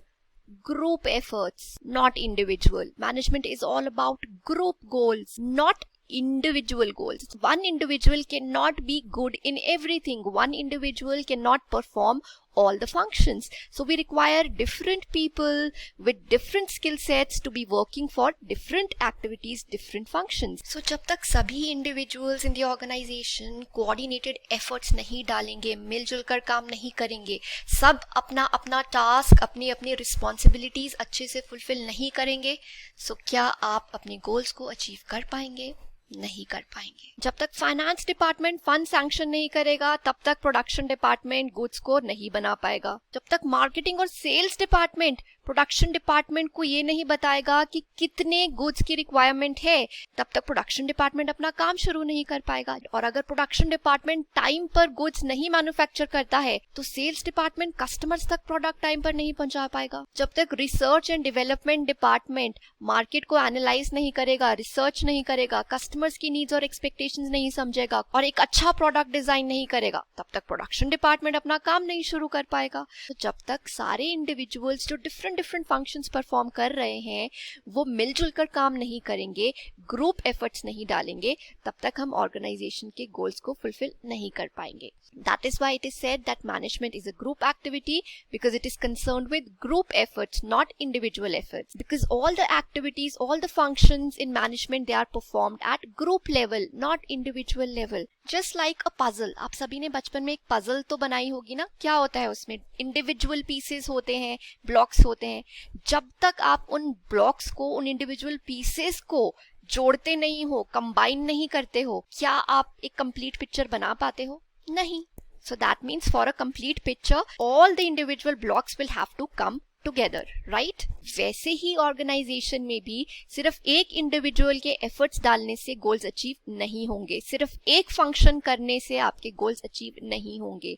group efforts, not individual. Management is all about group goals, not individual goals. One individual cannot be good in everything. One individual cannot perform all the functions. So we require different people with different skill sets to be working for different activities, different functions. So जब तक सभी individuals in the organization coordinated efforts नहीं डालेंगे, मिलजुल कर काम नहीं करेंगे, सब अपना अपना टास्क, अपनी अपनी रिस्पॉन्सिबिलिटीज अच्छे से फुलफिल नहीं करेंगे, so क्या आप अपने गोल्स को अचीव कर पाएंगे? नहीं कर पाएंगे. जब तक फाइनेंस डिपार्टमेंट फंड सैंक्शन नहीं करेगा, तब तक प्रोडक्शन डिपार्टमेंट गुड्स को नहीं बना पाएगा. जब तक मार्केटिंग और सेल्स डिपार्टमेंट प्रोडक्शन डिपार्टमेंट को ये नहीं बताएगा कि कितने गुड्स की रिक्वायरमेंट है, तब तक प्रोडक्शन डिपार्टमेंट अपना काम शुरू नहीं कर पाएगा. और अगर प्रोडक्शन डिपार्टमेंट टाइम पर गुड्स नहीं मैन्युफैक्चर करता है, तो सेल्स डिपार्टमेंट कस्टमर्स तक प्रोडक्ट टाइम पर नहीं पहुंचा पाएगा. जब तक research and development department market को एनालाइज नहीं करेगा, रिसर्च नहीं करेगा, कस्टमर्स की नीड्स और एक्सपेक्टेशंस नहीं समझेगा और एक अच्छा प्रोडक्ट डिजाइन नहीं करेगा, तब तक प्रोडक्शन डिपार्टमेंट अपना काम नहीं शुरू कर पाएगा. तो जब तक सारे इंडिविजुअल्स जो डिफरेंट फंक्शंस परफॉर्म कर रहे हैं वो मिलजुल कर काम नहीं करेंगे, ग्रुप एफर्ट्स नहीं डालेंगे, तब तक हम ऑर्गेनाइजेशन के गोल्स को फुलफिल नहीं कर पाएंगे. That is why it is said that management is a group activity because it is concerned with group efforts, not individual efforts. Because all the activities, all the functions in management, they are performed at group level, not individual level. Just like a puzzle. आप सभी ने बचपन में एक puzzle तो बनाई होगी ना? क्या होता है उसमें? Individual pieces होते हैं, blocks होते हैं. जब तक आप उन blocks को, उन individual pieces को जोड़ते नहीं हो, combine नहीं करते हो, क्या आप एक complete picture बना पाते हो? नहीं. So that means for a complete picture, all the individual blocks will have to come together, right? वैसे ही ऑर्गेनाइजेशन में भी सिर्फ एक इंडिविजुअल के एफर्ट्स डालने से गोल्स अचीव नहीं होंगे, सिर्फ एक फंक्शन करने से आपके गोल्स अचीव नहीं होंगे.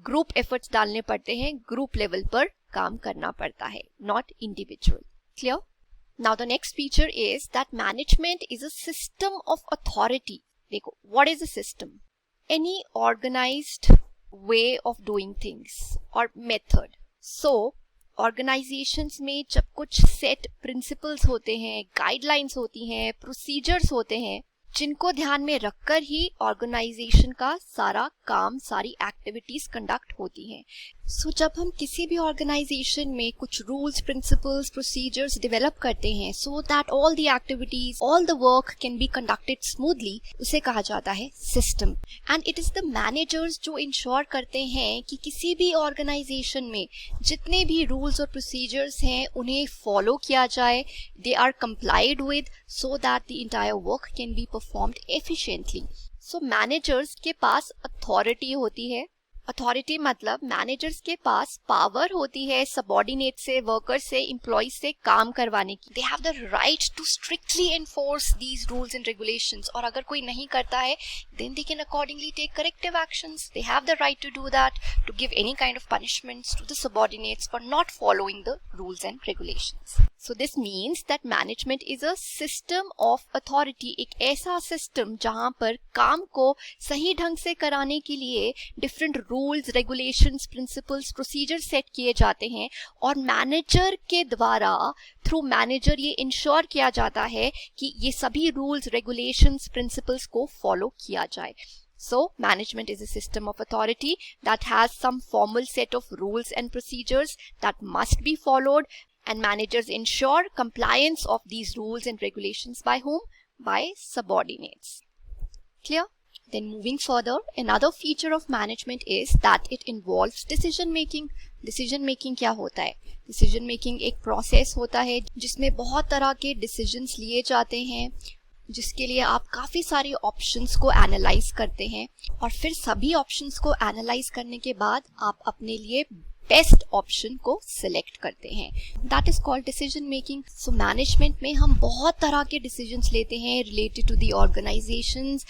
ग्रुप एफर्ट्स डालने पड़ते हैं, ग्रुप लेवल पर काम करना पड़ता है, not individual. Clear? Now the next feature is that management is a system of authority. देखो, what is a system? Any organized way of doing things or method. So organizations में जब कुछ set principles होते हैं, guidelines होती हैं, procedures होते हैं, जिनको ध्यान में रखकर ही ऑर्गेनाइजेशन का सारा काम, सारी एक्टिविटीज कंडक्ट होती हैं. सो जब हम किसी भी ऑर्गेनाइजेशन में कुछ रूल्स, प्रिंसिपल्स, प्रोसीजर्स डेवलप करते हैं so that all the activities, all the work can be conducted smoothly, उसे कहा जाता है system. And it is the managers जो इंश्योर करते हैं कि किसी भी ऑर्गेनाइजेशन में जितने भी रूल्स और प्रोसीजर्स हैं उन्हें फॉलो किया जाए, they are complied with, so that the entire work can be performed efficiently. So managers के पास अथॉरिटी होती है. अथॉरिटी मतलब मैनेजर्स के पास पावर होती है सबऑर्डिनेट से, वर्कर से, एम्प्लॉय से काम करवाने की. They have the right to strictly enforce these rules and regulations. और अगर कोई नहीं करता है then they can accordingly take corrective actions. They have the right to do that, to give any kind of punishments to the subordinates for not following the rules and regulations. So this means that management is a system of authority, एक ऐसा system जहां पर काम को सही ढंग से कराने के लिए different rules, regulations, principles, procedure set किए जाते हैं और मैनेजर के द्वारा थ्रू मैनेजर ये इंश्योर किया जाता है कि ये सभी रूल्स, रेगुलेशंस, प्रिंसिपल्स को फॉलो किया जाए. So, management is a system of authority that has some formal set of rules and procedures that must be followed, and managers ensure compliance of these rules and regulations by whom? By subordinates. Clear? Then moving further, another feature of management is that it involves decision making. Decision making क्या होता है? Decision making एक process होता है जिसमें बहुत तरह के decisions लिए जाते हैं, जिसके लिए आप काफ़ी सारे ऑप्शंस को एनालाइज करते हैं और फिर सभी ऑप्शंस को एनालाइज करने के बाद आप अपने लिए बेस्ट ऑप्शन को सिलेक्ट करते हैं. That is called decision making. So management में हम बहुत तरह के डिसीजंस लेते हैं related to the organisations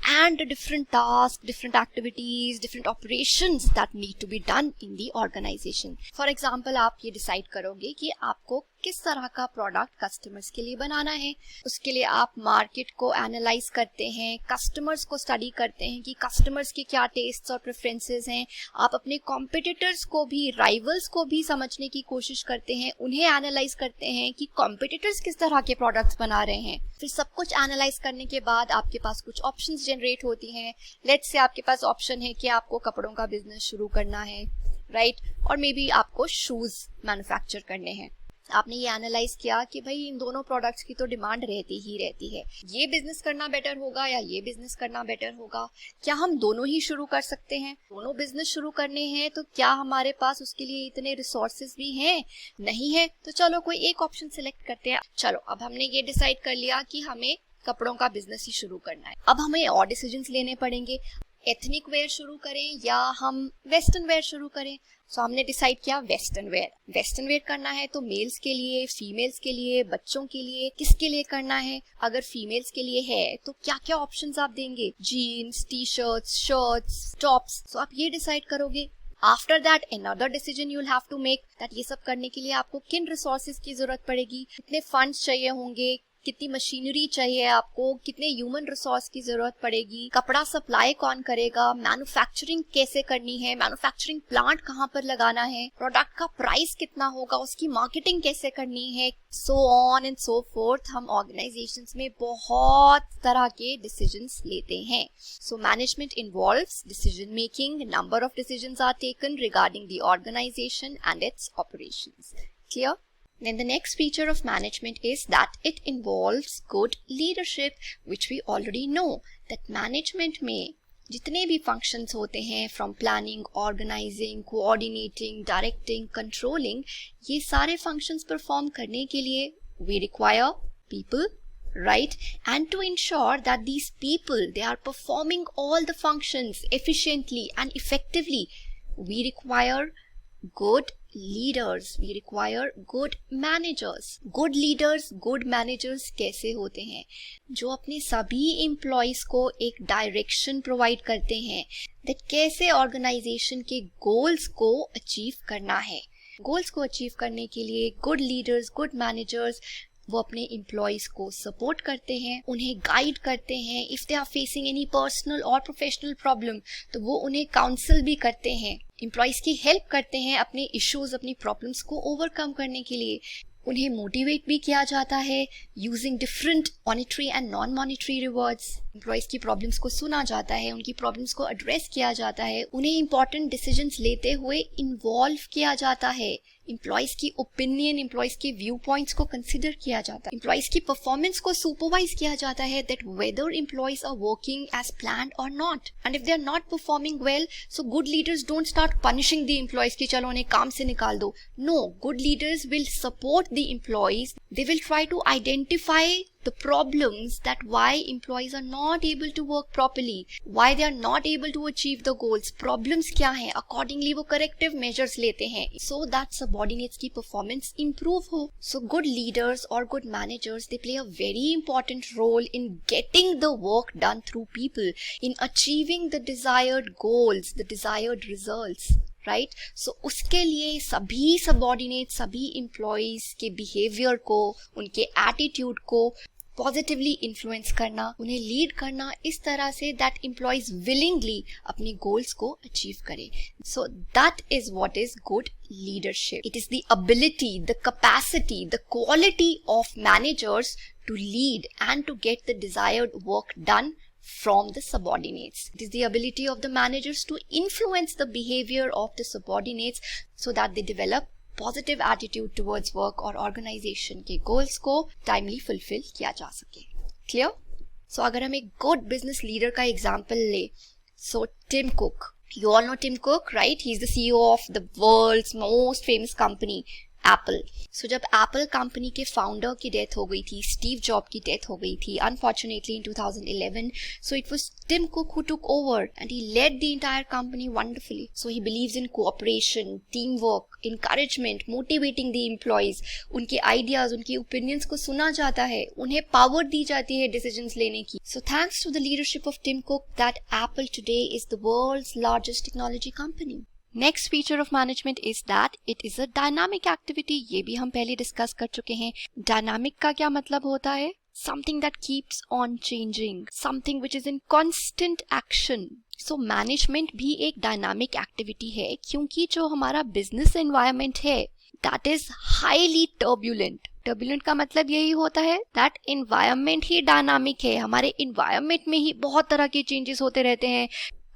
and different tasks, different activities, different operations that need to be done in the organization. For example, आप ये डिसाइड करोगे कि आपको किस तरह का प्रोडक्ट कस्टमर्स के लिए बनाना है. उसके लिए आप मार्केट को एनालाइज करते हैं, कस्टमर्स को स्टडी करते हैं कि कस्टमर्स के क्या टेस्ट्स और प्रेफरेंसेस हैं. आप अपने कॉम्पिटिटर्स को भी, राइवल्स को भी समझने की कोशिश करते हैं, उन्हें एनालाइज करते हैं कि कॉम्पिटिटर्स किस तरह के प्रोडक्ट्स बना रहे हैं. फिर सब कुछ एनालाइज करने के बाद आपके पास कुछ ऑप्शंस जनरेट होती हैं. लेट्स से आपके पास ऑप्शन है कि आपको कपड़ों का बिजनेस शुरू करना है, राइट, और मे बी आपको शूज मैन्युफैक्चर करने हैं. आपने ये एनालाइज किया कि भाई इन दोनों प्रोडक्ट्स की तो डिमांड रहती ही रहती है, ये बिजनेस करना बेटर होगा या ये बिजनेस करना बेटर होगा. क्या हम दोनों ही शुरू कर सकते हैं? दोनों बिजनेस शुरू करने हैं तो क्या हमारे पास उसके लिए इतने रिसोर्सेज भी हैं? नहीं है. तो चलो कोई एक ऑप्शन सिलेक्ट करते हैं. चलो अब हमने ये डिसाइड कर लिया कि हमें कपड़ों का बिजनेस ही शुरू करना है. अब हमें और डिसीजंस लेने पड़ेंगे. एथनिक वेयर शुरू करें या हम वेस्टर्न वेयर शुरू करें. सो हमने डिसाइड किया वेस्टर्न वेयर. वेस्टर्न वेयर करना है तो मेल्स के लिए, फीमेल्स के लिए, बच्चों के लिए, किसके लिए करना है? अगर फीमेल्स के लिए है तो क्या क्या ऑप्शंस आप देंगे? Jeans, T shirts, shirts, tops. So आप ये डिसाइड करोगे. After that another decision you will have to make that ये सब करने के लिए आपको किन रिसोर्सेज की जरूरत पड़ेगी, कितने फंड्स चाहिए होंगे, कितनी मशीनरी चाहिए आपको, कितने ह्यूमन रिसोर्स की जरूरत पड़ेगी, कपड़ा सप्लाई कौन करेगा, मैन्युफैक्चरिंग कैसे करनी है, मैन्युफैक्चरिंग प्लांट कहाँ पर लगाना है, प्रोडक्ट का प्राइस कितना होगा, उसकी मार्केटिंग कैसे करनी है, so on and so forth. हम ऑर्गेनाइजेशंस में बहुत तरह के डिसीजंस लेते हैं. So management involves decision making. Number of decisions are taken regarding the organisation and its operations. Clear? Then the next feature of management is that it involves good leadership, which we already know that management में जितने भी functions होते हैं from planning, organizing, coordinating, directing, controlling, ये सारे functions perform करने के लिए we require people, right? And to ensure that these people, they are performing all the functions efficiently and effectively, we require good leaders, we require good managers. Good leaders, good managers कैसे होते हैं? जो अपने सभी employees को एक direction provide करते हैं that कैसे ऑर्गेनाइजेशन के गोल्स को अचीव करना है. गोल्स को अचीव करने के लिए गुड लीडर्स, गुड मैनेजर्स वो अपने एम्प्लॉयज को सपोर्ट करते हैं, उन्हें गाइड करते हैं. If they are facing any personal और प्रोफेशनल प्रॉब्लम तो वो उन्हें काउंसल भी करते हैं, एम्प्लॉयज की हेल्प करते हैं अपने इश्यूज, अपनी प्रॉब्लम्स को ओवरकम करने के लिए. उन्हें मोटिवेट भी किया जाता है using different monetary and non monetary rewards. Employees की प्रॉब्लम्स को सुना जाता है, उनकी प्रॉब्लम्स को एड्रेस किया जाता है, उन्हें इंपॉर्टेंट डिसीजंस लेते हुए इन्वॉल्व किया जाता है. एम्प्लॉयज की ओपिनियन, एम्प्लॉयज के व्यू पॉइंट्स को कंसिडर किया जाता है, एम्प्लॉयज की परफॉर्मेंस को सुपरवाइज किया जाता है that whether employees are working as planned और not. And if they are not performing well, so good leaders don't start punishing the employees कि चलो उन्हें काम से निकाल दो. No, good leaders will support the employees. They will try to identify the problems that why employees are not able to work properly, why they are not able to achieve the goals. Problems क्या हैं? Accordingly वो corrective measures लेते हैं so that subordinates की performance improve हो. So good leaders or good managers, they play a very important role in getting the work done through people, in achieving the desired goals, the desired results. Right. So उसके लिए सभी subordinate, सभी employees के behaviour को, उनके attitude को positively influence करना, उन्हें लीड करना इस तरह से दैट एम्प्लॉयज विलिंगली अपनी गोल्स को अचीव करें. सो that is what is good leadership. It is the ability, the capacity, the quality of managers to lead and to get the desired work done from the subordinates. It is the ability of the managers to influence the behavior of the subordinates so that they develop positive attitude towards work और organization के goals को timely fulfill किया जा सके. Clear? So अगर हम एक good business leader का example ले, so Tim Cook. You all know Tim Cook, right? He's the CEO of the world's most famous company, Apple. So जब Apple कंपनी के फाउंडर की डेथ हो गई थी, स्टीव जॉब की डेथ हो गई थी, unfortunately in 2011, so it was Tim Cook who took over and he led the entire company wonderfully. So he believes in cooperation, teamwork, encouragement, motivating the employees. उनके ideas, उनके opinions को सुना जाता है, उन्हें power दी जाती है decisions लेने की. So thanks to the leadership of Tim Cook, that Apple today is the world's largest technology company. Next feature of management is that it is a dynamic activity. ये भी हम पहले डिस्कस कर चुके हैं. Dynamic का क्या मतलब होता है? Something that keeps on changing, something which is in constant action. So management भी एक dynamic activity है क्योंकि जो हमारा business environment है that is highly turbulent. Turbulent का मतलब यही होता है that environment ही dynamic है. हमारे environment में ही बहुत तरह के changes होते रहते हैं.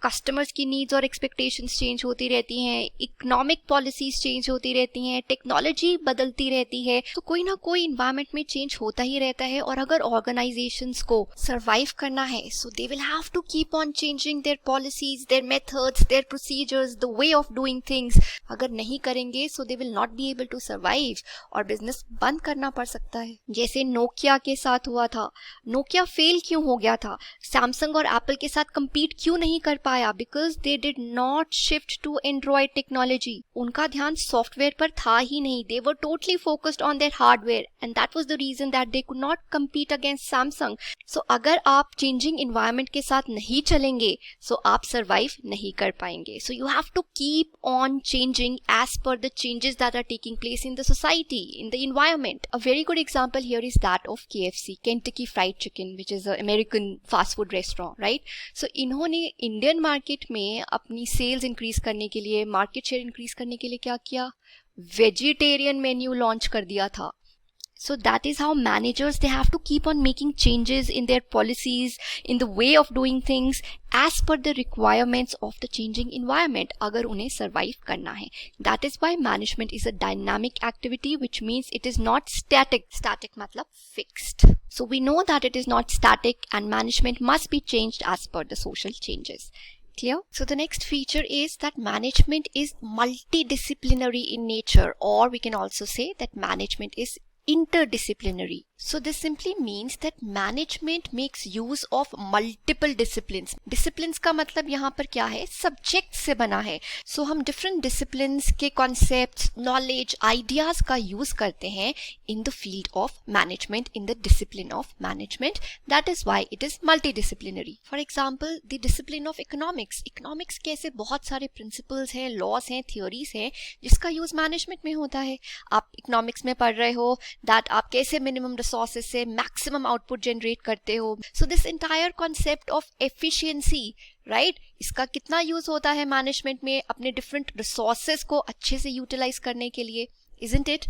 कस्टमर्स की नीड्स और एक्सपेक्टेशंस चेंज होती रहती हैं, इकोनॉमिक पॉलिसीज चेंज होती रहती हैं, टेक्नोलॉजी बदलती रहती है. तो कोई ना कोई इन्वायरमेंट में चेंज होता ही रहता है. और अगर ऑर्गेनाइजेशंस को सरवाइव करना है, so they will have to keep on changing their policies, their methods, their procedures, the way of doing things. अगर नहीं करेंगे so they will not be able to survive और बिजनेस बंद करना पड़ सकता है. जैसे नोकिया के साथ हुआ था. नोकिया फेल क्यों हो गया था? सैमसंग और एप्पल के साथ compete क्यों नहीं कर पाया? Because they did not shift to Android technology. उनका ध्यान सॉफ्टवेयर पर था ही नहीं. They were totally focused on their hardware and that was the reason that they could not compete against Samsung. So अगर आप changing environment के साथ नहीं चलेंगे, so आप survive नहीं कर पाएंगे. So you have to keep on changing as per the changes that are taking place in the society, in the environment. A very good example here is that of KFC, Kentucky Fried Chicken, which is an American fast food restaurant, right? So इन्होंने Indian market में अपनी sales increase करने के लिए, market share increase करने के लिए क्या किया? वेजिटेरियन मेन्यू लॉन्च कर दिया था. So that is how managers, they have to keep on making changes in their policies, in the way of doing things as per the requirements of the changing environment अगर उन्हें survive करना है. That is why management is a dynamic activity, which means it is not static. Static मतलब fixed. So we know that it is not static and management must be changed as per the social changes. Clear? So the next feature is that management is multidisciplinary in nature, or we can also say that management is interdisciplinary. So this simply means that management makes use of multiple disciplines. Disciplines का मतलब यहाँ पर क्या है? Subject से बना है. So हम different disciplines के concepts, knowledge, ideas का use करते हैं in the field of management, in the discipline of management. That is why it is multidisciplinary. For example, the discipline of economics. Economics के ऐसे बहुत सारे principles हैं, laws हैं, theories हैं जिसका use management में होता है. आप economics में पढ़ रहे हो that आप कैसे minimum resources से maximum output generate करते हो. So this entire concept of efficiency, right? इसका कितना यूज होता है मैनेजमेंट में अपने different resources को अच्छे से utilize करने के लिए, isn't it?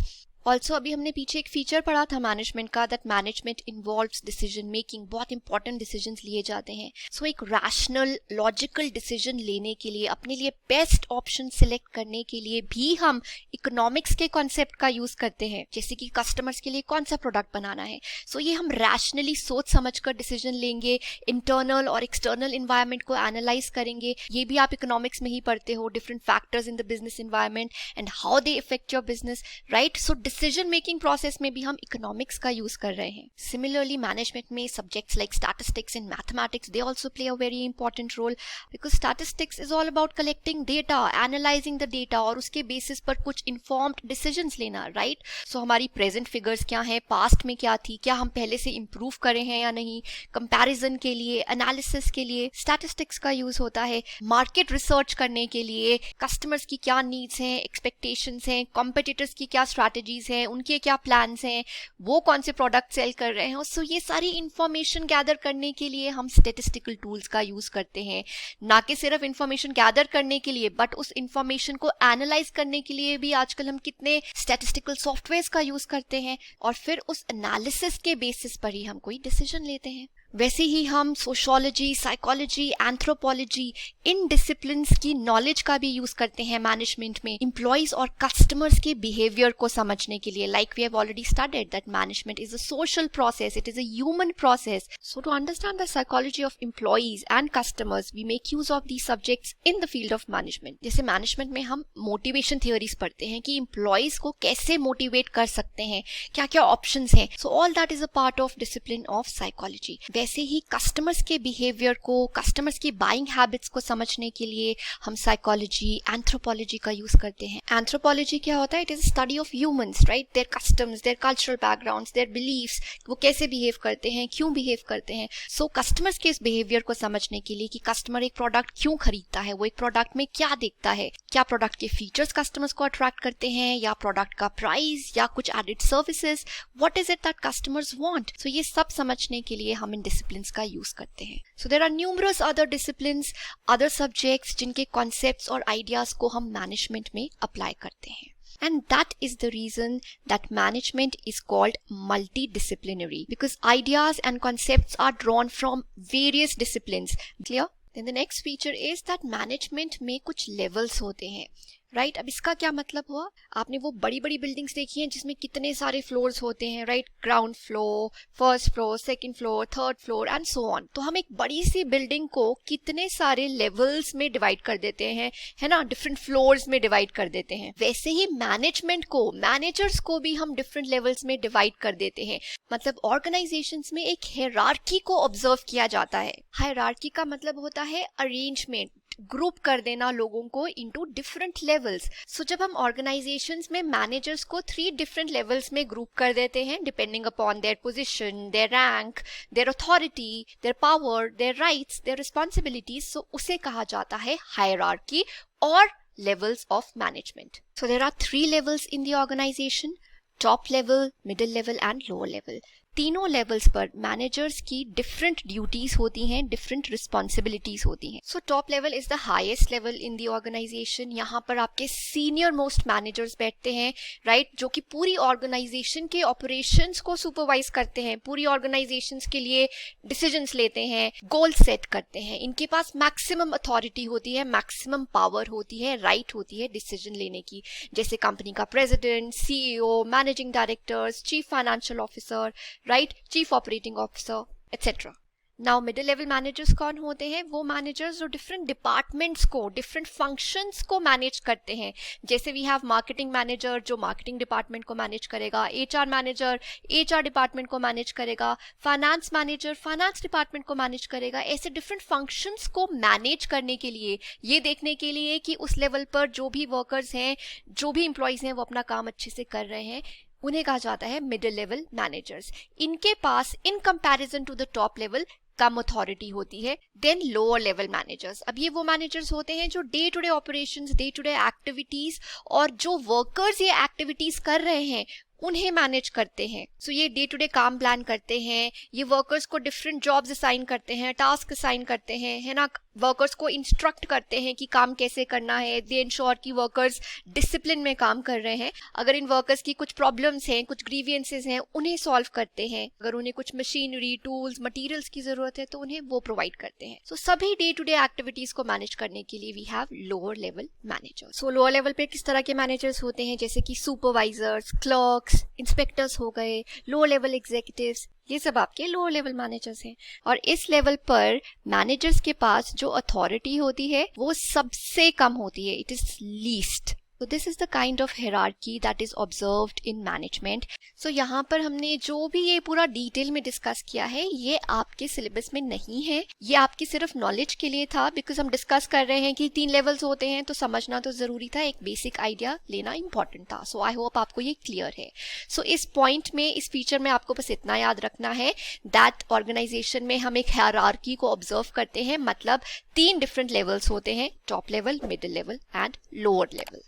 ऑल्सो अभी हमने पीछे एक फीचर पढ़ा था मैनेजमेंट का, that management involves decision making. बहुत इंपॉर्टेंट डिसीजंस लिए जाते हैं. सो एक रैशनल लॉजिकल डिसीजन लेने के लिए, अपने लिए बेस्ट ऑप्शन सिलेक्ट करने के लिए भी हम इकोनॉमिक्स के कॉन्सेप्ट का यूज करते हैं. जैसे कि कस्टमर्स के लिए कौन सा प्रोडक्ट बनाना है, सो ये हम रैशनली सोच समझ कर डिसीजन लेंगे. इंटरनल और एक्सटर्नल इन्वायरमेंट को एनालाइज करेंगे. ये भी आप इकोनॉमिक्स में ही पढ़ते हो, different factors in the business environment and how they effect your business, right? So decision making process में भी हम इकोनॉमिक्स का यूज कर रहे हैं. सिमिलरली मैनेजमेंट में subjects like statistics and mathematics they also play a very important role, because statistics is all about collecting data, analysing the data और उसके बेसिस पर कुछ इन्फॉर्म्ड डिसीजंस लेना, राइट. सो हमारी प्रेजेंट फिगर्स क्या हैं, past में क्या थी, क्या हम पहले से इंप्रूव करे हैं या नहीं, कंपैरिजन के लिए, एनालिसिस के लिए स्टैटिस्टिक्स का यूज होता है. मार्केट रिसर्च करने के लिए कस्टमर्स की क्या नीड्स हैं, एक्सपेक्टेशंस हैं, कॉम्पिटिटर्स की क्या स्ट्रैटेजीज हैं, उनके क्या प्लान्स हैं, वो कौन से प्रोडक्ट सेल कर रहे हैं. सो ये सारी इंफॉर्मेशन गैदर करने के लिए हम स्टैटिस्टिकल टूल्स का यूज करते हैं, ना कि सिर्फ इंफॉर्मेशन गैदर करने के लिए बट उस इंफॉर्मेशन को एनालाइज करने के लिए भी आजकल हम कितने स्टैटिस्टिकल सॉफ्टवेयर्स का यूज करते हैं और फिर उस एनालिसिस के बेसिस पर ही हम कोई डिसीजन लेते हैं. वैसे ही हम सोशियोलॉजी, साइकोलॉजी, एंथ्रोपोलॉजी इन डिसिप्लिन्स की नॉलेज का भी यूज करते हैं मैनेजमेंट में एम्प्लॉइज और कस्टमर्स के बिहेवियर को समझने के लिए. Like we have already studied that management is a social process, it is a human process. So to understand the psychology of employees and customers we make use of these subjects in the field of management. जैसे management में हम motivation theories पढ़ते हैं कि employees को कैसे motivate कर सकते हैं, क्या क्या ऑप्शंस हैं. So all that is a part of discipline of psychology. वैसे ही कस्टमर्स के बिहेवियर को, कस्टमर्स की बाइंग हैबिट्स को समझने के लिए हम साइकोलॉजी, एंथ्रोपोलॉजी का यूज करते हैं. एंथ्रोपोलॉजी क्या होता है? It is a study of humans, right, their customs, their cultural backgrounds, their beliefs, वो कैसे बिहेव करते हैं, क्यों बिहेव करते हैं. सो कस्टमर्स के इस बिहेवियर को समझने के लिए कि कस्टमर एक प्रोडक्ट क्यों खरीदता है, वो एक प्रोडक्ट में क्या देखता है, क्या प्रोडक्ट के फीचर्स कस्टमर्स को अट्रैक्ट करते हैं या प्रोडक्ट का प्राइस या कुछ added services, what is it that customers want. So ये सब समझने के लिए हम इन डिसिप्लिन का यूज करते हैं. So there are numerous other disciplines, other subjects जिनके कॉन्सेप्ट्स और आइडियाज को हम मैनेजमेंट में अप्लाई करते हैं. And that is the reason that management is called multidisciplinary, because ideas and concepts are drawn from various disciplines. Clear? Then the next feature is that management में कुछ levels होते हैं. Right, अब इसका क्या मतलब हुआ? आपने वो बड़ी बड़ी बिल्डिंग्स देखी हैं जिसमें कितने सारे फ्लोर्स होते हैं, right, ground floor, first floor, second floor, third floor and so on. तो हम एक बड़ी सी बिल्डिंग को कितने सारे लेवल्स में डिवाइड कर देते हैं, है ना, डिफरेंट फ्लोर्स में डिवाइड कर देते हैं. वैसे ही मैनेजमेंट को, मैनेजर्स को भी हम डिफरेंट लेवल्स में डिवाइड कर देते हैं. मतलब ऑर्गेनाइजेशंस में एक हायरार्की को ऑब्जर्व किया जाता है. हायरार्की का मतलब होता है अरेंजमेंट, ग्रुप कर देना लोगों को इनटू डिफरेंट लेवल्स. सो जब हम ऑर्गेनाइजेशंस में मैनेजर्स को 3 डिफरेंट लेवल्स में ग्रुप कर देते हैं depending upon their position, their rank, their authority, their power, their rights, their responsibilities, so उसे कहा जाता है हायरार्की और levels of management. So there are 3 levels in the organization: top level, middle level and lower level. तीनों levels पर managers की different duties होती हैं, डिफरेंट रिस्पॉन्सिबिलिटीज होती हैं. So top level is the highest level in the organisation. यहाँ पर आपके सीनियर मोस्ट मैनेजर्स बैठते हैं, राइट, जो कि पूरी ऑर्गेनाइजेशन के ऑपरेशंस को सुपरवाइज करते हैं, पूरी ऑर्गेनाइजेशंस के लिए डिसीजंस लेते हैं, गोल सेट करते हैं. इनके पास मैक्सिमम अथॉरिटी होती है, मैक्सिमम पावर होती है, राइट होती है डिसीजन लेने की. जैसे कंपनी का president, CEO, managing directors, chief financial officer, right, chief operating officer, etcetera. Now middle level managers कौन होते हैं? वो मैनेजर्स जो डिफरेंट डिपार्टमेंट्स को, डिफरेंट फंक्शंस को मैनेज करते हैं. जैसे वी हैव मार्केटिंग मैनेजर जो मार्केटिंग डिपार्टमेंट को मैनेज करेगा, एचआर मैनेजर एचआर डिपार्टमेंट को मैनेज करेगा, फाइनेंस मैनेजर फाइनेंस डिपार्टमेंट को मैनेज करेगा. ऐसे डिफरेंट फंक्शंस को मैनेज करने के लिए, ये देखने के लिए कि उस लेवल पर जो भी वर्कर्स हैं, जो भी एम्प्लॉइज हैं, वो अपना काम अच्छे से कर रहे हैं, उन्हें कहा जाता है मिडिल लेवल मैनेजर्स. इनके पास in comparison to the top level कम अथॉरिटी होती है देन लोअर लेवल मैनेजर्स. अब ये वो मैनेजर्स होते हैं जो day to day operations, day to day activities और जो वर्कर्स ये एक्टिविटीज कर रहे हैं उन्हें मैनेज करते हैं. सो ये डे टू डे काम प्लान करते हैं, ये वर्कर्स को डिफरेंट जॉब्स असाइन करते हैं, टास्क असाइन करते हैं, है ना, वर्कर्स को इंस्ट्रक्ट करते हैं कि काम कैसे करना है. दे इंश्योर कि वर्कर्स डिसिप्लिन में काम कर रहे हैं. अगर इन वर्कर्स की कुछ प्रॉब्लम्स हैं, कुछ ग्रीवियंसेस हैं, उन्हें सॉल्व करते हैं. अगर उन्हें कुछ मशीनरी, टूल्स, मटीरियल्स की जरूरत है तो उन्हें वो प्रोवाइड करते हैं. सो सभी डे टू डे एक्टिविटीज को मैनेज करने के लिए we have lower level managers. So lower level पे किस तरह के मैनेजर्स होते हैं? जैसे कि सुपरवाइजर्स, क्लर्क्स, इंस्पेक्टर्स हो गए, लोअर लेवल एग्जीक्यूटिव्स, ये सब आपके लोअर लेवल मैनेजर्स हैं. और इस लेवल पर मैनेजर्स के पास जो अथॉरिटी होती है वो सबसे कम होती है, it is least. So this is the kind of hierarchy that is observed in management. So यहाँ पर हमने जो भी ये पूरा डिटेल में डिस्कस किया है ये आपके सिलेबस में नहीं है, ये आपकी सिर्फ नॉलेज के लिए था, बिकॉज हम डिस्कस कर रहे हैं कि 3 लेवल्स होते हैं तो समझना तो जरूरी था, एक बेसिक आइडिया लेना इंपॉर्टेंट था. सो आई होप आपको ये क्लियर है. सो इस पॉइंट में, इस फीचर में आपको बस इतना याद रखना है दैट ऑर्गेनाइजेशन में हम एक हायरार्की को ऑब्जर्व करते हैं, मतलब 3 डिफरेंट लेवल्स होते हैं, top level, middle level and lower level.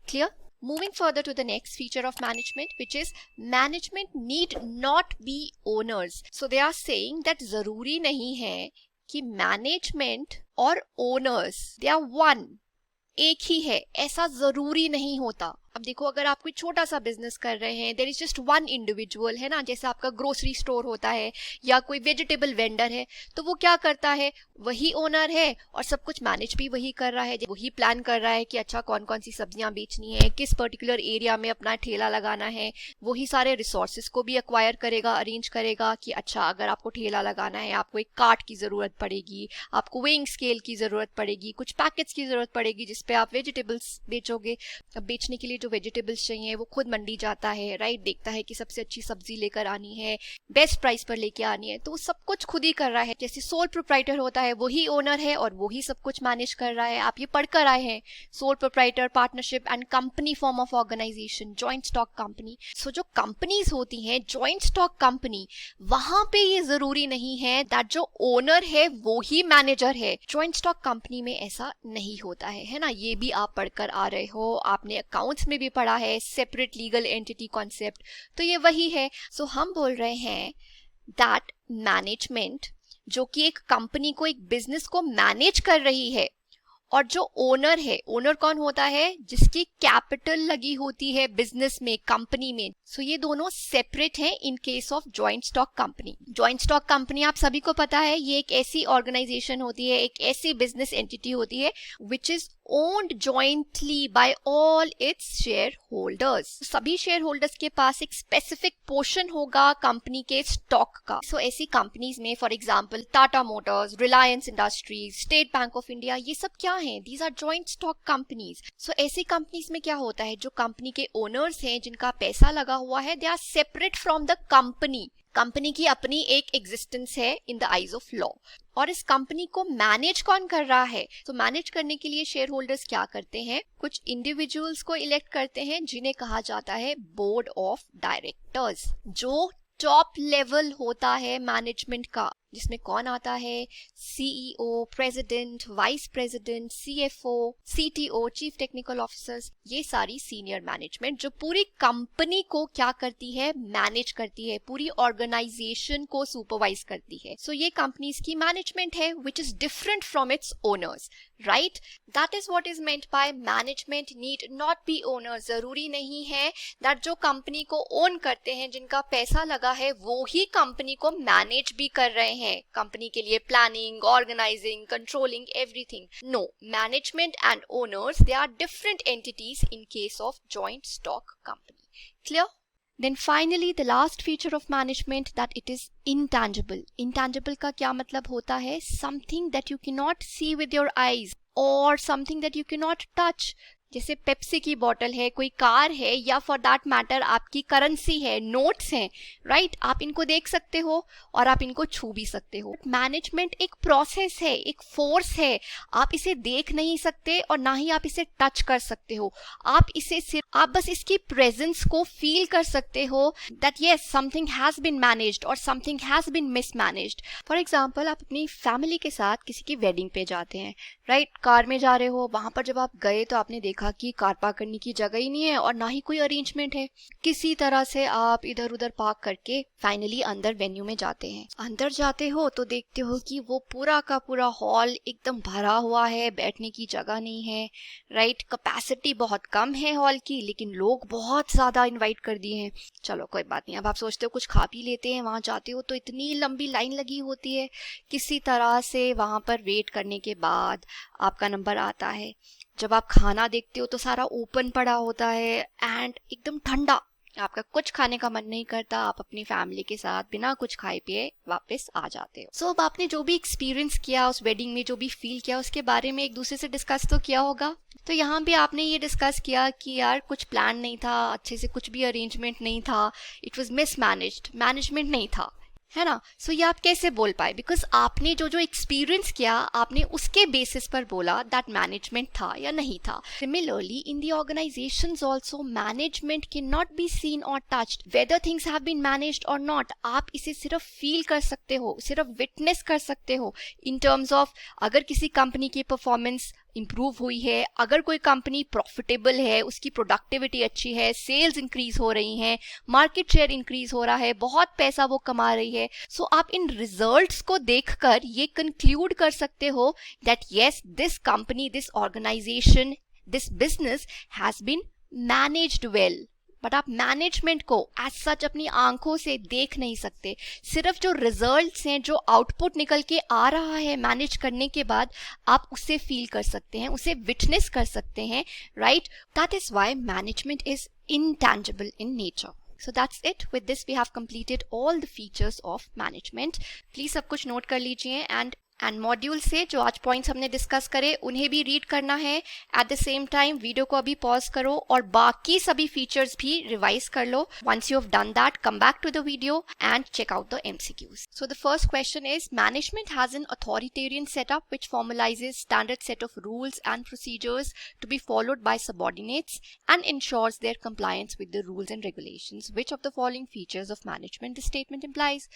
Clear? Moving further to the next feature of management, which is management need not be owners. So they are saying that जरूरी नहीं है कि management और owners they are one, एक ही है, ऐसा जरूरी नहीं होता. अब देखो, अगर आप कोई छोटा सा बिजनेस कर रहे हैं, there is just one individual, है ना, जैसे आपका ग्रोसरी स्टोर होता है या कोई वेजिटेबल वेंडर है, तो वो क्या करता है, वही ओनर है और सब कुछ मैनेज भी वही कर रहा है, वही प्लान कर रहा है कि अच्छा कौन कौन सी सब्जियां बेचनी है, किस पर्टिकुलर एरिया में अपना ठेला लगाना है, वही सारे रिसोर्सेज को भी एक्वायर करेगा, अरेंज करेगा कि अच्छा अगर आपको ठेला लगाना है आपको एक कार्ट की जरूरत पड़ेगी, आपको वेइंग स्केल की जरूरत पड़ेगी, कुछ पैकेट्स की जरूरत पड़ेगी जिसपे आप वेजिटेबल्स बेचोगे. अब बेचने के लिए जो वेजिटेबल्स चाहिए वो खुद मंडी जाता है, राइट, देखता है कि सबसे अच्छी सब्जी लेकर आनी है, बेस्ट प्राइस पर लेके आनी है, तो सब कुछ खुद ही कर रहा है. जैसे सोल प्रोप्राइटर होता है, वही ओनर है और वही सब कुछ मैनेज कर रहा है. आप ये पढ़कर आए हैं, sole proprietor, partnership and company form of organization, joint stock company. So जो कंपनीज होती हैं, जॉइंट स्टॉक कंपनी, वहां पे ये जरूरी नहीं है दैट जो ओनर है वो ही मैनेजर है. जॉइंट स्टॉक कंपनी में ऐसा नहीं होता है ना, ये भी आप पढ़कर आ रहे हो, आपने अकाउंट्स में भी पढ़ा है, सेपरेट लीगल एंटिटी कॉन्सेप्ट, तो ये वही है. सो हम बोल रहे हैं दैट मैनेजमेंट जो कि एक कंपनी को, एक बिजनेस को मैनेज कर रही है, और जो ओनर है, ओनर कौन होता है, जिसकी कैपिटल लगी होती है बिजनेस में, कंपनी में. सो ये दोनों सेपरेट हैं in case of joint stock company. Joint stock company आप सभी को पता है, ये एक ऐसी ऑर्गेनाइजेशन होती है, एक ऐसी बिजनेस एंटिटी होती है which is owned jointly by all its shareholders. सभी शेयर होल्डर्स के पास एक स्पेसिफिक पोर्शन होगा कंपनी के स्टॉक का. सो ऐसी कंपनीज में for example Tata Motors, Reliance Industries, State Bank of India, ये सब क्या हैं, these are joint stock companies. So ऐसी कंपनीज में क्या होता है, जो कंपनी के ओनर्स हैं, जिनका पैसा लगा हुआ है, they are separate from the company. Company की अपनी एक एग्जिस्टेंस है in the eyes of law, और इस कंपनी को मैनेज कौन कर रहा है. तो मैनेज करने के लिए शेयर होल्डर्स क्या करते हैं, कुछ इंडिविजुअल्स को इलेक्ट करते हैं जिन्हें कहा जाता है बोर्ड ऑफ डायरेक्टर्स, जो टॉप लेवल होता है मैनेजमेंट का, जिसमें कौन आता है, CEO, president, vice president, CFO, CTO, chief technical officers, ये सारी सीनियर मैनेजमेंट जो पूरी कंपनी को क्या करती है, मैनेज करती है, पूरी ऑर्गेनाइजेशन को सुपरवाइज करती है. सो ये कंपनीज की मैनेजमेंट है which is different from its owners, right. That is what is meant by management need not be owner. जरूरी नहीं है दैट जो कंपनी को ओन करते हैं, जिनका पैसा लगा है, वो ही कंपनी को मैनेज भी कर रहे हैं, कंपनी के लिए planning, organising, controlling, everything. No, management and owners they are different entities in case of joint stock company. Clear? Then finally the last feature of management that it is intangible. Intangible का क्या मतलब होता है, something that you cannot see with your eyes or something that you cannot touch. जैसे Pepsi की बोतल है, कोई कार है, या फॉर दैट मैटर आपकी करेंसी है, नोट्स हैं, राइट, आप इनको देख सकते हो और आप इनको छू भी सकते हो. मैनेजमेंट एक प्रोसेस है, एक फोर्स है, आप इसे देख नहीं सकते और ना ही आप इसे टच कर सकते हो. आप इसे सिर्फ, आप बस इसकी प्रेजेंस को फील कर सकते हो that yes something has been managed और something has been mismanaged. For example, आप अपनी फैमिली के साथ किसी की वेडिंग पे जाते हैं, राइट, कार में जा रहे हो, वहां पर जब आप गए तो आपने देखा कि कार पार्क करने की जगह ही नहीं है और ना ही कोई अरेंजमेंट है. किसी तरह से आप इधर उधर पार्क करके फाइनली अंदर वेन्यू में जाते हैं. अंदर जाते हो तो देखते हो कि वो पूरा का पूरा हॉल एकदम भरा हुआ है, बैठने की जगह नहीं है, राइट, कैपेसिटी बहुत कम है हॉल की, लेकिन लोग बहुत ज्यादा इनवाइट कर दिए हैं. चलो कोई बात नहीं, अब आप सोचते हो कुछ खा पी लेते हैं. वहां जाते हो तो इतनी लंबी लाइन लगी होती है. किसी तरह से वहां पर वेट करने के बाद आपका नंबर आता है. जब आप खाना देखते हो तो सारा ओपन पड़ा होता है एंड एकदम ठंडा, आपका कुछ खाने का मन नहीं करता, आप अपनी फैमिली के साथ बिना कुछ खाए पिए वापस आ जाते हो। सो अब आपने जो भी एक्सपीरियंस किया उस वेडिंग में, जो भी फील किया, उसके बारे में एक दूसरे से डिस्कस तो किया होगा। तो यहाँ भी आपने ये डिस्कस किया कि यार कुछ प्लान नहीं था, अच्छे से कुछ भी अरेंजमेंट नहीं था, इट वाज मिसमैनेज्ड, मैनेजमेंट नहीं था, है ना। सो ये आप कैसे बोल पाए? बिकॉज आपने जो जो एक्सपीरियंस किया आपने उसके बेसिस पर बोला दैट मैनेजमेंट था या नहीं था। Similarly in the organizations also management can not be seen और touched whether things have been managed और नॉट। आप इसे सिर्फ फील कर सकते हो, सिर्फ विटनेस कर सकते हो इन टर्म्स ऑफ अगर किसी कंपनी की परफॉर्मेंस इंप्रूव हुई है, अगर कोई कंपनी प्रॉफिटेबल है, उसकी प्रोडक्टिविटी अच्छी है, सेल्स इंक्रीज हो रही हैं, मार्केट शेयर इंक्रीज हो रहा है, बहुत पैसा वो कमा रही है। सो आप इन रिजल्ट्स को देखकर ये कंक्लूड कर सकते हो that yes this company, this organization, this business has been managed well. But आप मैनेजमेंट को एज सच अपनी आंखों से देख नहीं सकते, सिर्फ जो रिजल्ट्स हैं, जो आउटपुट निकल के आ रहा है मैनेज करने के बाद, आप उसे फील कर सकते हैं, उसे विटनेस कर सकते हैं, right. That is why management is intangible in nature. So that's it. With this we have completed all the features of management. Please सब कुछ नोट कर लीजिए एंड मॉड्यूल से जो आज पॉइंट्स हमने डिस्कस करे उन्हें भी रीड करना है। Eight the same time video को अभी पॉज करो और बाकी सभी फीचर्स भी रिवाइज कर लो। Once you have done that, come back to the video and check out the MCQs. So the first question is, management has an authoritarian setup which formalizes standard set of rules and procedures to be followed by subordinates and ensures their compliance with the rules and regulations. Which of the following features of management this statement implies?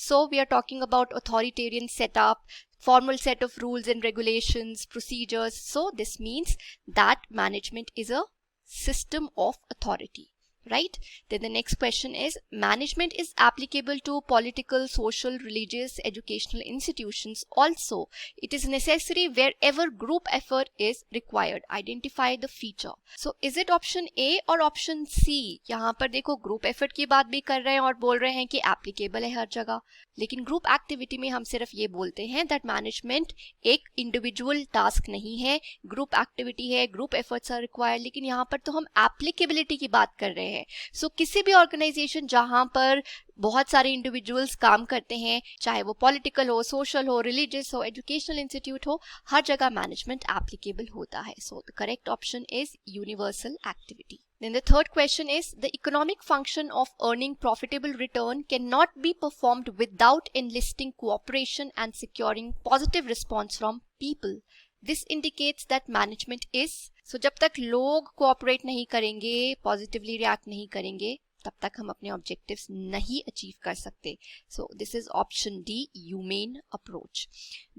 So we are talking about authoritarian setup, formal set of rules and regulations, procedures. So this means that management is a system of authority, right? Then the next question is, management is applicable to political, social, religious, educational institutions also. It is necessary wherever group effort is required. Identify the feature. So is it option A or option C? यहाँ पर देखो group effort की बात भी कर रहे हैं और बोल रहे हैं कि एप्लीकेबल है हर जगह, लेकिन ग्रुप एक्टिविटी में हम सिर्फ ये बोलते हैं दैट मैनेजमेंट एक इंडिविजुअल टास्क नहीं है, ग्रुप एक्टिविटी है, ग्रुप एफर्ट्स आर रिक्वायर्ड। लेकिन यहाँ पर तो हम एप्लीकेबिलिटी की बात कर रहे हैं। सो किसी भी ऑर्गेनाइजेशन जहां पर बहुत सारे इंडिविजुअल्स काम करते हैं, चाहे वो पॉलिटिकल हो, सोशल हो, रिलीजियस हो, एजुकेशनल इंस्टीट्यूट हो, हर जगह मैनेजमेंट एप्लीकेबल होता है। So the correct option is universal activity. Then the third question is, the economic function of earning profitable return cannot be performed without enlisting cooperation and securing positive response from people. This indicates that management is, so जब तक लोग cooperate नहीं करेंगे, positively react नहीं करेंगे, तब तक हम अपने ऑब्जेक्टिव्स नहीं अचीव कर सकते. So this is option D, human approach.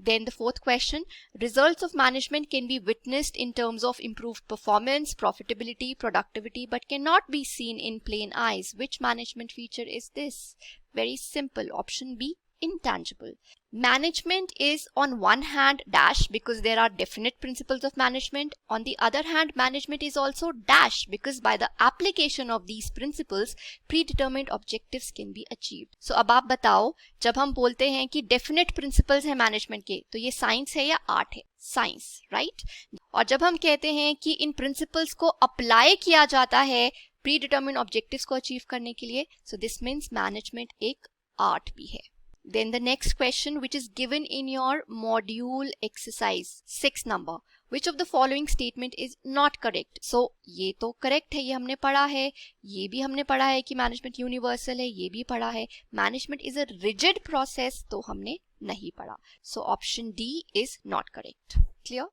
Then the fourth question, results of management can be witnessed in terms of improved performance, profitability, productivity, but can not be seen in plain eyes. Which management feature is this? Very simple, option B, intangible. Management is on one hand dash because there are definite principles of management. On the other hand, management is also dash because by the application of these principles, predetermined objectives can be achieved. So अब आप बताओ, जब हम बोलते हैं कि definite principles है management के, तो ये science है या art है? Science, right? और जब हम कहते हैं कि इन principles को apply किया जाता है predetermined objectives को achieve करने के लिए, so this means management एक art भी है. Then the next question, which is given in your module exercise 6 number, which of the following statement is not correct? So ये तो correct है, ये हमने पढ़ा है, ये भी हमने पढ़ा है कि management universal है, ये भी पढ़ा है. Management is a rigid process, तो हमने नहीं पढ़ा. So option D is not correct. Clear?